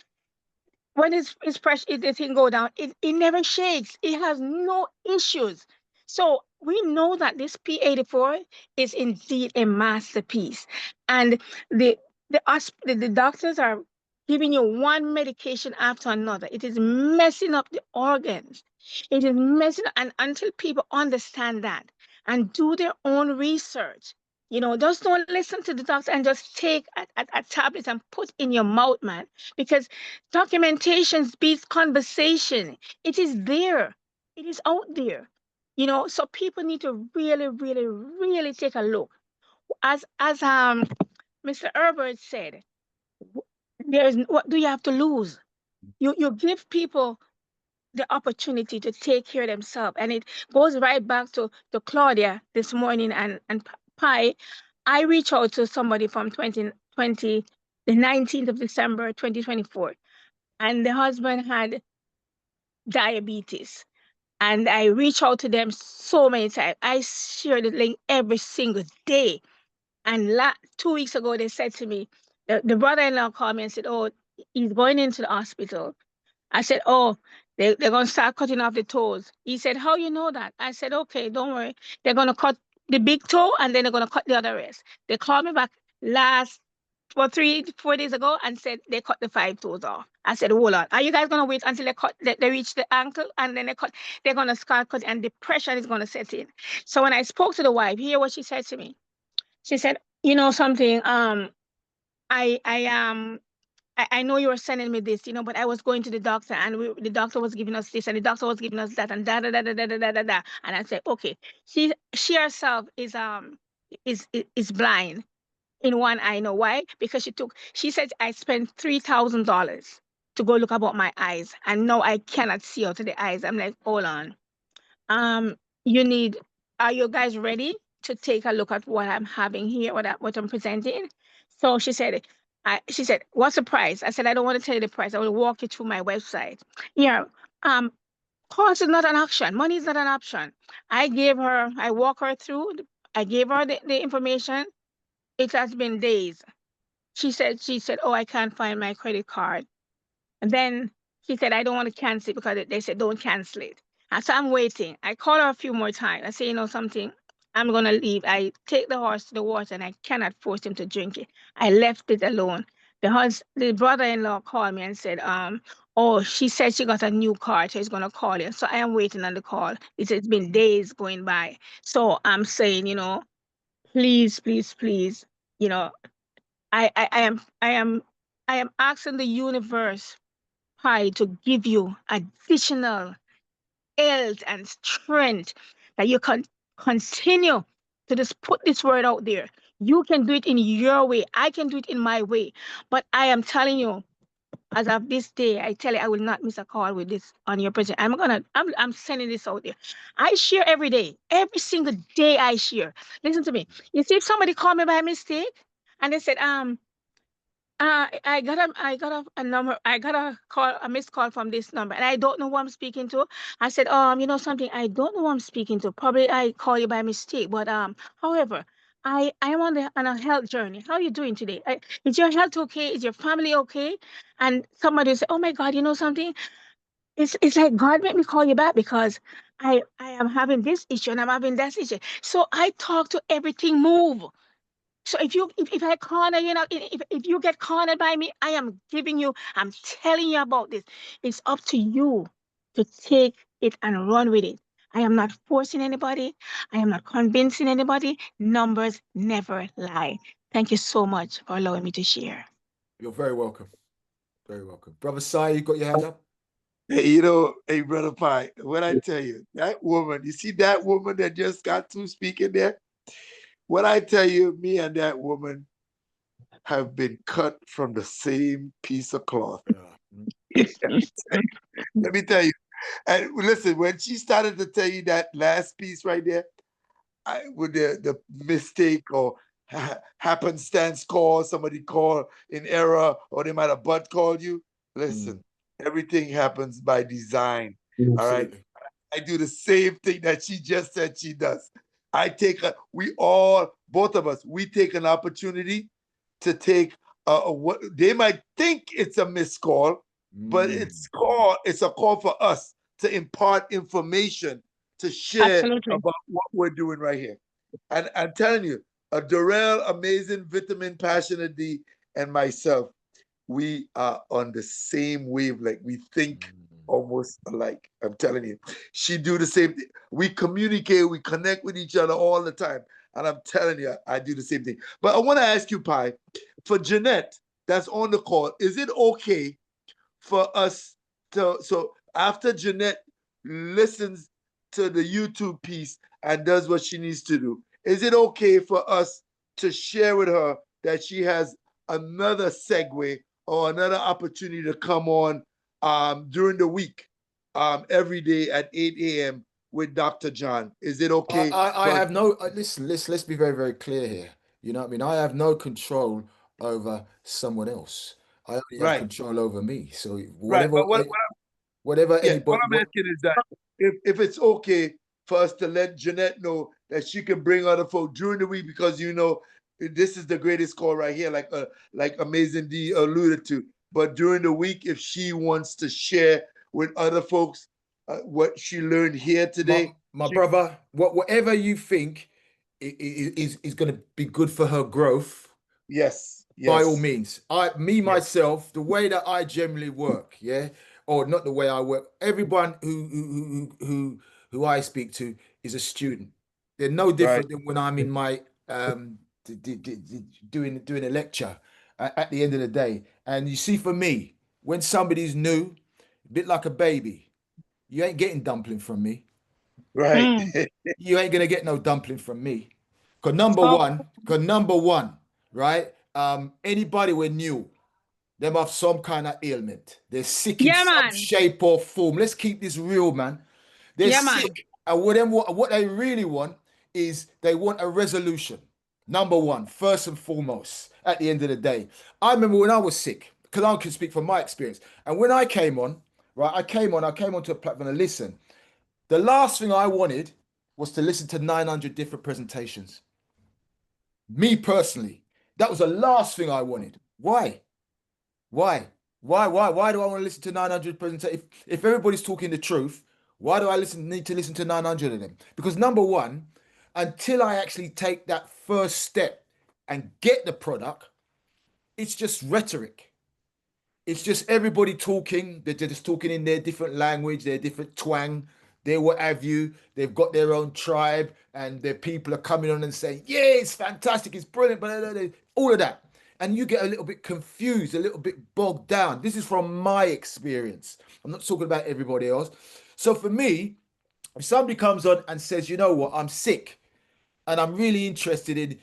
when his pressure, the thing go down, it never shakes. It has no issues. So we know that this P84 is indeed a masterpiece, and the doctors are giving you one medication after another. It is messing up the organs. It is messing up, and until people understand that and do their own research, just don't listen to the doctor and just take a tablet and put in your mouth, man. Because documentation beats conversation. It is there. It is out there. So people need to really, really, really take a look. As Mr. Herbert said, there's what do you have to lose? You give people the opportunity to take care of themselves. And it goes right back to Claudia this morning and Pi. I reached out to somebody from 2020, the 19th of December 2024, and the husband had diabetes. And I reach out to them so many times. I share the link every single day. And 2 weeks ago, they said to me, the brother-in-law called me and said, "Oh, he's going into the hospital." I said, "Oh, they're going to start cutting off the toes." He said, "How you know that?" I said, "Okay, don't worry. They're going to cut the big toe and then they're going to cut the other rest." They called me back last, 3, 4 days ago and said they cut the 5 toes off. I said, "Hold on. Are you guys going to wait until they reach the ankle and then they're going to start cut and depression is going to set in?" So when I spoke to the wife, hear what she said to me. She said, "You know something, I, I, um, I know you were sending me this, but I was going to the doctor and the doctor was giving us this and the doctor was giving us that and da da da da da da da da da." And I said, "Okay." She herself is blind in one eye. Know why? Because she said I spent $3,000 to go look about my eyes and now I cannot see out of the eyes. I'm like, hold on. Um, you need. Are you guys ready to take a look at what I'm having here, what I'm presenting? So she said, "What's the price?" I said, "I don't want to tell you the price. I will walk you through my website." Yeah. Um, Cost is not an option. Money is not an option. I walk her through. I gave her the information. It has been days. She said, "Oh, I can't find my credit card." And then she said, "I don't want to cancel it because they said don't cancel it." And so I'm waiting. I call her a few more times. I say, "You know something? I'm going to leave." I take the horse to the water and I cannot force him to drink it. I left it alone. The brother-in-law called me and said, "Oh, she said she got a new car, so he's going to call you." So I am waiting on the call. It's been days going by. So I'm saying, please, please, please, you know, I am asking the universe high to give you additional health and strength that you can continue to just put this word out there. You can do it in your way. I can do it in my way. But I am telling you, as of this day, I tell you, I will not miss a call with this on your president. I'm sending this out there. I share every day, every single day I share. Listen to me. You see, if somebody called me by mistake and they said, I got a number. I got a missed call from this number, and I don't know who I'm speaking to. I said, you know something, I don't know who I'm speaking to. Probably I call you by mistake, but however, I am on a health journey. How are you doing today? Is your health okay? Is your family okay? And somebody said, "Oh my God, you know something? It's like God made me call you back because I am having this issue and I'm having that issue." So I talk to everything move. So if I corner you, if you get cornered by me, I'm telling you about this. It's up to you to take it and run with it. I am not forcing anybody. I am not convincing anybody. Numbers never lie. Thank you so much for allowing me to share. You're very welcome. Very welcome. Brother Sai, you got your hand up? Hey, hey, Brother Pie, what I tell you, that woman, you see that woman that just got to speaking there? What I tell you, me and that woman have been cut from the same piece of cloth. Let me tell you. And listen, when she started to tell you that last piece right there, with the mistake or happenstance call, somebody call in error, or they might have butt called you. Listen, everything happens by design. All right. Absolutely. I do the same thing that she just said she does. Both of us, we take an opportunity to take what they might think it's a missed call, but it's a call for us to impart information to share Absolutely. about what we're doing right here. And I'm telling you, Darrell, Amazing, Vitamin, Passionate D, and myself, we are on the same wavelength. We think almost alike. I'm telling you. She do the same thing. We communicate, we connect with each other all the time. And I'm telling you, I do the same thing. But I want to ask you, Pi, for Jeanette, that's on the call, is it okay for us to, so after Jeanette listens to the YouTube piece and does what she needs to do, is it okay for us to share with her that she has another segue or another opportunity to come on during the week, every day at 8 a.m. with Dr. John? Is it okay? I have no, listen, let's be very, very clear here. You know what I mean? I have no control over someone else. I only have Right, control over me. So right. whatever, But what whatever Yeah, what anybody, I'm asking is that if it's okay for us to let Jeanette know that she can bring other folk during the week, because you know this is the greatest call right here, like Amazing D alluded to. But during the week, if she wants to share with other folks what she learned here today, my brother, whatever you think is going to be good for her growth, yes, by all yes, means. yes, Myself, the way that I generally work, yeah, or not the way I work. Everyone who I speak to is a student. They're no right, different than when I'm in my doing a lecture at the end of the day. And you see, for me, when somebody's new, a bit like a baby, you ain't getting dumpling from me. right, Mm. You ain't gonna get no dumpling from me. So, Cause number one, right? Anybody with new, them have some kind of ailment. They're sick in yeah, some man. shape or form. Let's keep this real, man. They're Yeah, man. sick, and what they really want is they want a resolution. Number one, first and foremost, at the end of the day. I remember when I was sick, because I can speak from my experience. And when I came on, right, I came onto a platform and listen. The last thing I wanted was to listen to 900 different presentations. Me personally, that was the last thing I wanted. Why? Why? Why do I want to listen to 900 presentations? If everybody's talking the truth, why do I need to listen to 900 of them? Because number one, until I actually take that first step and get the product, it's just rhetoric. It's just everybody talking. They're just talking in their different language, their different twang, their what have you. They've got their own tribe, and their people are coming on and saying, "Yeah, it's fantastic, it's brilliant," but all of that, and you get a little bit confused, a little bit bogged down. This is from my experience. I'm not talking about everybody else. So for me, if somebody comes on and says, "You know what, I'm sick," and I'm really interested in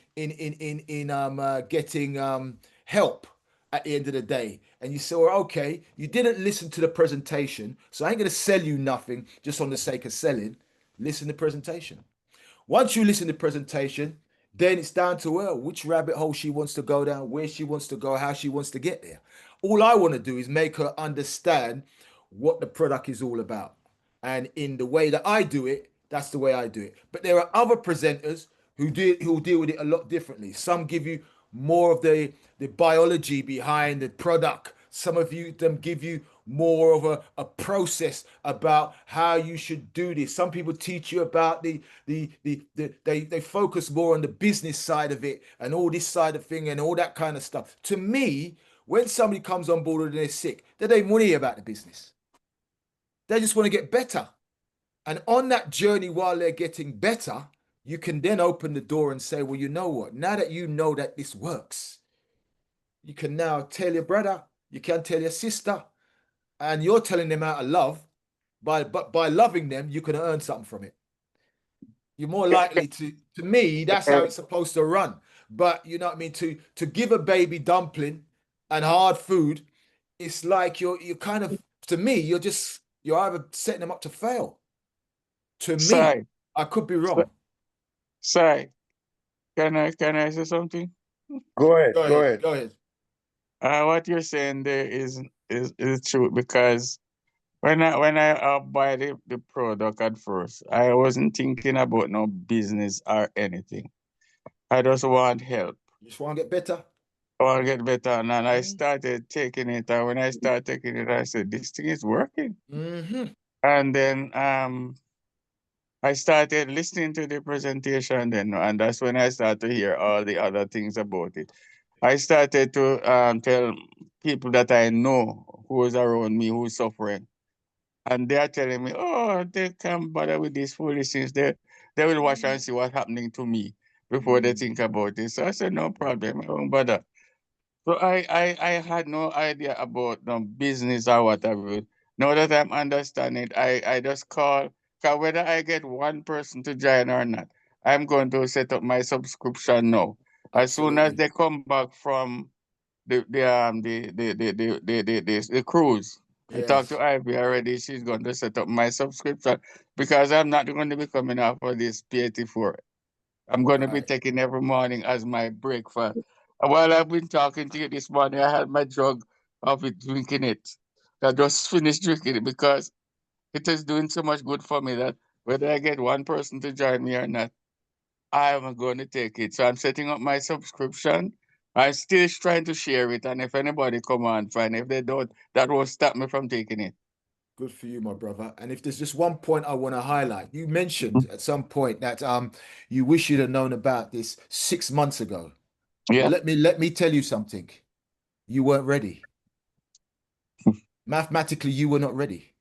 getting help at the end of the day. And you say, well, okay, you didn't listen to the presentation, so I ain't gonna sell you nothing just on the sake of selling. Listen to the presentation. Once you listen to the presentation, then it's down to her which rabbit hole she wants to go down, where she wants to go, how she wants to get there. All I want to do is make her understand what the product is all about. And in the way that I do it, that's the way I do it. But there are other presenters who deal with it a lot differently. Some give you more of the biology behind the product. Some of them give you more of a process about how you should do this. Some people teach you about they focus more on the business side of it and all this side of thing and all that kind of stuff. To me, when somebody comes on board and they're sick, they don't worry about the business. They just want to get better. And on that journey, while they're getting better, you can then open the door and say, well, you know what? Now that you know that this works, you can now tell your brother, you can tell your sister, and you're telling them out of love. But by loving them, you can earn something from it. You're more likely to me, that's how it's supposed to run. But you know what I mean? To give a baby dumpling and hard food, it's like you're kind of, to me, you're either setting them up to fail. To me, Sorry, I could be wrong. sorry. Can I say something? go ahead, Go go ahead, ahead. go ahead. What you're saying there is true, because when I buy the product at first, I wasn't thinking about no business or anything. I just want help. You just want to get better. I want to get better. And then I Mm-hmm. started taking it. And when I started taking it, I said, this thing is working. Mm-hmm. And then I started listening to the presentation then, and that's when I started to hear all the other things about it. I started to tell people that I know who is around me who's suffering, and they are telling me, "Oh, they can't bother with these foolish things. They will watch and see what's happening to me before they think about it." So I said, "No problem, I won't bother." So I had no idea about business or whatever. Now that I'm understanding, I just call, cause whether I get one person to join or not, I'm going to set up my subscription now. As soon as Absolutely. they come back from the cruise, I talked to Yes. Ivy already. She's going to set up my subscription because I'm not going to be coming off of this P84. I'm going to be Right. taking every morning as my breakfast. While I've been talking to you this morning, I had my jug of it, drinking it. I just finished drinking it because it is doing so much good for me that whether I get one person to join me or not, I'm going to take it. So I'm setting up my subscription. I'm still trying to share it, and if anybody come on, fine. If they don't, that won't stop me from taking it. Good for you, my brother. And if there's just one point I want to highlight, you mentioned at some point that you wish you'd have known about this 6 months ago. Well, Yeah, let me tell you something. You weren't ready. Mathematically, you were not ready.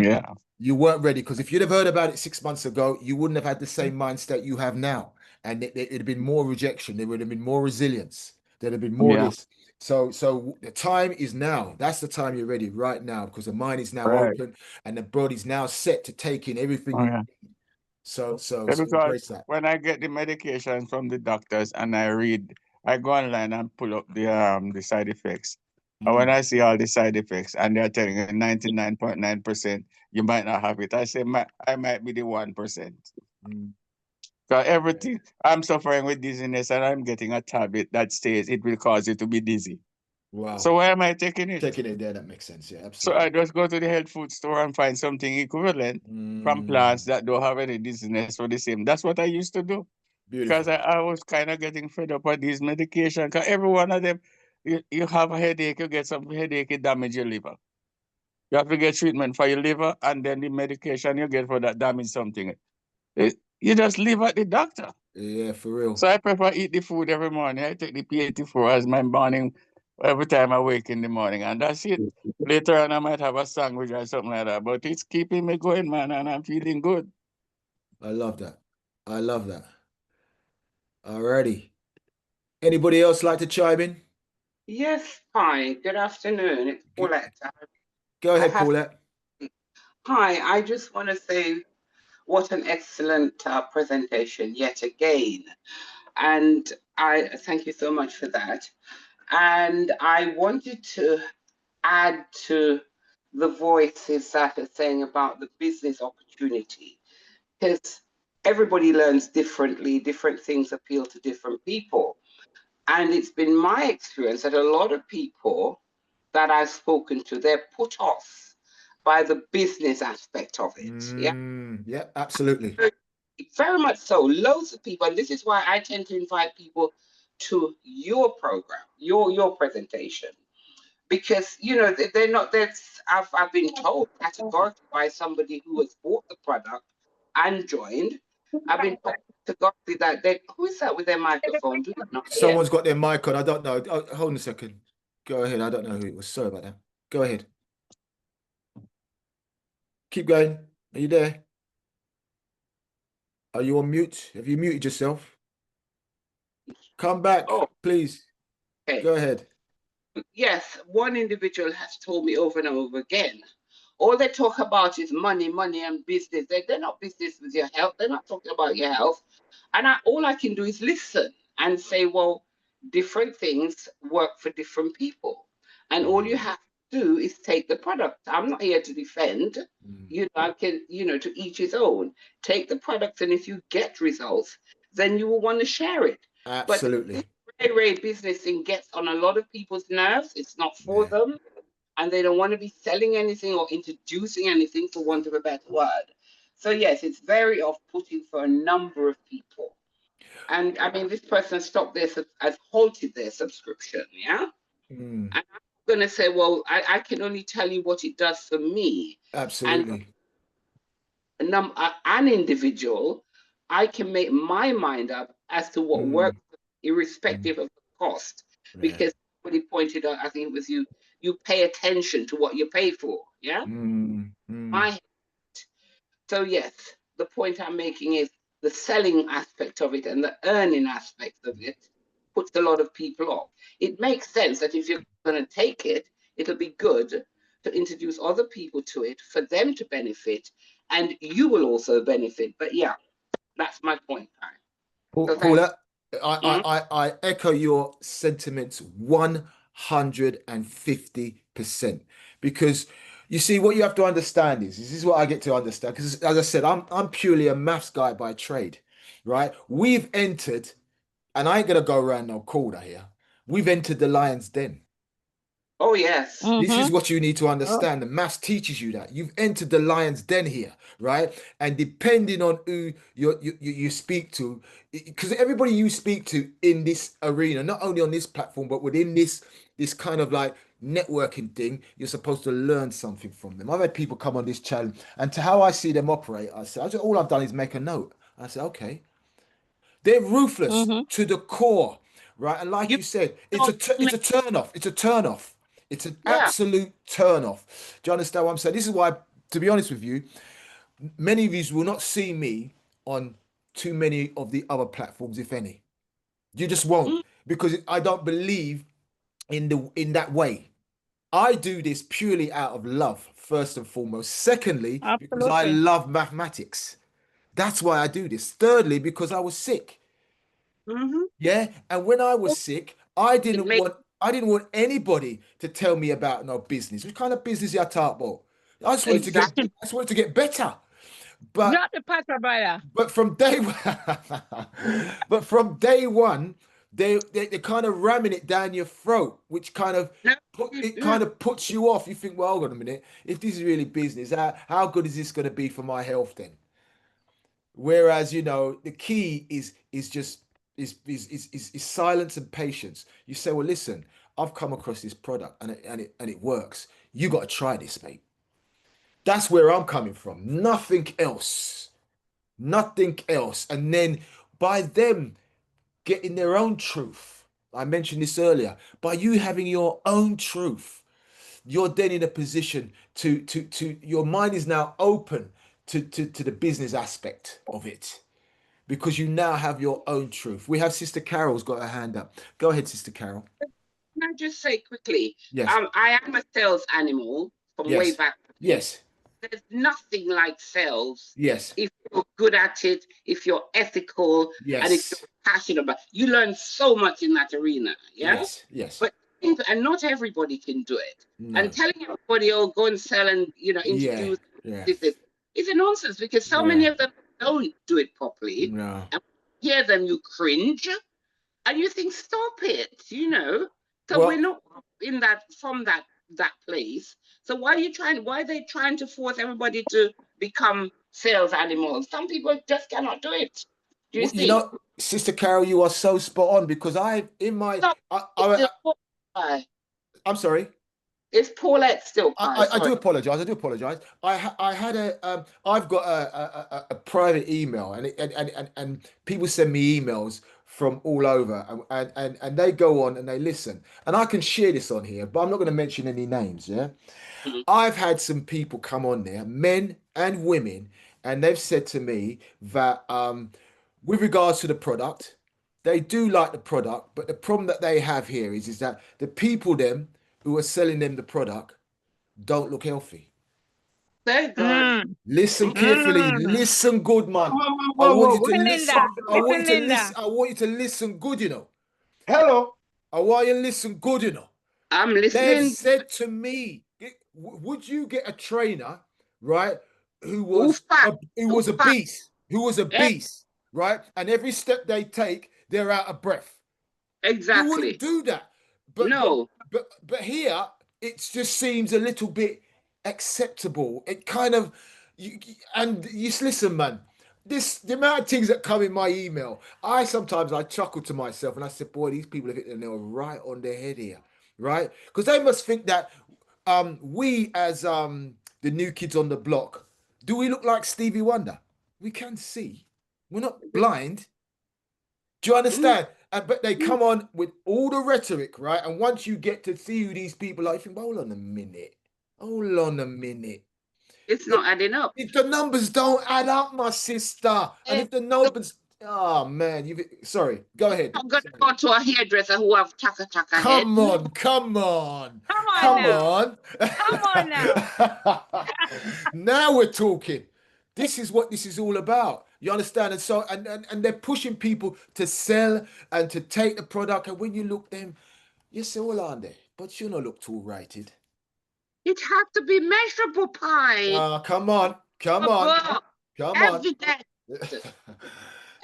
yeah, You weren't ready because if you'd have heard about it 6 months ago, you wouldn't have had the same mindset you have now. And it'd have been more rejection. There would have been more resilience. There'd have been more yeah. this. So the time is now. That's the time you're ready right now because the mind is now Right. open and the body's now set to take in everything Oh, you yeah. need. So so Yeah, so because embrace that. when I get the medication from the doctors and I read, I go online and pull up the side effects. And when Mm, I see all the side effects and they're telling you 99.9% you might not have it, I say I might be the 1%. mm, Because yeah. everything I'm suffering with dizziness and I'm getting a tablet that says it will cause you to be dizzy. Wow. So why am I taking it? Taking it there, that makes sense. Yeah, So I absolutely. just go to the health food store and find something equivalent from Mm, plants that don't have any dizziness for the same. That's what I used to do because beautiful. I was kind of getting fed up with these medications. Because every one of them, you have a headache, you get some headache, it damage your liver. You have to get treatment for your liver, and then the medication you get for that damage something. You just leave at the doctor. Yeah, for real. So I prefer eat the food every morning. I take the P84 as my morning every time I wake in the morning, and that's it. Later on, I might have a sandwich or something like that, but it's keeping me going, man, and I'm feeling good. I love that. I love that. Alrighty. Anybody else like to chime in? Yes, hi, good afternoon. It's G- Paulette. Go I ahead, have, Paulette. hi, I just want to say what an excellent presentation yet again. And I thank you so much for that. And I wanted to add to the voices that are saying about the business opportunity, because everybody learns differently, different things appeal to different people. And it's been my experience that a lot of people that I've spoken to, they're put off by the business aspect of it. Yeah, Yeah, absolutely. very, very much so. Loads of people, and this is why I tend to invite people to your program, your presentation, because they're not. That's I've been told categorically by somebody who has bought the product and joined. I've been told categorically that they who is that with their microphone? Do they not hear? Someone's got their mic on. I don't know. Oh, hold on a second. Go ahead. I don't know who it was. Sorry about that. Go ahead. Keep going. Are you there? Are you on mute? Have you muted yourself? Come back, Oh, please. okay. Go ahead. Yes, one individual has told me over and over again. All they talk about is money, money, and business. They're not business with your health. They're not talking about your health. And all I can do is listen and say, well, different things work for different people. And all you have to do is take the product. I'm not here to defend. I can, to each his own. Take the product, and if you get results, then you will want to share it. But this Absolutely. Ray business thing gets on a lot of people's nerves. It's not for Yeah. them, and they don't want to be selling anything or introducing anything, for want of a better word. So yes, it's very off-putting for a number of people. And I mean, this person stopped has halted their subscription, yeah. Mm, And I'm going to say, well, I can only tell you what it does for me, and absolutely. an individual, I can make my mind up as to what works, irrespective of the cost. Yeah. Because somebody pointed out, I think it was you, you pay attention to what you pay for. Yeah. My So yes, the point I'm making is the selling aspect of it and the earning aspect of it puts a lot of people off. It makes sense that if you're going to take it, it'll be good to introduce other people to it for them to benefit, and you will also benefit. But yeah, that's my point. So Paula, Mhm. I echo your sentiments 150%. Because you see, what you have to understand is this is what I get to understand. Because as I said, I'm purely a maths guy by trade, right? We've entered, and I ain't gonna go around no corner here. We've entered the lion's den. Oh yes. This is Mm-hmm. what you need to Oh. understand. The maths teaches you that. You've entered the lion's den here, right? And depending on who you speak to, because everybody you speak to in this arena, not only on this platform, but within this kind of like networking thing, you're supposed to learn something from them. I've had people come on this channel, and to how I see them operate, all I've done is make a note. I say, okay, they're ruthless Mm-hmm. to the core, right? And like You you said, don't it's a turn off. It's a turn off. It's an yeah. absolute turn off. Do you understand what I'm saying? This is why, to be honest with you, many of you will not see me on too many of the other platforms, if any. You just won't, Mm, because I don't believe in that way. I do this purely out of love, first and foremost. Secondly, because I Absolutely. love mathematics. That's why I do this. Thirdly, because I was sick. mhm. Yeah, and when I was sick, It makes I didn't want anybody to tell me about no business. What kind of business you talk about? exactly. I just wanted to get better. But Not the Patra brother. but from day one, but from day one, they kind of ramming it down your throat, which kind of No, kind of puts you off. You think, well, hold on a minute, if this is really business, how good is this going to be for my health then? Whereas, the key is just is silence and patience. You say, well, listen, I've come across this product and it works. You got to try this, mate. That's where I'm coming from. Nothing else. Nothing else. And then by them getting their own truth, I mentioned this earlier, by you having your own truth, you're then in a position to your mind is now open to the business aspect of it, because you now have your own truth. We have Sister Carol's got her hand up. Go ahead, Sister Carol. can I just say quickly? Yes, I am a sales animal from way yes, back when. yes, There's nothing like sales yes, if you're good at it, if you're ethical, and if yes, you're passionate about. You learn so much in that arena. Yeah, yes, yes. but and not everybody can do it. And No. telling everybody, oh, go and sell and Yeah, introduce yeah, this is a nonsense because so yeah. many of them don't do it properly, No. and hear them, you cringe and you think, stop it. So we're Well, not in that from that place. So why are they trying to force everybody to become sales animals? Some people just cannot do it. Do you see? Sister Carol, you are so spot on, because I in my Stop. It's still Paul pie. I'm sorry. It's Paulette still pie. I Sorry. do apologize. I do apologize. I had I've got a private email, and people send me emails from all over, and they go on and they listen, and I can share this on here, but I'm not going to mention any names. Yeah, Mhm. I've had some people come on there, men and women, and they've said to me that with regards to the product, they do like the product, but the problem that they have here is that the people them who are selling them the product don't look healthy. Thank God. Mm. Listen carefully. Mm. Listen good, man. Whoa, whoa, I whoa, want whoa, you to whoa. Listen, listen. Linda. I want you Listen, to Linda. listen. I want you to listen good. Hello. I want you to listen good. I'm They've listening. said to me, would you get a trainer, right, who Who was fat? who Who was a fat? beast, who was a Eh, beast, right? And every step they take, they're out of breath. You wouldn't exactly. do that. But but No. but here it just seems a little bit acceptable. It kind of and you listen, man. The amount of things that come in my email, I chuckle to myself and I said, boy, these people have hit the nail right on their head here, right? Because they must think that we as the new kids on the block Do we look like Stevie Wonder? We can see. We're not blind. Do you understand? But they come on with all the rhetoric, right? And once you get to see who these people are, you think, hold on a minute. Hold on a minute. It's not adding up. If the numbers don't add up, my sister, and if the numbers, oh man, sorry, go ahead. I'm gonna go to a hairdresser who have chaka head. Come on, come on, Come on come now. on. Come on now. Now we're talking. This is what this is all about. You understand? And so, and they're pushing people to sell and to take the product. And when you look them, you say, well, aren't they? But you don't look too righted. It has to be measurable, pie. Come on, come on, come on. Evidence.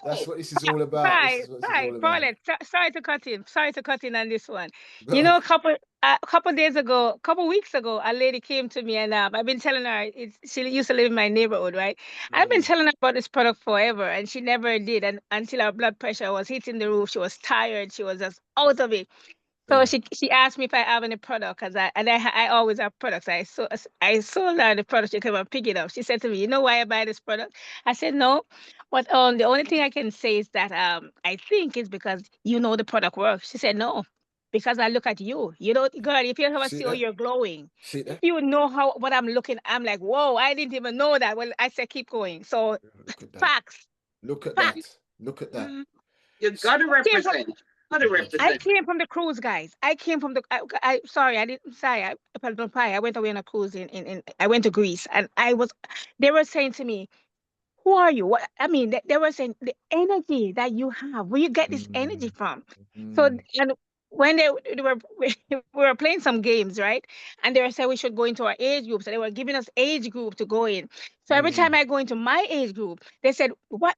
That's what this is all about. This is what this is all about. Paulette, sorry to cut in. Sorry to cut in on this one. You know, a couple days ago, a couple weeks ago, a lady came to me and I've been telling her she used to live in my neighborhood, right? I've been telling her about this product forever, and she never did. And until her blood pressure was hitting the roof, she was tired. She was just out of it. So she asked me if I have any product, cause I always have products. I sold her the product. She came and pick it up. She said to me, "You know why I buy this product?" I said, "No, but the only thing I can say is that I think it's because you know the product works." She said, "No, because I look at you. You know, girl, if you ever see how you're glowing, if you know what I'm looking, I'm like, whoa, I didn't even know that." Well, I said, keep going. So facts. Look at that. Look at that. You gotta represent. I came from the cruise, guys. I came from the. Sorry, I didn't. Sorry, I went away on a cruise I went to Greece, and they were saying to me, "Who are you?" What I mean, they were saying the energy that you have. Where you get this energy from? So, and when they were we were playing some games, right? And they were saying we should go into our age group. So they were giving us age group to go in. So every time I go into my age group, they said, "What?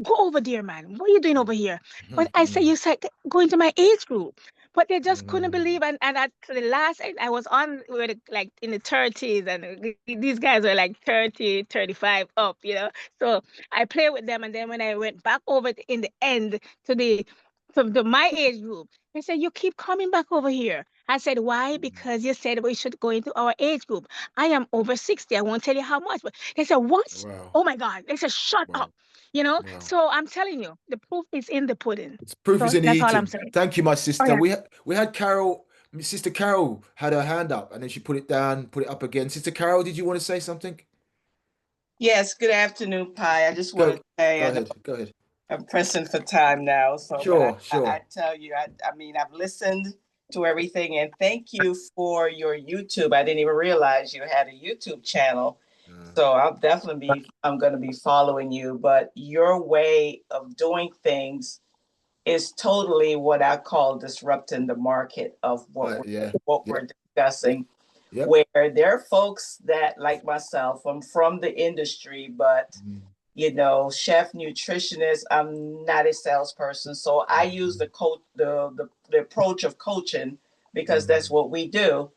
Go over there, man. What are you doing over here?" But I said, "You said go into my age group." But they just couldn't believe. And at the last, I was on, we were like in the 30s, and these guys were like 30, 35 up, you know. So I played with them. And then when I went back over in the end to my age group, they said, "You keep coming back over here." I said, "Why?" "Because you said we should go into our age group. I am over 60. I won't tell you how much." But they said, "What?" Oh my God. They said, "Shut up." You know, so I'm telling you, the proof is in the pudding. Proof is in the That's all I'm eating. saying. Thank you, my sister. Yeah. We had Carol. Sister Carol had her hand up, and then she put it down, put it up again. Sister Carol, did you want to say something? Yes, good afternoon, Pi. I just wanted to say, Go ahead. I'm pressing for time now. So Sure. I tell you, I mean, I've listened to everything, and thank you for your YouTube. I didn't even realize you had a YouTube channel. So I'm going to be following you, but your way of doing things is totally what I call disrupting the market of what we're discussing. Where there are folks that, like myself, I'm from the industry, but you know, chef, nutritionist, I'm not a salesperson. So I use the approach of coaching, because that's what we do.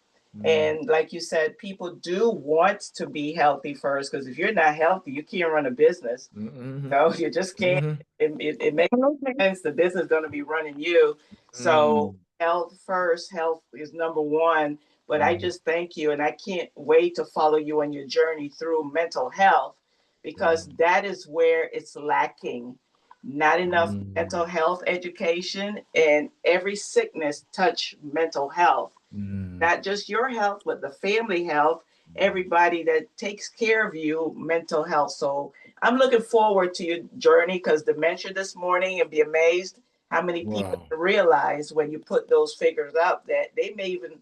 And like you said, people do want to be healthy first, because if you're not healthy, you can't run a business. No, you just can't. It makes sense. The business is going to be running you. So health first, health is number one. But I just thank you, and I can't wait to follow you on your journey through mental health, because that is where it's lacking. Not enough mental health education, and every sickness touch mental health. Not just your health, but the family health, everybody that takes care of you, mental health. So I'm looking forward to your journey, because dementia this morning, and be amazed how many people realize when you put those figures up that they may even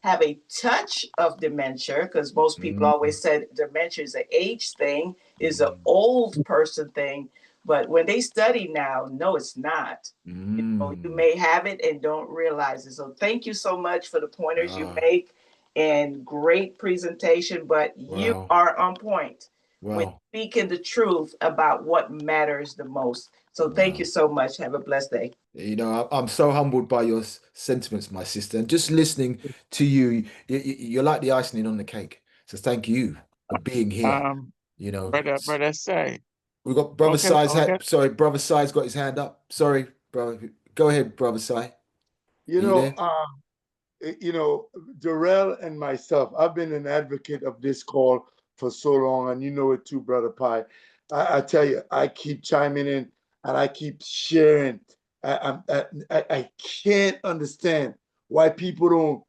have a touch of dementia, because most people always said dementia is an age thing, is an old person thing. But when they study now, no, it's not. You know, you may have it and don't realize it. So thank you so much for the pointers you make, and great presentation. But you are on point with speaking the truth about what matters the most. So thank you so much. Have a blessed day. You know, I'm so humbled by your sentiments, my sister, and just listening to you're like the icing on the cake. So thank you for being here. You know, brother Sai. We got brother Sai's sorry, brother Sai's got his hand up. Sorry, brother. Go ahead, brother Sai. You know, Darrell and myself, I've been an advocate of this called for so long, and you know it too, Brother Pi. I tell you, I keep chiming in and I keep sharing. I can't understand why people don't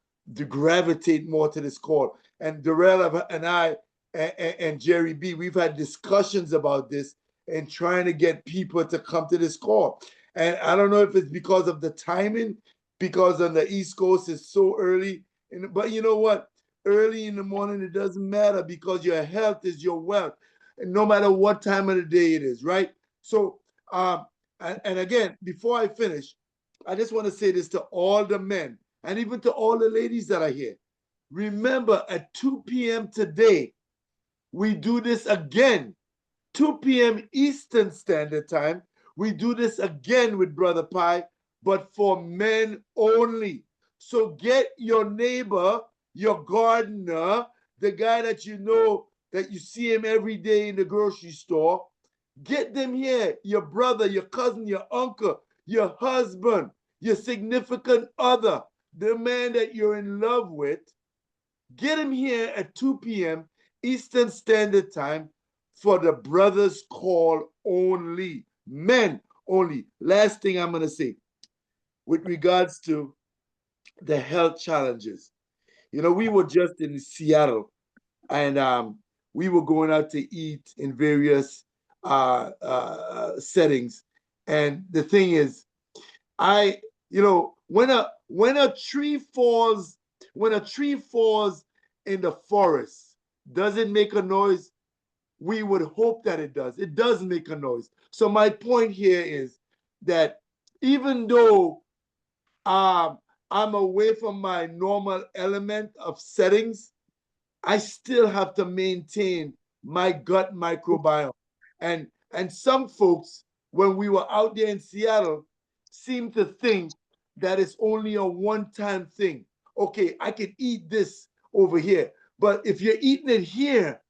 gravitate more to this call. And Darrell and I and Jerry B, we've had discussions about this and trying to get people to come to this call. And I don't know if it's because of the timing, because on the East Coast it's so early. But you know what? Early in the morning, it doesn't matter because your health is your wealth, and no matter what time of the day it is, right? So, and again, before I finish, I just want to say this to all the men and even to all the ladies that are here. Remember, at 2 p.m. today, we do this again. 2 p.m. Eastern Standard Time. We do this again with Brother Pi, but for men only. So get your neighbor, your gardener, the guy that you know that you see him every day in the grocery store. Get them here, your brother, your cousin, your uncle, your husband, your significant other, the man that you're in love with. Get him here at 2 p.m. Eastern Standard Time for the brothers call only. Men only. Last thing I'm going to say with regards to the health challenges. You know, we were just in Seattle and we were going out to eat in various settings. And the thing is, when a tree falls, when a tree falls in the forest, does it make a noise? We would hope that it does. It does make a noise. So my point here is that even though I'm away from my normal element of settings, I still have to maintain my gut microbiome. And some folks, when we were out there in Seattle, seem to think that it's only a one-time thing. Okay, I can eat this over here. But if you're eating it here,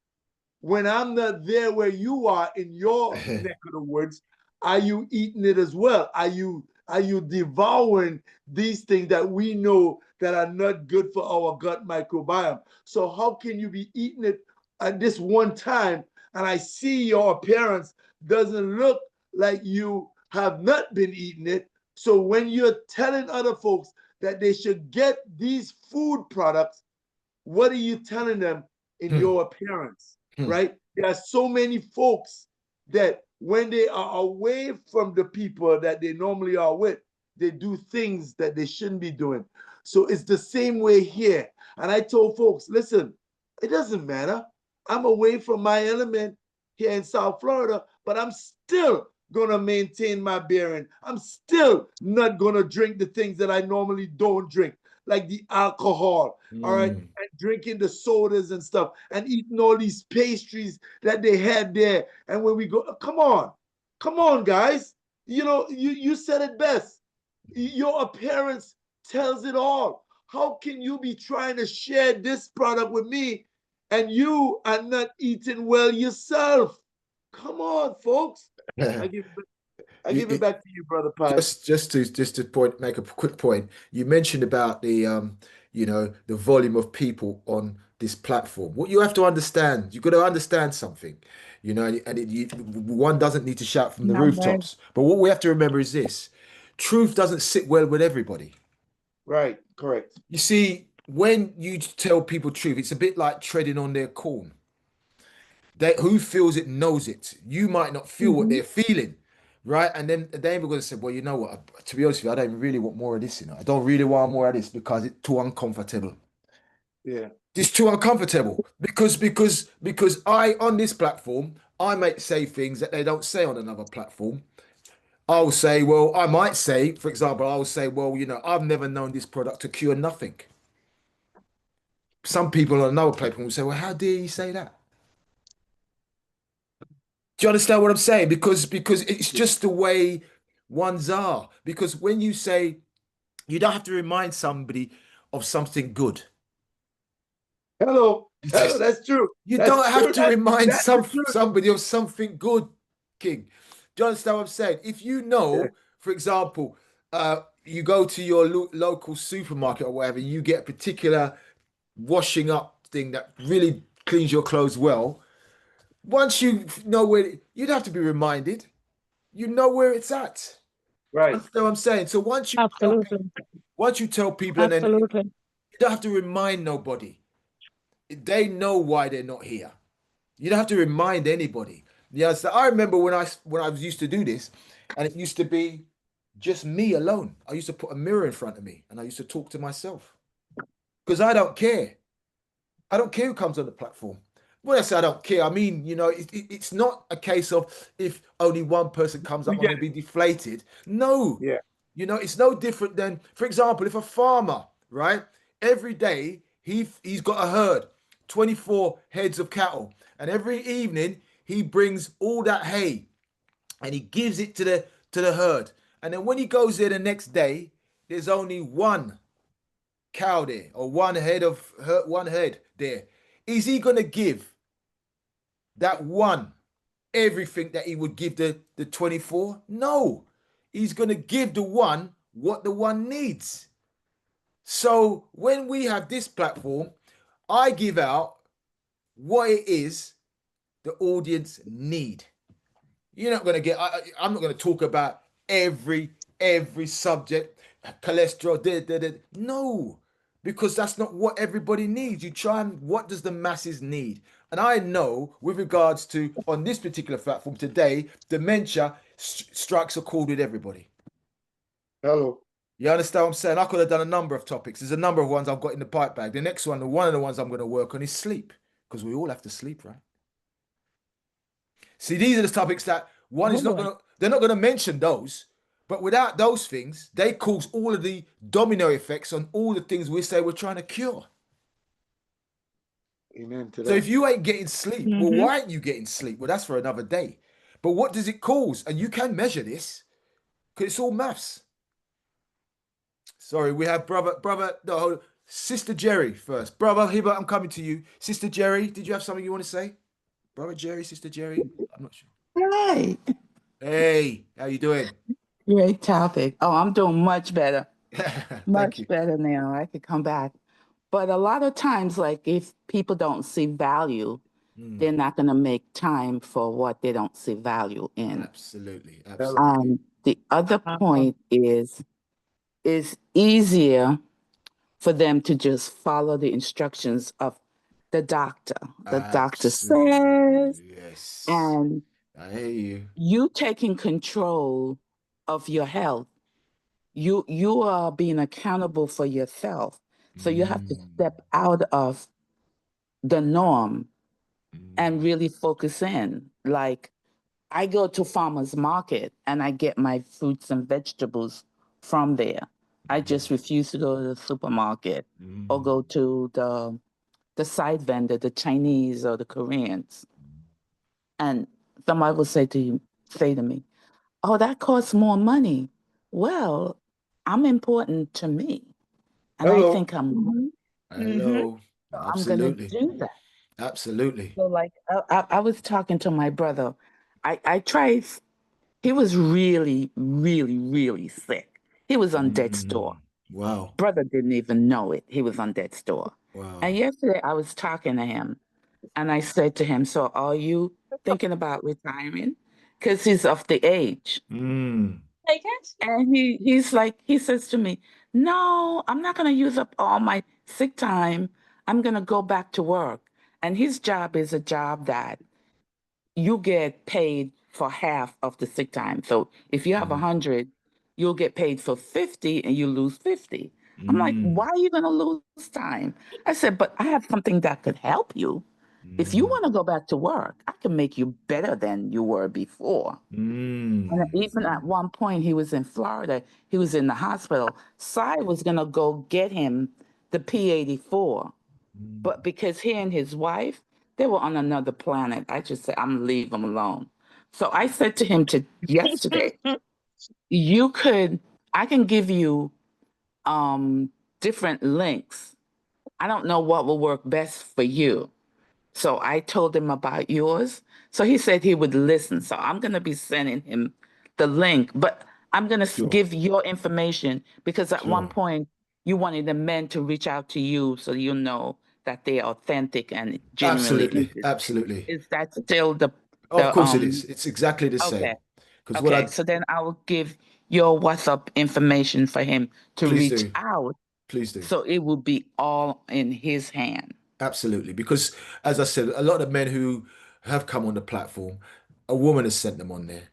when I'm not there where you are in your neck of the woods, are you eating it as well? Are you devouring these things that we know that are not good for our gut microbiome? So how can you be eating it at this one time and I see your appearance doesn't look like you have not been eating it? So when you're telling other folks that they should get these food products, what are you telling them in your appearance, right? There are so many folks that when they are away from the people that they normally are with, they do things that they shouldn't be doing. So it's the same way here. And I told folks, listen, it doesn't matter. I'm away from my element here in South Florida, but I'm still going to maintain my bearing. I'm still not going to drink the things that I normally don't drink, like the alcohol, all right, and drinking the sodas and stuff, and eating all these pastries that they had there. And when we go, come on, guys. You know, you said it best. Your appearance tells it all. How can you be trying to share this product with me and you are not eating well yourself? Come on, folks. I give it back to you, Brother Pi. Just to make a quick point. You mentioned about the volume of people on this platform. What you have to understand, you've got to understand something, one doesn't need to shout from the Numbers. rooftops. But what we have to remember is this: truth doesn't sit well with everybody. Right, correct. You see, when you tell people truth, it's a bit like treading on their corn. Who feels it knows it. You might not feel what they're feeling, right? And then they're going to say, well, you know what? To be honest with you, I don't really want more of this. I don't really want more of this because it's too uncomfortable. Yeah. It's too uncomfortable because I on this platform I might say things that they don't say on another platform. I'll say, well, I might say, for example, I'll say, well, I've never known this product to cure nothing. Some people on another platform will say, well, how dare you say that? Do you understand what I'm saying? Because it's just the way ones are. Because when you say you don't have to remind somebody of something good. Hello, that's true. You That's don't have true. to remind That's the truth. somebody of something good, King. Do you understand what I'm saying? If you know, for example, you go to your local supermarket or whatever, you get a particular washing up thing that really cleans your clothes well. Once you know where, you'd have to be reminded. You know where it's at. Right. Understand what I'm saying? So Absolutely. once you tell people, and then you Absolutely. don't have to remind nobody. They know why they're not here. You don't have to remind anybody. Yeah, so I remember when I was used to do this, and it used to be just me alone. I used to put a mirror in front of me, and I used to talk to myself because I don't care. I don't care who comes on the platform. When I say I don't care, I mean, it's not a case of if only one person comes up, We I'm get going to be deflated. No. Yeah. It's no different than, for example, if a farmer, right, every day he's got a herd, 24 heads of cattle, and every evening he brings all that hay and he gives it to the herd. And then when he goes there the next day, there's only one cow there or one head there. Is he gonna give that one everything that he would give the 24? No. He's gonna give the one what the one needs. So when we have this platform, I give out what it is the audience need. You're not gonna get. I'm not gonna talk about every subject, cholesterol. No, because that's not what everybody needs. You try and what does the masses need? And I know with regards to on this particular platform today, dementia strikes a chord with everybody. Hello. You understand what I'm saying? I could have done a number of topics. There's a number of ones I've got in the pipe bag. The next one of the ones I'm going to work on is sleep, because we all have to sleep, right? See, these are the topics that one is not going to, they're not going to mention those, but without those things, they cause all of the domino effects on all the things we say we're trying to cure. Amen to that. So if you ain't getting sleep, well, why aren't you getting sleep? Well, that's for another day. But what does it cause? And you can measure this because it's all maths. Sorry, we have no, Sister Jerry first. Brother Hibbert, I'm coming to you. Sister Jerry, did you have something you want to say? Brother Jerry, Sister Jerry? I'm not sure. Hi. Hey, how you doing? Great topic. Oh, I'm doing much better. Thank Much you. better now. I could come back. But a lot of times, like if people don't see value, they're not going to make time for what they don't see value in. Absolutely. Absolutely. The other point is it's easier for them to just follow the instructions of the doctor. The doctor says, Yes. and I hear you. you taking control of your health. You are being accountable for yourself. So you have to step out of the norm and really focus in. Like I go to farmers market and I get my fruits and vegetables from there. I just refuse to go to the supermarket or go to the side vendor, the Chinese or the Koreans. And somebody will say to me, oh, that costs more money. Well, I'm important to me. And I think I'm Hello. so I'm going to Absolutely. do that. Absolutely. So like I was talking to my brother. I tried, he was really, really, really sick. He was on death's door. Wow. Brother didn't even know it. He was on death's door. Wow. And yesterday I was talking to him and I said to him, so are you thinking about retiring? Because he's of the age. Take it. And he says to me, no, I'm not going to use up all my sick time. I'm going to go back to work. And his job is a job that you get paid for half of the sick time. So if you have 100, you'll get paid for 50 and you lose 50. I'm like, why are you going to lose time? I said, but I have something that could help you. If you want to go back to work, I can make you better than you were before. And even at one point, he was in Florida. He was in the hospital. Cy was going to go get him the P84. But because he and his wife, they were on another planet, I just said, I'm leave them alone. So I said to him yesterday, I can give you different links. I don't know what will work best for you. So I told him about yours. So he said he would listen. So I'm going to be sending him the link, but I'm going to give your information because at one point you wanted the men to reach out to you so you know that they are authentic and genuinely Absolutely, interested. absolutely. Is that still the Of course it is. It's exactly the okay. same. Because what Okay, I so then I will give your WhatsApp information for him to please reach do, out. please do. So it will be all in his hand. Absolutely. Because as I said, a lot of men who have come on the platform, a woman has sent them on there.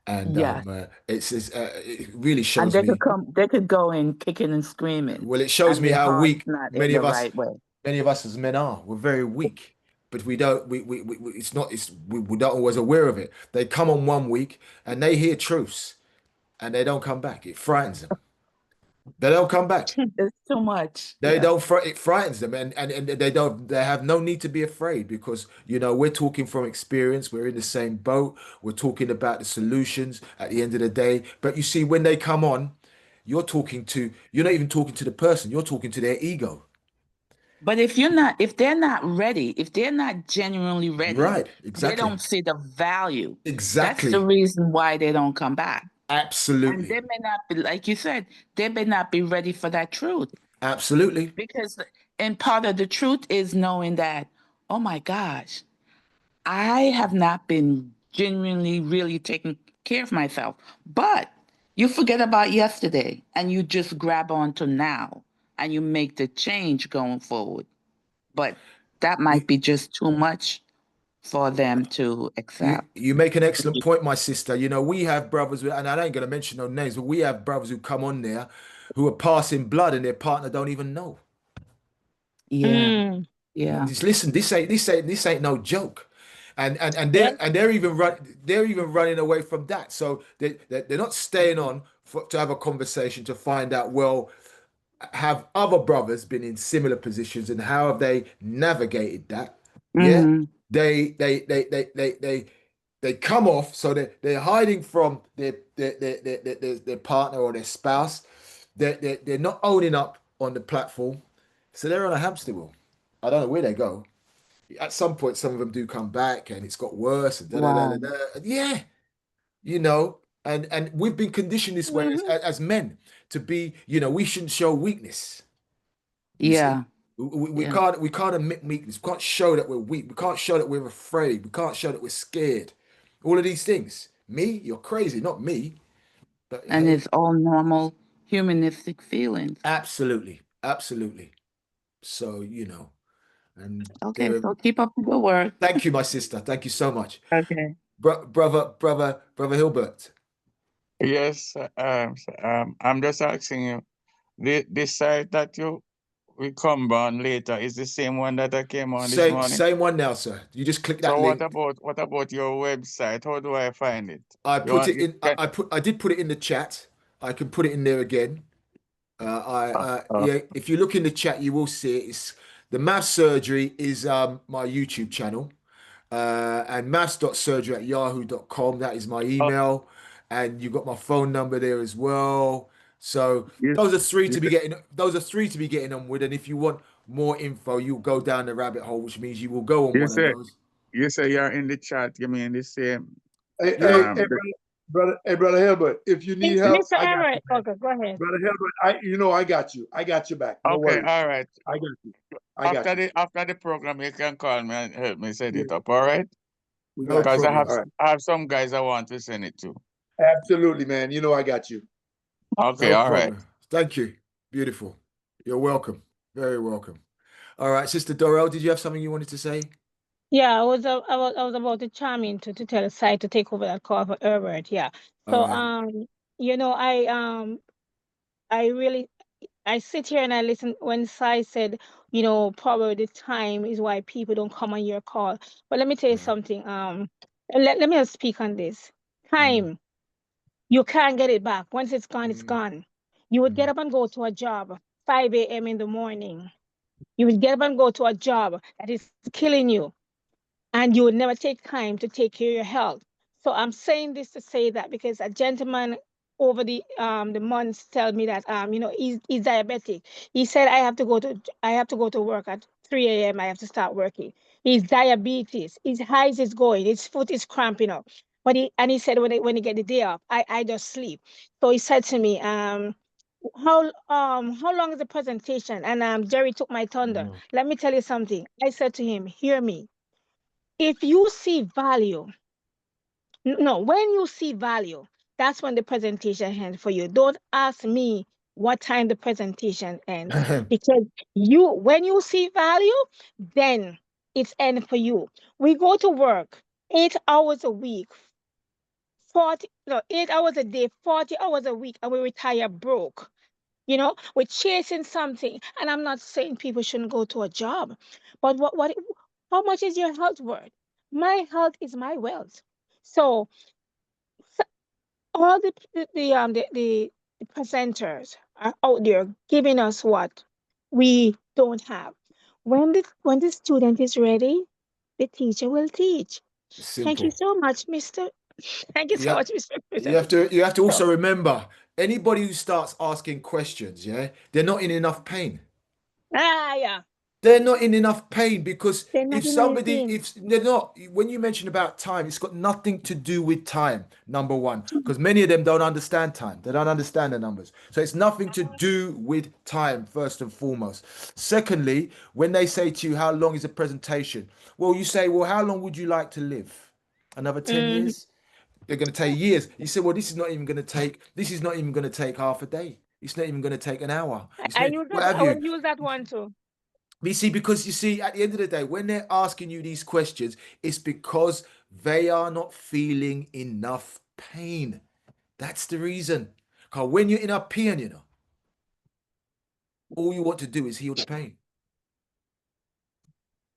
And Yes. it really And shows me, they could go in kicking and screaming, well, it shows and me their how heart's weak not in the right way. many of us as men are. We're very weak. But it's not, we don't always aware of it. They come on one week and they hear truths and they don't come back. It frightens them. They don't come back. It's too much. They Yeah. don't it frightens them, and they have no need to be afraid, because we're talking from experience. We're in the same boat. We're talking about the solutions at the end of the day. But you see, when they come on, you're not even talking to the person, you're talking to their ego. But if they're not ready, if they're not genuinely ready, Right, they exactly. don't see the value. That's the Exactly. reason why they don't come back. And Absolutely. they may not be, like you said, they may not be ready for that truth. Absolutely. Because, and part of the truth is knowing that, oh my gosh, I have not been genuinely really taking care of myself. But you forget about yesterday and you just grab on to now and you make the change going forward. But that You, might be just too much for them to accept. you make an excellent point, my sister. We have brothers, and I ain't going to mention no names, but we have brothers who come on there who are passing blood and their partner don't even know. Yeah, Mm. yeah. Just listen, this ain't no joke, and Yeah. they're even running away from that. So they're not staying on to have a conversation to find out, well, have other brothers been in similar positions and how have they navigated that? Yeah, Mm-hmm. they come off, so they're hiding from their partner or their spouse. They're not owning up on the platform, so they're on a hamster wheel. I don't know where they go. At some point, some of them do come back, and it's got worse. And da da da da Wow. da. Yeah, and we've been conditioned this way Mhm. as men to be. We shouldn't show weakness. You see, Yeah, we yeah. can't admit weakness. We can't show that we're weak. We can't show that we're afraid. We can't show that we're scared. All of these things. Me, you're crazy, not me. But And hey, it's all normal humanistic feelings. absolutely, absolutely. So and Okay, there. so keep up the good work. Thank you, my sister. Thank you so much, Okay. brother Hilbert. Yes, I'm just asking you, the site that you will come on later is the same one that I came on this morning. Same one now, sir. You just click that So link. what about your website? How do I find it? I You put want it you in. can I did put it in the chat. I can put it in there again. uh, uh, Yeah. If you look in the chat, you will see it. It's the Math Surgery is my YouTube channel, and maths.surgery@yahoo.com. That is my uh, email, and you got my phone number there as well. So you, those are three you to be getting. Those are three to be getting on with. And if you want more info, you'll go down the rabbit hole, which means you will go on you one of say those. you say you're in the chat. You mean the same? Hey, You hey, know, hey, The, brother Hilbert, if you need help, Mr. I got Everett. you, man. Okay, go ahead. Brother Hilbert, I got you. I got you back. No okay, worries. all right. I got you. I got you. After the program, you can call me and help me set Yeah, it up. All right? we no got Because you. problem. All right. I have some guys I want to send it to. Absolutely, man. I got you. Okay, No all right. problem. Thank you. Beautiful. You're welcome. Very welcome. All right, Sister Dorel, did you have something you wanted to say? Yeah, I was about to chime in to tell Sai to take over that call for Herbert. Yeah. All So right. you know, I really I sit here and I listen when Sai said, probably the time is why people don't come on your call. But let me tell you Right. something. Let me just speak on this. Mm, Time, you can't get it back. Once it's gone, it's mm, gone. You would get mm, up and go to a job 5 a.m. in the morning. You would get up and go to a job that is killing you, and you would never take time to take care of your health. So I'm saying this to say that because a gentleman over the months tell me that he's diabetic. He said I have to go to work at 3 a.m. I have to start working. He's diabetes. His eyes is going. His foot is cramping up. But he said when he get the day off, I just sleep. So he said to me, how long is the presentation? And Jerry took my thunder. Mm. Let me tell you something. I said to him, hear me. If you see value, no, when you see value, that's when the presentation ends for you. Don't ask me what time the presentation ends, because when you see value, then it's end for you. We go to work 8 hours a week, 40, no, 8 hours a day, 40 hours a week, and we retire broke. We're chasing something. And I'm not saying people shouldn't go to a job, but how much is your health worth? My health is my wealth. So all the presenters are out there giving us what we don't have. When the student is ready, the teacher will teach. Thank you Simple. so much, Mr. Thank you so Yeah. much, Mr. You have Presenter. to you have to So, also remember anybody who starts asking questions, yeah, they're not in enough pain. yeah, They're not in enough pain because they're not in anything. if they're not, when you mention about time, it's got nothing to do with time, number one, because many of them don't understand time. They don't understand the numbers. So it's nothing to do with time, first and foremost. Secondly, when they say to you, how long is a presentation? Well, you say, well, how long would you like to live? Another 10 Mhm. years? They're going to take years. You say, well, this is not even going to take half a day. It's not even going to take an hour. It's I not, use what that. have I will you? use that one too. You see, because you see, at the end of the day, when they're asking you these questions, it's because they are not feeling enough pain. That's the reason. Because when you're in a pain, all you want to do is heal the pain.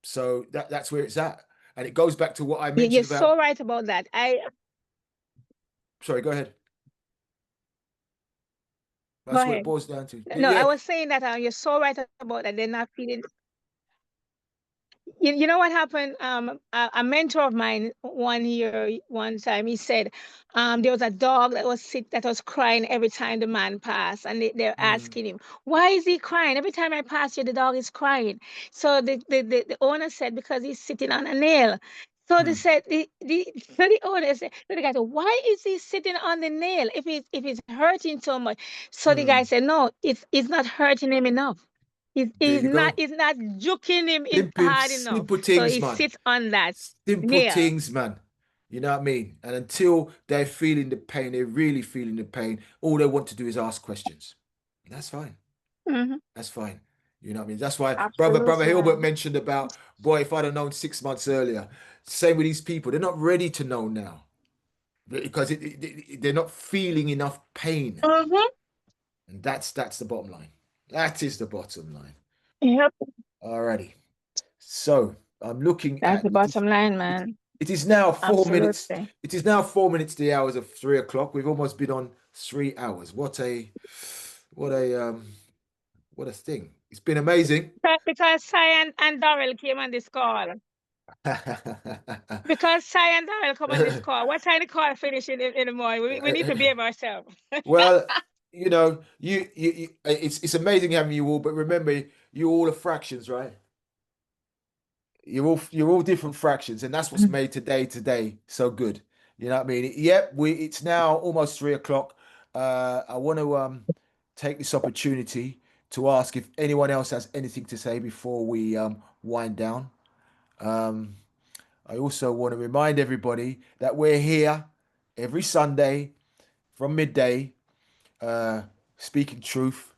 So that's where it's at. And it goes back to what I You're mentioned about. so right about that. Sorry, go ahead. Go That's what it ahead. boils down to. No, I Yeah. was saying that you're so right about that. They're not feeling. You know what happened? A mentor of mine one year, one time, he said, there was a dog that was sick, that was crying every time the man passed, and they're Mm, asking him, "Why is he crying? Every time I pass you, the dog is crying." So the owner said, because he's sitting on a nail. So they mm, said the owner said, so the guy said, "Why is he sitting on the nail if it's hurting so much?" So the guy mm. said, "No, it's not hurting him enough. He's, There he's you not go. it's not juking him in Simple, hard enough. simple So things, he man. sits on that Simple nail. things, man. You know what I mean? And until they're feeling the pain, they're really feeling the pain, all they want to do is ask questions. That's fine. Hmm. That's fine. You know what I mean? That's why brother Absolutely Hilbert right. mentioned about, boy, if I'd have known 6 months earlier. Same with these people. They're not ready to know now because they're not feeling enough pain. Hmm. And that's the bottom line. That is the bottom line. Yep, Alrighty. So I'm looking that's at the bottom line, man. it is now 4 minutes. Absolutely. It is now 4 minutes to the hours of 3 o'clock. We've almost been on 3 hours. What a what a thing. It's been amazing. Because Cy and Daryl came on this call. Because Cy and Daryl come on this call. What time the call finish in the morning? We need to behave ourselves. Well, it's amazing having you all, but remember, you all are fractions, right? You're all different fractions, and that's what's made today so good. You know what I mean? Yep, it's now almost 3 o'clock. I want to take this opportunity to ask if anyone else has anything to say before we wind down. Um, I also want to remind everybody that we're here every Sunday from midday, uh, speaking truth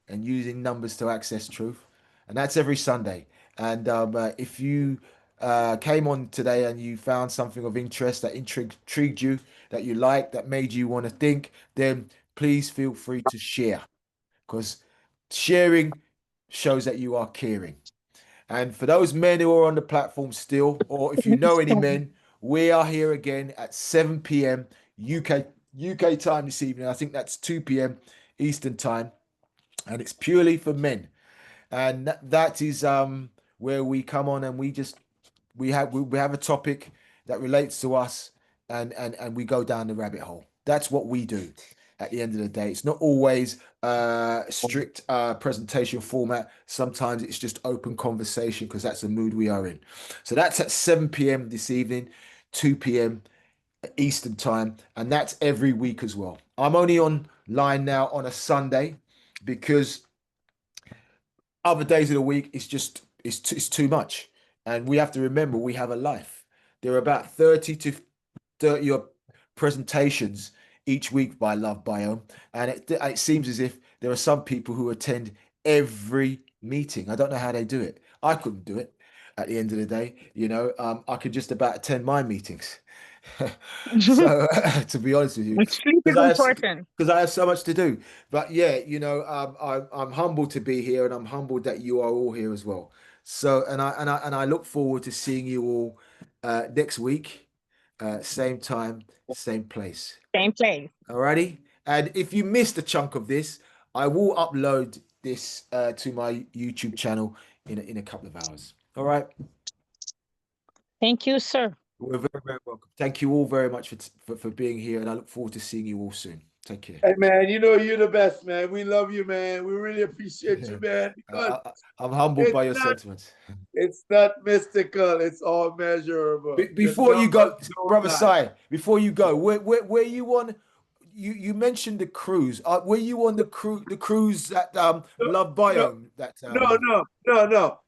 and using numbers to access truth. And that's every Sunday. And if you came on today and you found something of interest that intrigued you, that you liked, that made you want to think, then please feel free to share because sharing shows that you are caring. And for those men who are on the platform still, or if you know any men, we are here again at 7 p.m. UK time this evening. I think that's 2 p.m. Eastern time, and it's purely for men. And that is where we come on and we have a topic that relates to us, and we go down the rabbit hole. That's what we do. At the end of the day, it's not always strict presentation format. Sometimes it's just open conversation because that's the mood we are in. So that's at 7 p.m. this evening, 2 p.m. Eastern time, and that's every week as well. I'm only online now on a Sunday, because other days of the week it's too much, and we have to remember we have a life. There are about 30 to 30 odd presentations each week by Love Biome, and it seems as if there are some people who attend every meeting. I don't know how they do it. I couldn't do it. At the end of the day, I could just about attend my meetings. So to be honest with you, Sleep is because important. I have so much to do. But yeah, I'm humbled to be here, and I'm humbled that you are all here as well. So, and I look forward to seeing you all next week, same time, same place. Same place. Alrighty. And if you missed a chunk of this, I will upload this to my YouTube channel in a couple of hours. All right. Thank you, sir. We're very, very welcome. Thank you all very much for being here, and I look forward to seeing you all soon. Take care. Hey man, you know you're the best, man. We love you, man. We really appreciate you, man. Because I'm humbled by your sentiments. it's not mystical, it's all measurable. The Before you go, numbers don't brother lie. Sai, before you go, where you on? You mentioned the cruise. Were you on the cruise that Love No, Biome? That no.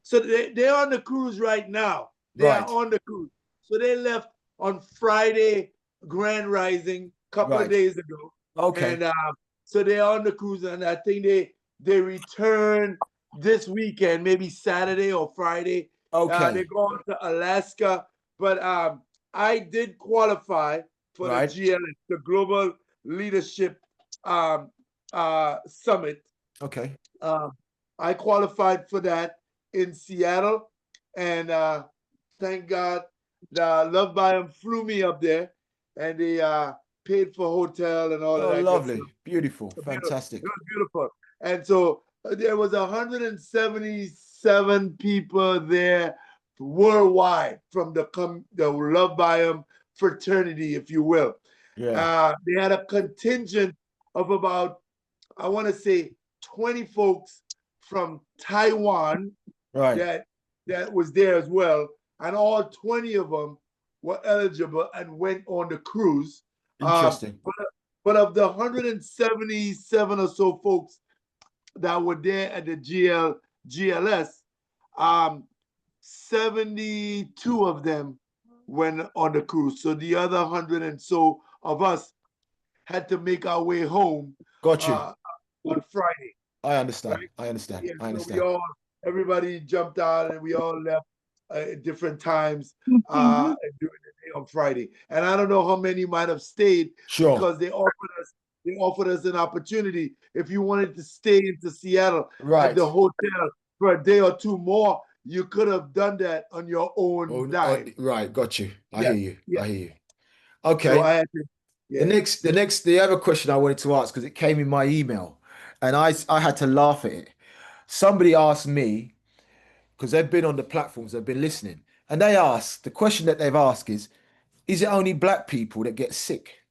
So they're on the cruise right now. They are right, on the cruise. So they left on Friday, Grand Rising, couple of right. days ago. Okay, And so they're on the cruise, and I think they return this weekend, maybe Saturday or Friday. They're okay, going to Alaska, but I did qualify for the right. GLS, the Global Leadership Summit. Okay. I qualified for that in Seattle, and thank God, the Love Biome flew me up there, and they paid for hotel and all of Oh, that good stuff. lovely, beautiful, It fantastic. was beautiful. And so there was 177 people there worldwide from the Love Biome fraternity, if you will. Yeah. They had a contingent of about, I want to say, 20 folks from Taiwan Right. that was there as well, and all 20 of them were eligible and went on the cruise. Interesting. But of the 177 or so folks that were there at the GLS, 72 of them went on the cruise. So the other 100 and so of us had to make our way home Got you. on Friday. I understand. Right? I understand. Yeah, I so understand. everybody jumped out and we all left at different times during the day on Friday. And I don't know how many might have stayed Sure. because they offered us an opportunity. If you wanted to stay into Seattle at the Right. hotel for a day or two more, you could have done that on your own dime. Right. Got you. I Yeah, hear you. yeah. I hear you. So Okay. I had to, yeah. The other question I wanted to ask because it came in my email, and I had to laugh at it. Somebody asked me because they've been on the platforms, they've been listening, and the question that they've asked is it only black people that get sick?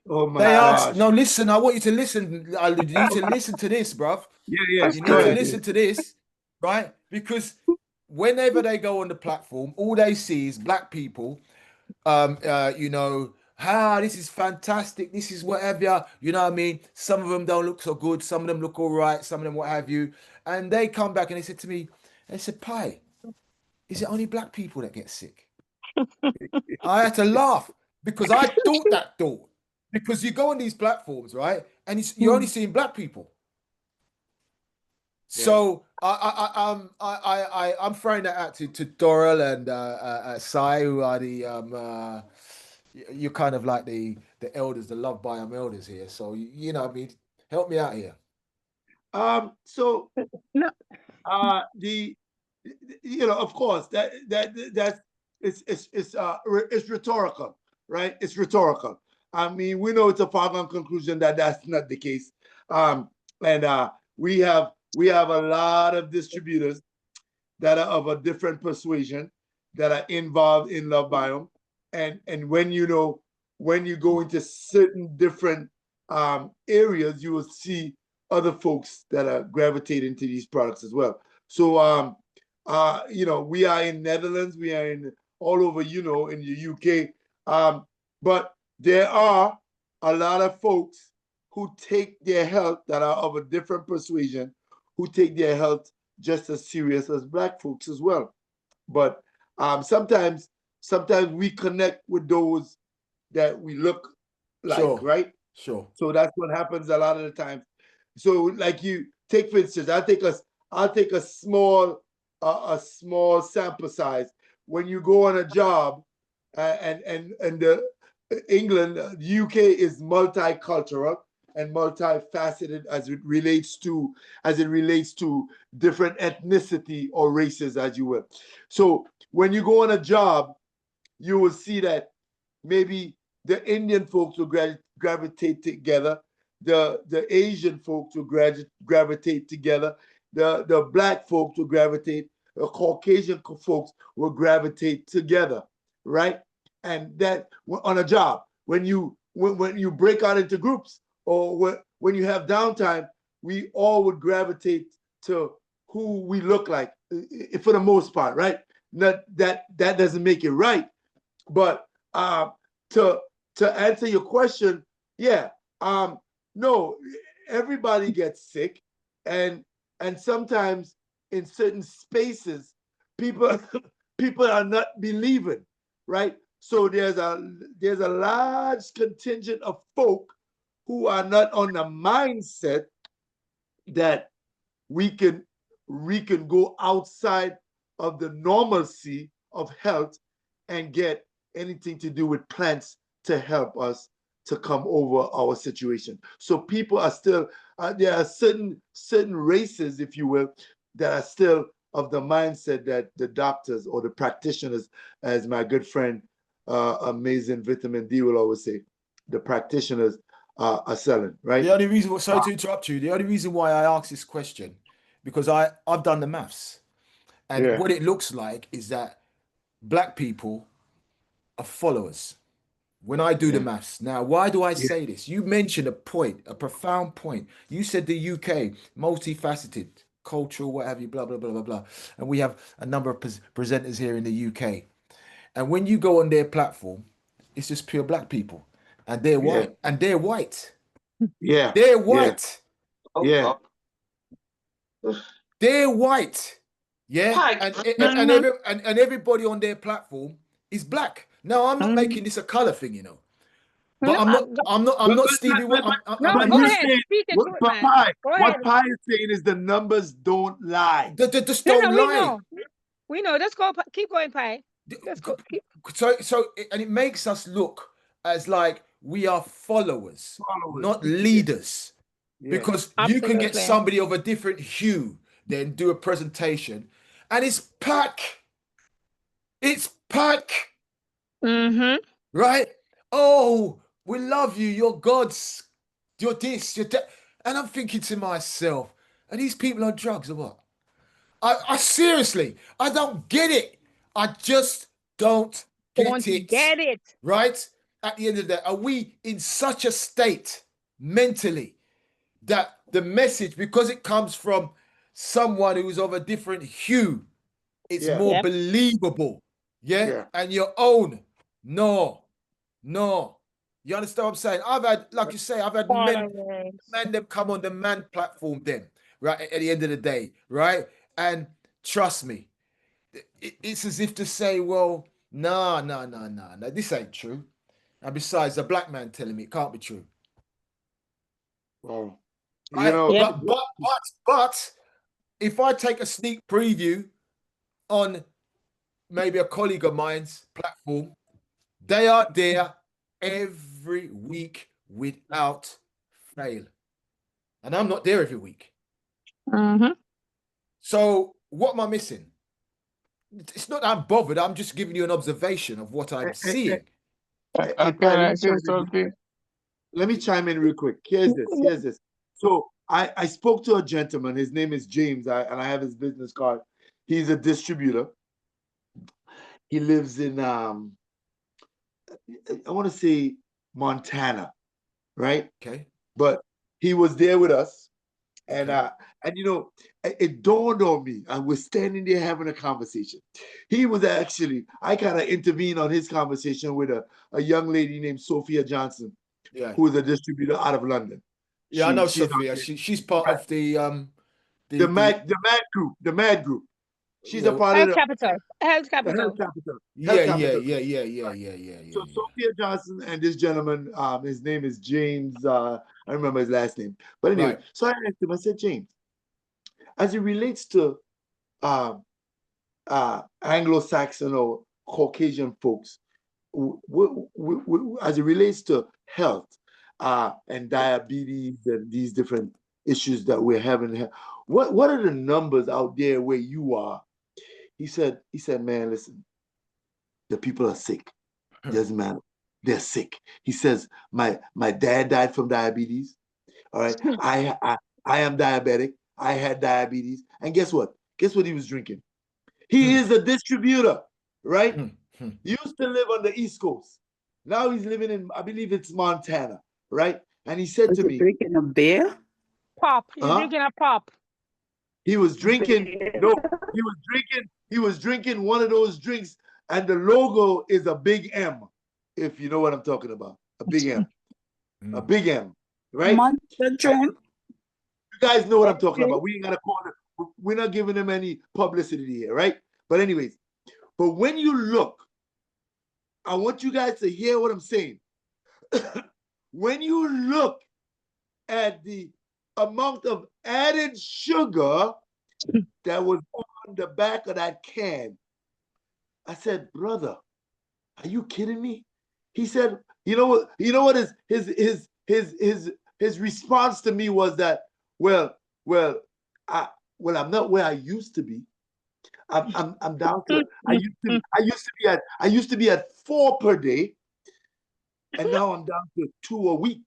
Oh my They asked, gosh. no, listen, I want you to listen. You need to listen to this, bruv. Yeah, You go need to ahead. listen to this, right? Because whenever they go on the platform, all they see is black people, this is fantastic, this is whatever, you know what I mean? Some of them don't look so good, some of them look all right, some of them what have you. And they come back and they said to me, they said, Pi, is it only black people that get sick? I had to laugh because I thought that thought. Because you go on these platforms, right? And you're only seeing black people. So I'm throwing that out to Doral and Sai, who are the you're kind of like the elders, the Love Biome elders here. So you know what I mean, help me out here. So No. Of course that's it's rhetorical, right? It's rhetorical. I mean, we know it's a foregone conclusion that that's not the case. And we have a lot of distributors that are of a different persuasion that are involved in Love Biome. And when you go into certain different areas, you will see other folks that are gravitating to these products as well. So we are in Netherlands, we are in all over, in the UK. But there are a lot of folks who take their health, that are of a different persuasion, who take their health just as serious as Black folks as well. But sometimes we connect with those that we look like, Sure. right? Sure. So that's what happens a lot of the times. So like you take, for instance, I'll take a small sample size. When you go on a job, and England, UK is multicultural and multifaceted as it relates to different ethnicity or races, as you will. So when you go on a job, you will see that maybe the Indian folks will gravitate together, the Asian folks will gravitate together, the Black folks will gravitate, the Caucasian folks will gravitate together, right? And that on a job, when you break out into groups, or when you have downtime, we all would gravitate to who we look like, for the most part, right? Not that doesn't make it right, but to answer your question, yeah, no, everybody gets sick, and sometimes in certain spaces, people people are not believing, right? So there's a large contingent of folk who are not on the mindset that we can go outside of the normalcy of health and get anything to do with plants to help us to come over our situation. So people are still, there are certain races, if you will, that are still of the mindset that the doctors or the practitioners, as my good friend, Amazing Vitamin D will always say, the practitioners are selling, right? The only reason, sorry to interrupt you, the only reason why I asked this question, because I've done the maths, and Yeah. what it looks like is that Black people are followers. When I do the Yeah. maths. Now, why do I Yeah. say this? You mentioned a point, a profound point. You said the UK, multifaceted, cultural, what have you, blah, blah, blah, blah, blah. And we have a number of presenters here in the UK. And when you go on their platform, it's just pure Black people. And they're Yeah. white. And they're white. Yeah. They're Yeah. white. Yeah. They're white. Yeah. Hi. And everybody on their platform is Black. Now, I'm not making this a color thing, you know. But I'm not Stevie. I'm Go not. ahead. Speak into it, man. Go What ahead. Pi is saying is the numbers don't lie. They just don't we lie. know. We know. Let's go. Keep going, Pi. Let's go. And it makes us look as like we are followers, not leaders. Yeah. Because you can get somebody of a different hue, then do a presentation, and it's pack. It's pack. Mm-hmm. Right? Oh, we love you. You're God's. You're this. You're that. And I'm thinking to myself, are these people on drugs or what? I seriously, I don't get it. I just don't get it. Get it. Right? At the end of the day, are we in such a state mentally that the message, because it comes from someone who's of a different hue, it's more believable? Yeah? And your own. No. You understand what I'm saying? I've had, like you say, I've had men that come on the man platform then, right? At the end of the day, right? And trust me, it's as if to say, well, no, this ain't true. And besides, a Black man telling me it can't be true. Well, but if I take a sneak preview on maybe a colleague of mine's platform, they are there every week without fail. And I'm not there every week. Mm-hmm. So what am I missing? It's not that I'm bothered. I'm just giving you an observation of what I'm seeing. Let me chime in real quick. Here's this. So I spoke to a gentleman. His name is James, and I have his business card. He's a distributor. He lives in I want to say Montana, right? Okay. But he was there with us, and you know, it dawned on me. I was standing there having a conversation. He was actually, I kind of intervened on his conversation with a young lady named Sophia Johnson, who is a distributor out of London. Yeah, I know she's Sophia. She's part of the the mad group. She's a yeah, part of Health capital. Health the health capital. capital. yeah, Health yeah, capital. yeah, yeah, yeah, yeah, yeah, So yeah, Sophia Johnson and this gentleman, his name is James. I remember his last name. But yeah. anyway, Right. so I asked him, I said, James, as it relates to Anglo-Saxon or Caucasian folks, as it relates to health and diabetes and these different issues that we're having, what are the numbers out there where you are? He said, man, listen, the people are sick. Doesn't matter. They're sick. He says, my dad died from diabetes. All right. I am diabetic. I had diabetes. And guess what? Guess what he was drinking? He is a distributor, right? He used to live on the East Coast. Now he's living in, I believe it's Montana, right? And he said Was to he me, drinking a beer? Pop. You're drinking a pop. he was drinking, no, he was drinking one of those drinks, and the logo is a big M, if you know what I'm talking about. A big M. A big M, right? Monster drink. You guys know what I'm talking about. We ain't gonna call it, we're not giving them any publicity here, right? But anyways, but when you look, I want you guys to hear what I'm saying. When you look at the amount of added sugar that was on the back of that can, I said, brother, are you kidding me? He said, you know what his response to me was that, well, I'm not where I used to be. I'm down to I used to be at 4 per day, and now I'm down to 2 a week.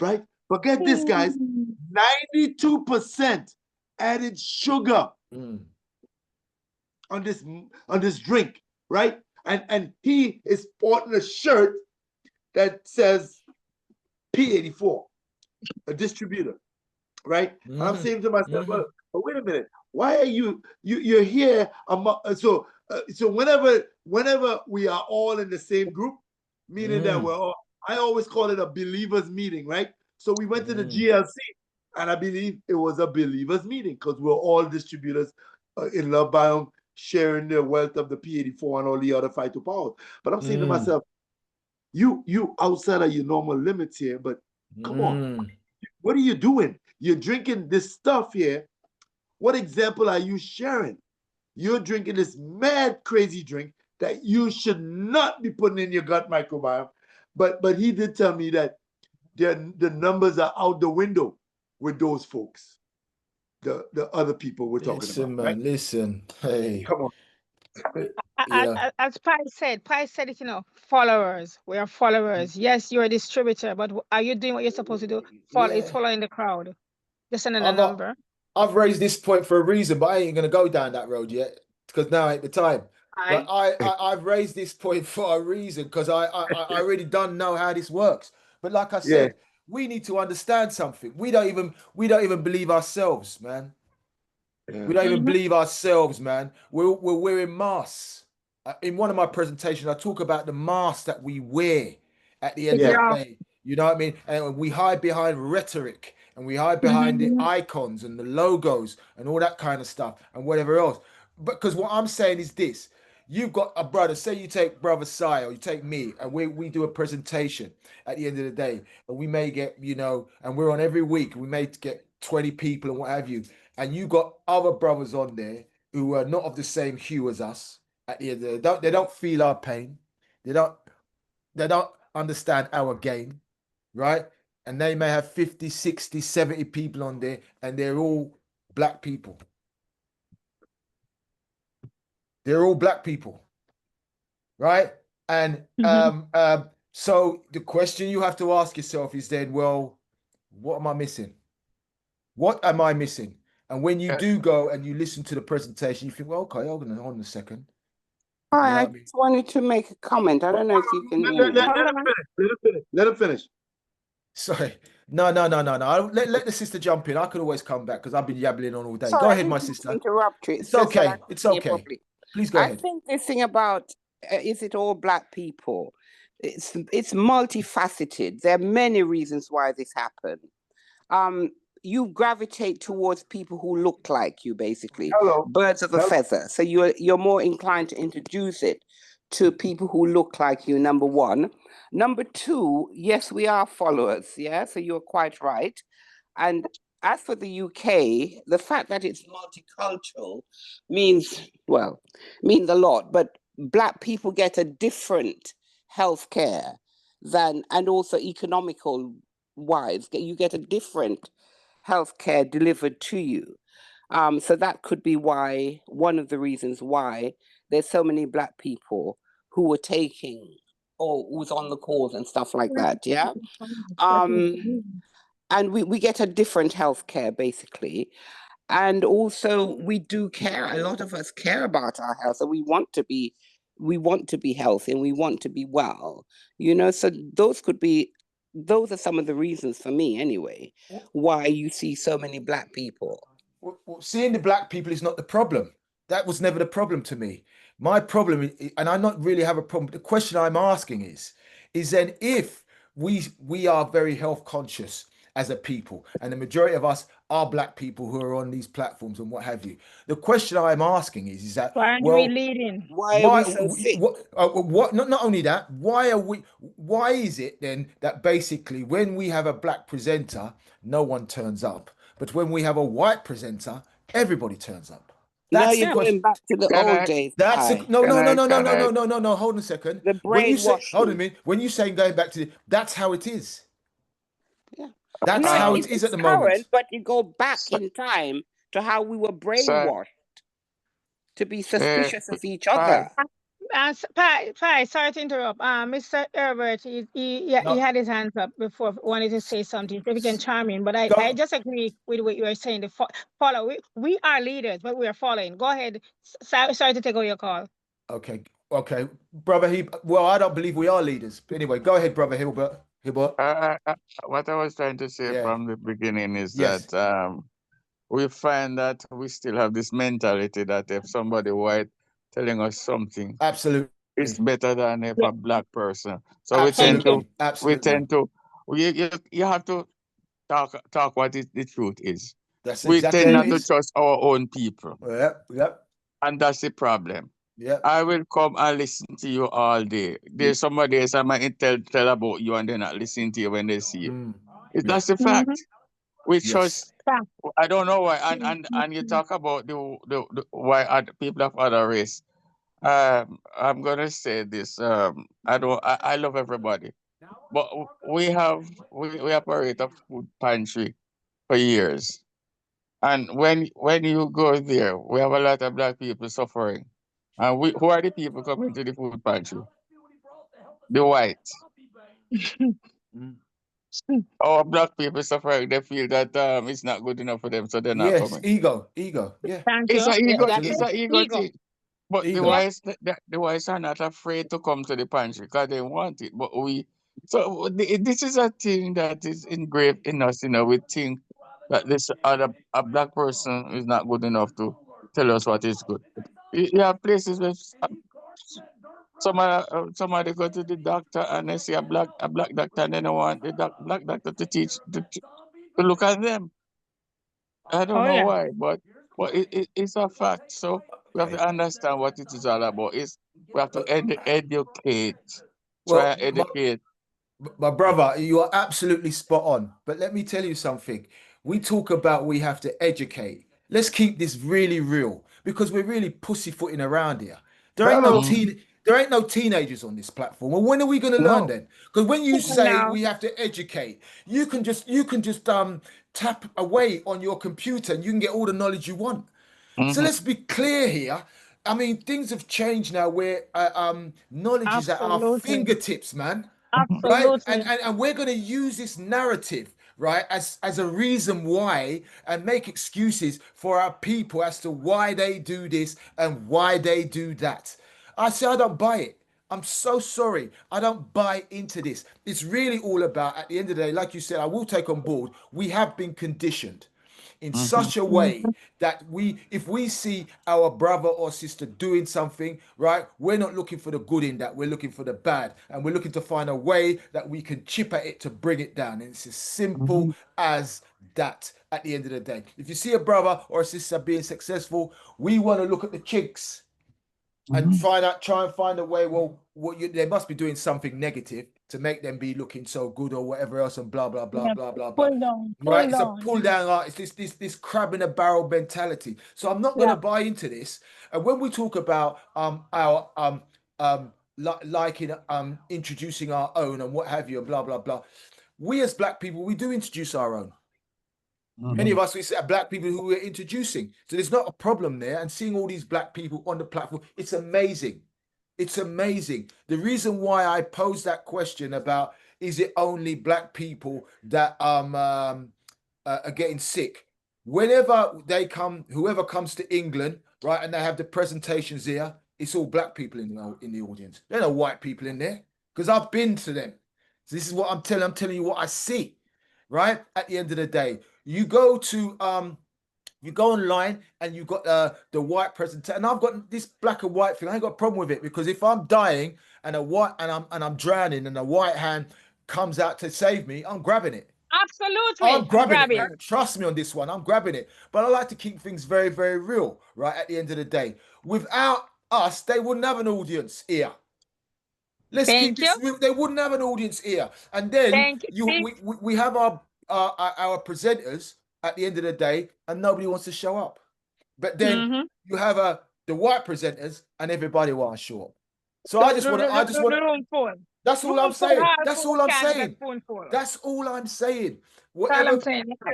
Right? But get this, guys, 92% added sugar on this drink, right? And he is sporting a shirt that says P84, a distributor, right? And I'm saying to myself, well, but wait a minute, why are you're here? So whenever we are all in the same group, meaning that we're all, I always call it a believers meeting, right? So we went to the GLC, and I believe it was a believers meeting because we're all distributors in Love Biome, sharing the wealth of the P84 and all the other phytopowers. But I'm saying to myself, you outside of your normal limits here, but come on, what are you doing? You're drinking this stuff here. What example are you sharing? You're drinking this mad, crazy drink that you should not be putting in your gut microbiome. But he did tell me that the numbers are out the window with those folks, the other people we're talking Listen, about, man, right? listen. Hey, Come on. yeah. As Pi said it, followers. We are followers. Yes, you're a distributor, but are you doing what you're supposed to do? It's Yeah. following the crowd. Just another number. I've raised this point for a reason, but I ain't gonna go down that road yet because now ain't the time. But I've raised this point for a reason because I really don't know how this works. But like I Yeah. said, we need to understand something. We don't even believe ourselves, man. We don't even believe ourselves, man. We're wearing masks. In one of my presentations, I talk about the mask that we wear at the end of the day. You know what I mean? And we hide behind rhetoric and we hide behind the icons and the logos and all that kind of stuff and whatever else. But because what I'm saying is this. You've got a brother, say you take Brother Sai or you take me, and we do a presentation at the end of the day, and we may get, and we're on every week, we may get 20 people and what have you. And you got other brothers on there who are not of the same hue as us at the end of the day. They don't feel our pain. They don't understand our game, right? And they may have 50, 60, 70 people on there, and they're all black people. They're all black people, right? And so the question you have to ask yourself is then, well, what am I missing? What am I missing? And when you do go and you listen to the presentation, you think, well, okay, hold on a second. I just wanted to make a comment. I don't know if you can hear me. Let him finish. Sorry. No. Let the sister jump in. I could always come back because I've been yabbling on all day. Sorry, Go I ahead, my didn't sister. interrupt you. It's okay. It's okay. Please go I ahead. think this thing about is it all black people? It's multifaceted. There are many reasons why this happened. you gravitate towards people who look like you, basically. Hello. Birds of a feather. So you're more inclined to introduce it to people who look like you, number one. Number two, yes, we are followers, yeah, so you're quite right. And as for the UK, the fact that it's multicultural means a lot, but Black people get a different healthcare than, and also economical wise, you get a different healthcare delivered to you. So that could be why, one of the reasons why there's so many Black people who were taking or who's on the calls and stuff like that. Yeah. And we get a different healthcare basically. And also we do care, a lot of us care about our health, and we want to be healthy and we want to be well, so those are some of the reasons for me anyway, why you see so many Black people. Well, seeing the Black people is not the problem. That was never the problem to me. My problem, and I not really have a problem. The question I'm asking is then if we are very health conscious as a people, and the majority of us are Black people who are on these platforms and what have you. The question I'm asking is that, Why aren't we well, leading? Why are we so sick? what not only that, why is it then that basically when we have a Black presenter, no one turns up, but when we have a white presenter, everybody turns up? Now That's the you're question. going back to the Can old I, days, That's a, Kai. no, can no, no, I, no, no, can no, I, no, no, no, no. Hold on a second. The When you say, hold on a brainwashing. minute. When you saying going back to that's how it is. Yeah. That's No, how um, it is at it's the current, moment. but you go back so, in time to how we were so, brainwashed to be uh, suspicious of each Pi, other. Sorry to interrupt. Mr. Herbert, yeah, he No, had his hands up before, wanted to say something. So if you can chime in, but I go. just agree with what you are saying. Follow. We are leaders, but we are following. Go ahead. Sorry to take over your call. Okay, okay, brother. Well, I don't believe we are leaders. Anyway, go ahead, brother Hilbert. Hilbert. what I was trying to say Yeah. from the beginning is Yes. that we find that we still have this mentality that if somebody white telling us something, Absolutely. it's better than if Yeah, a Black person. So thank you. Absolutely. you have to talk what the truth is. That's We exactly tend how Thank it not to you. is. trust our own people, Yep. Yep. and that's the problem. Yep. I will come and listen to you all day. There's somebody else I might tell about you and they're not listening to you when they see you. Mm. Yeah. That's the Mm-hmm. fact. We Yes. trust. I don't know why. And you talk about the why other people of other race. I'm gonna say this. I love everybody, but we operate a food pantry for years, and when you go there, we have a lot of Black people suffering, and we who are the people coming to the food pantry? The white. Mm. Our Black people suffering. They feel that it's not good enough for them, so they're not Yes. coming. Ego. Yeah. Thank It's you. a Yeah, ego. that's It's it. Absolutely. a ego Ego. thing. But the Ego. Yep. wise, the wise are not afraid to come to the pantry because they want it. But this is a thing that is engraved in us. We think that this other a Black person is not good enough to tell us what is good. You have places where somebody go to the doctor and they see a black doctor and they don't want the Black doctor to teach to look at them. I don't Oh know yeah. why, but it's a fact. So we have Okay. to understand what it is all about. We have to Uh, educate, try well, and educate. my brother, you are absolutely spot on. But let me tell you something. We talk about we have to educate. Let's keep this really real because we're really pussyfooting around here. Oh, There ain't no teenagers on this platform. Well, when are we going to learn No. then? Because when you say no. we have to educate, you can just tap away on your computer and you can get all the knowledge you want. So Hmm. let's be clear here. I mean, things have changed now where knowledge is at our Absolutely. fingertips, man, right? And Absolutely. and, and we're going to use this narrative, right, as a reason why and make excuses for our people as to why they do this and why they do that. I say I don't buy it. I'm so sorry. I don't buy into this. It's really all about, at the end of the day, like you said, I will take on board. We have been conditioned. in Mm-hmm. such a way that if we see our brother or sister doing something, right, we're not looking for the good in that, we're looking for the bad, and we're looking to find a way that we can chip at it to bring it down. And it's as simple as that at the end of the day. If you see a brother or a sister being successful, we want to look at the chinks and try and find a way. Well, they must be doing something negative to make them be looking so good or whatever else, and blah blah blah Yeah. blah blah blah. Pull down, Right? pull It's a down. pull down art. It's this crab in a barrel mentality. So I'm not going to buy into this. And when we talk about our liking introducing our own and what have you and blah blah blah, we as black people, we do introduce our own. Many of us, we see black people who we're introducing. So there's not a problem there. And seeing all these black people on the platform, it's amazing. It's amazing. The reason why I posed that question about is it only black people that are getting sick? Whenever they come, whoever comes to England, right, and they have the presentations here, it's all black people in the audience. There are no white people in there because I've been to them. So this is what I'm telling. I'm telling you what I see. Right at the end of the day, you go online and you've got the white presentation, and I've got this black and white thing. I ain't got a problem with it because if I'm dying and I'm drowning and a white hand comes out to save me, I'm grabbing it. Absolutely. I'm grabbing it, man. Trust me on this one. I'm grabbing it. But I like to keep things very, very real, right? At the end of the day, without us, they wouldn't have an audience here. Let's keep this. They wouldn't have an audience here, and then we have our presenters at the end of the day, and nobody wants to show up. But then you have the white presenters, and everybody wants to show up. So I just want to. That's all I'm saying. That's all I'm saying. That's all I'm saying. Whatever,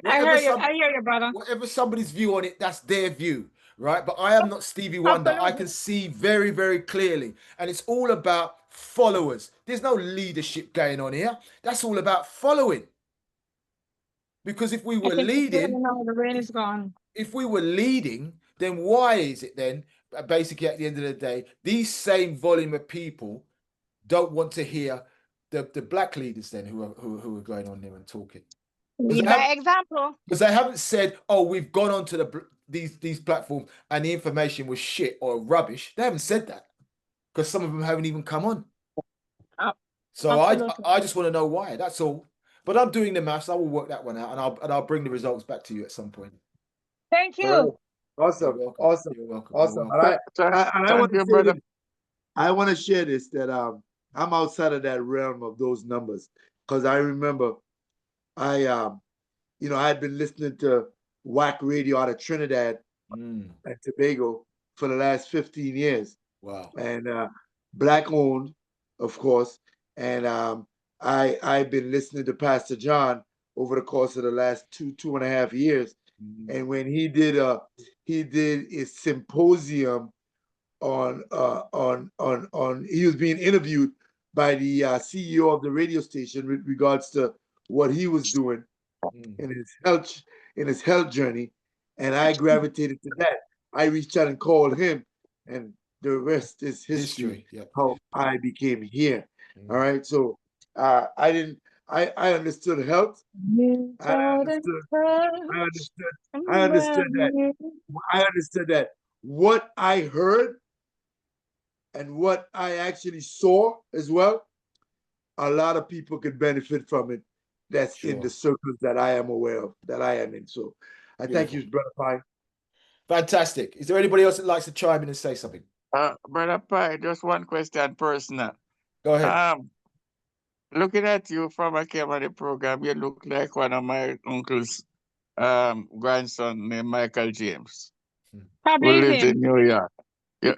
I hear you, brother. Whatever somebody's view on it, that's their view, right? But I am not Stevie Wonder. I can see very, very clearly. And it's all about followers. There's no leadership going on here. That's all about following. Because if we were leading, the rain is gone. If we were leading, then why is it then, basically at the end of the day, these same volume of people don't want to hear the black leaders then who are going on there and talking? Lead by example. Because they haven't said, "Oh, we've gone onto these platforms and the information was shit or rubbish." They haven't said that because some of them haven't even come on. So I just want to know why. That's all. But I'm doing the maths. I will work that one out, and I'll bring the results back to you at some point. Thank you. Awesome. You're welcome. Awesome. You're welcome. Awesome. You're welcome. And I want to say this. I want to share this that I'm outside of that realm of those numbers because I remember I had been listening to WAC radio out of Trinidad and Tobago for the last 15 years. Wow. And black owned, of course. And I've been listening to Pastor John over the course of the last 2.5 years. And when he did a symposium on he was being interviewed by the CEO of the radio station with regards to what he was doing in his health journey, and I gravitated to that. I reached out and called him, and the rest is history. How I became here. All right, so I understood health. I understood that what I heard and what I actually saw as well, a lot of people could benefit from it. That's in the circles that I am aware of, that I am in. So I thank you, Brother Pye. Fantastic. Is there anybody else that likes to chime in and say something? Brother Pye, just one question personal. Go ahead. Looking at you from a camera program, you look like one of my uncle's grandson named Michael James, who lives in New York. Yeah.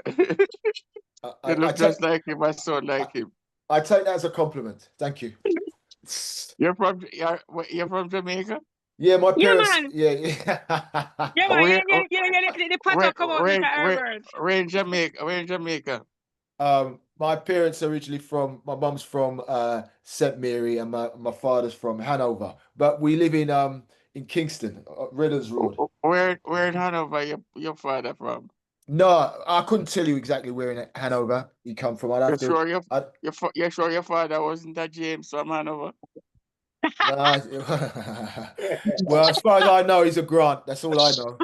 You look just like him. I sound like him. I take that as a compliment. Thank you. You're from Jamaica? Yeah, my parents. Yeah, man. The pot come out with the We're in Jamaica. We're in Jamaica. My parents are originally my mum's from St. Mary and my father's from Hanover. But we live in Kingston, Ridders Road. Where in Hanover your father from? No, I couldn't tell you exactly where in Hanover he come from. I'd have You're sure your father wasn't a James from Hanover? Nah, well, as far as I know, he's a Grant. That's all I know.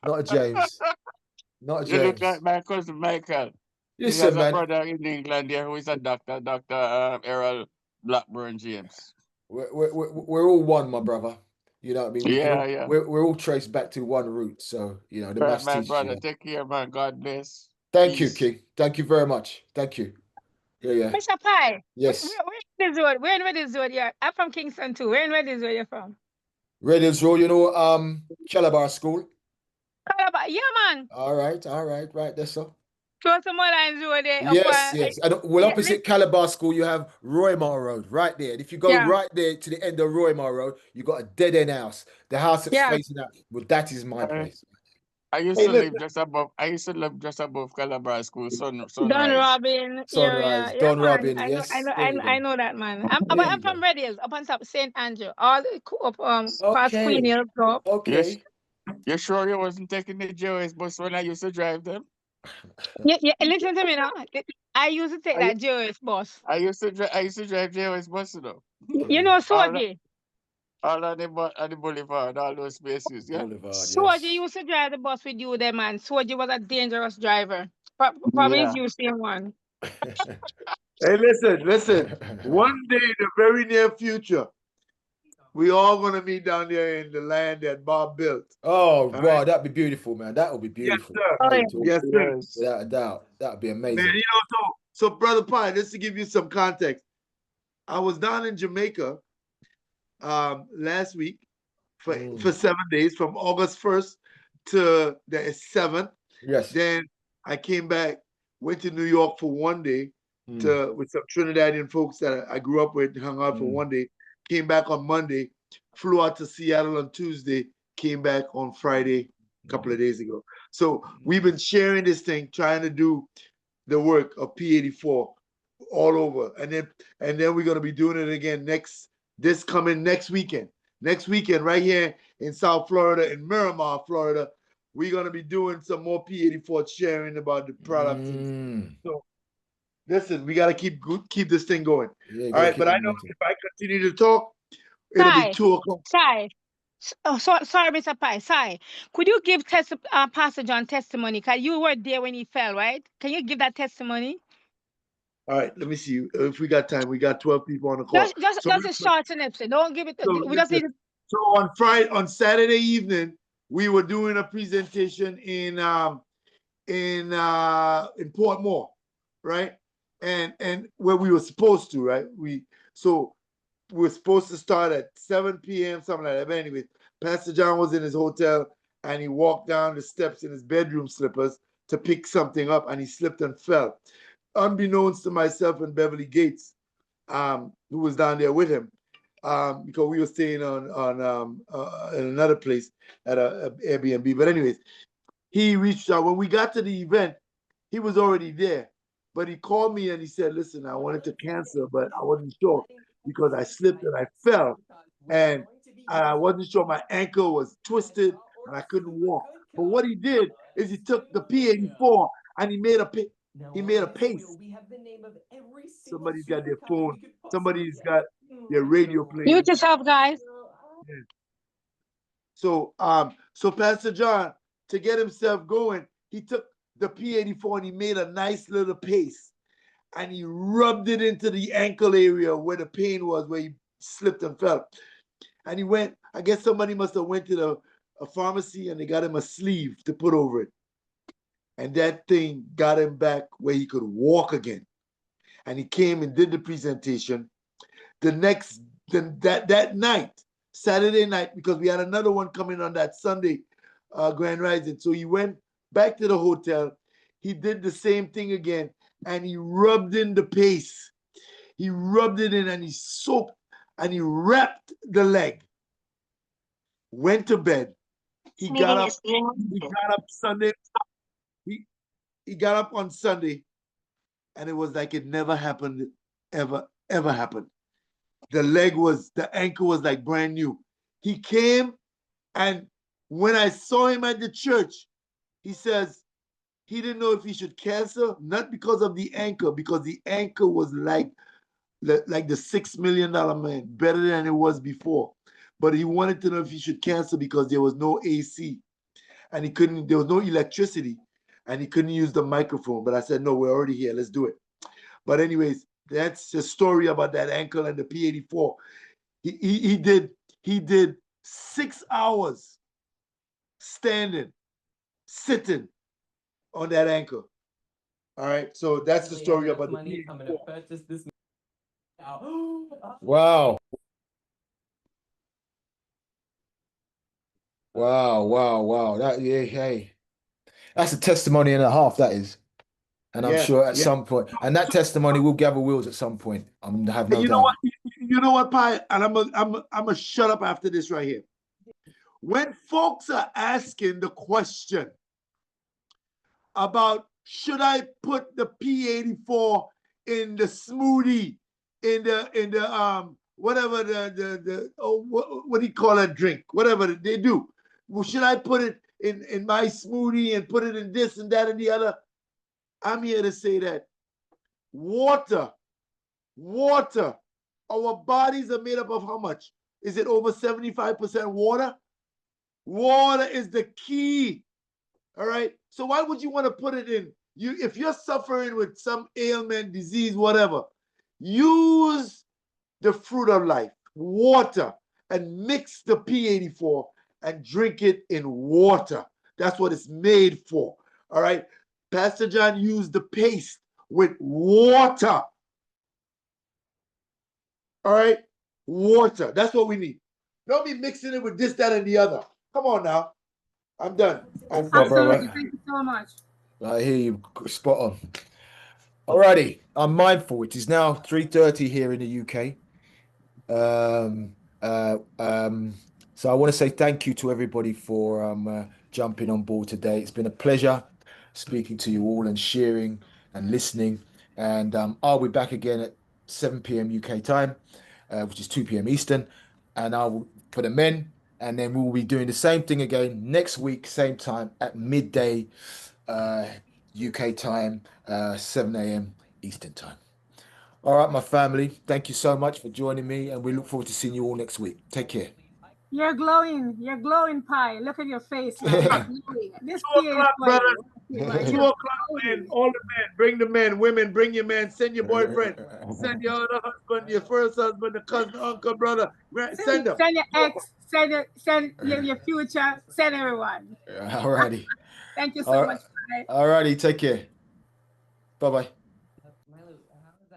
Not a James. Not a You look James. like my cousin Michael. He has Listen, a man. brother in England there who is a doctor, Dr. Errol Blackburn James. We're all one, my brother. You know what I mean? We can Yeah, all yeah. we're all traced back to one root. So, you know, the Right, maths my teaches you brother. that. Take care, man. God bless. Thank you, Peace. King. Thank you very much. Thank you. Yeah, yeah. Mr. Pi, Yes. where in this road? Where in this road? Yeah, I'm from Kingston too. Where in this road you're from? Radiant's Road, you know, Calabar School. Calabar. Yeah, man. All right, right there, so. Close to Mullines Road there. Up, Yes, yes. And well, yeah, opposite Calabar School, you have Roymar Road right there. And if you go yeah, right there to the end of Roymar Road, you got a dead end house. The house that's yeah. facing out. Well, that is my I, place. I used Hey, to live listen, just above. I used to live just above Calabar School, Don Sunrise. Robin area. Sunrise, Yeah, Don man. Robin. Yes, there you I go. know that, man. There I'm you from go. Red Hills, up on top St. Andrew. All up past Queen Okay, Hill up. Yes. okay. You sure you wasn't taking the JOS bus when I used to drive them? Yeah, yeah. Listen to me now. I used to take I that JOS bus. I used to drive JOS bus, you know. You Okay. know, All Soji. all on the boulevard, all those spaces, yeah. Boulevard, Soji yes. used to drive the bus with you there, man. Soji was a dangerous driver. Probably Yeah. is you same one. hey, listen. One day in the very near future, we all gonna meet down there in the land that Bob built. Oh, All right. wow, that'd be beautiful, man. That would be Yes, beautiful. sir. Oh, Really yeah. talk. Yes, sir. Yes. Without a doubt. That'd be Man, amazing. so brother Pine, just to give you some context, I was down in Jamaica last week for Mm. 7 days, from August 1st to the 7th. Yes. Then I came back, went to New York for 1 day Mm. with some Trinidadian folks that I grew up with, hung out for Mm. 1 day. Came back on Monday, flew out to Seattle on Tuesday, came back on Friday a couple of days ago. So we've been sharing this thing, trying to do the work of P84 all over, and then we're gonna be doing it again next weekend. Next weekend, right here in South Florida, in Miramar, Florida, we're gonna be doing some more P84 sharing about the products. And so, listen, we gotta keep this thing going. Yeah, you All gotta right, keep but the I know momentum. if I continue to talk, it'll be Sai, 2 o'clock. Sai. Oh, sorry, Mr. Pai. Sai, could you give Pastor John testimony? Cause you were there when he fell, right? Can you give that testimony? All right, let me see if we got time. We got 12 people on the call. Just a short synopsis. Don't give it. We just need. So on Saturday evening, we were doing a presentation in Portmore, right? And where we were supposed to, right? We were supposed to start at 7 p.m., something like that. But anyway, Pastor John was in his hotel and he walked down the steps in his bedroom slippers to pick something up, and he slipped and fell. Unbeknownst to myself and Beverly Gates, who was down there with him, because we were staying in another place at a Airbnb. But anyways, he reached out. When we got to the event, he was already there. But he called me and he said, listen, I wanted to cancel, but I wasn't sure because I slipped and I fell. And I wasn't sure, my ankle was twisted and I couldn't walk. But what he did is he took the P84 and he made a pace. Somebody's got their phone. Somebody's got their radio playing. Mute yourself, guys. Yeah. So Pastor John, to get himself going, he took the P84 and he made a nice little pace, and he rubbed it into the ankle area where the pain was, where he slipped and fell. And he went, I guess somebody must have went to a pharmacy and they got him a sleeve to put over it. And that thing got him back where he could walk again. And he came and did the presentation. That night, Saturday night, because we had another one coming on that Sunday, Grand Rising. So he went back to the hotel. He did the same thing again, and he rubbed in the paste. He rubbed it in, and he soaked, and he wrapped the leg. Went to bed. He got up. He got up Sunday. He got up on Sunday, and it was like it never happened, ever happened. The ankle was like brand new. He came, and when I saw him at the church, he says he didn't know if he should cancel, not because of the ankle, because the ankle was like like the $6 million man, better than it was before. But he wanted to know if he should cancel because there was no AC and there was no electricity and he couldn't use the microphone. But I said, no, we're already here. Let's do it. But anyways, that's the story about that ankle and the P84. He did 6 hours standing, sitting on that ankle. All right. So that's the story about the P84. Wow. Wow. Hey, that's a testimony and a half, that is. And I'm sure at some point, and that testimony will gather wheels at some point. I have no doubt. You know what, Pi? And I'm gonna shut up after this right here. When folks are asking the question about should I put the P84 in the smoothie, in the whatever what do you call that drink? Whatever they do. Well, should I put it in my smoothie and put it in this and that and the other? I'm here to say that water, our bodies are made up of how much? Is it over 75% water? Water is the key. All right. So why would you want to put it in? If you're suffering with some ailment, disease, whatever, use the fruit of life, water, and mix the P84 and drink it in water. That's what it's made for. All right. Pastor John used the paste with water. All right. Water. That's what we need. Don't be mixing it with this, that, and the other. Come on now. I'm done. Absolutely. Thank you so much. I hear you. Spot on. Alrighty. I'm mindful. It is now 3:30 here in the UK. So I want to say thank you to everybody for jumping on board today. It's been a pleasure speaking to you all and sharing and listening. And I'll be back again at 7 p.m. UK time, which is 2 p.m. Eastern. And I'll for the men. And then we'll be doing the same thing again next week, same time at midday UK time, 7 a.m. Eastern time. All right, my family. Thank you so much for joining me, and we look forward to seeing you all next week. Take care. You're glowing. You're glowing, Pi. Look at your face, man. You're glowing. This 2 o'clock, brother. 2 o'clock, man. All the men. Bring the men. Women, bring your man. Send your boyfriend. Send your other husband, your first husband, the cousin, uncle, brother. Send them. Send your ex. Send your future. Send everyone. All righty. Thank you so much, Pi. All righty. Take care. Bye-bye.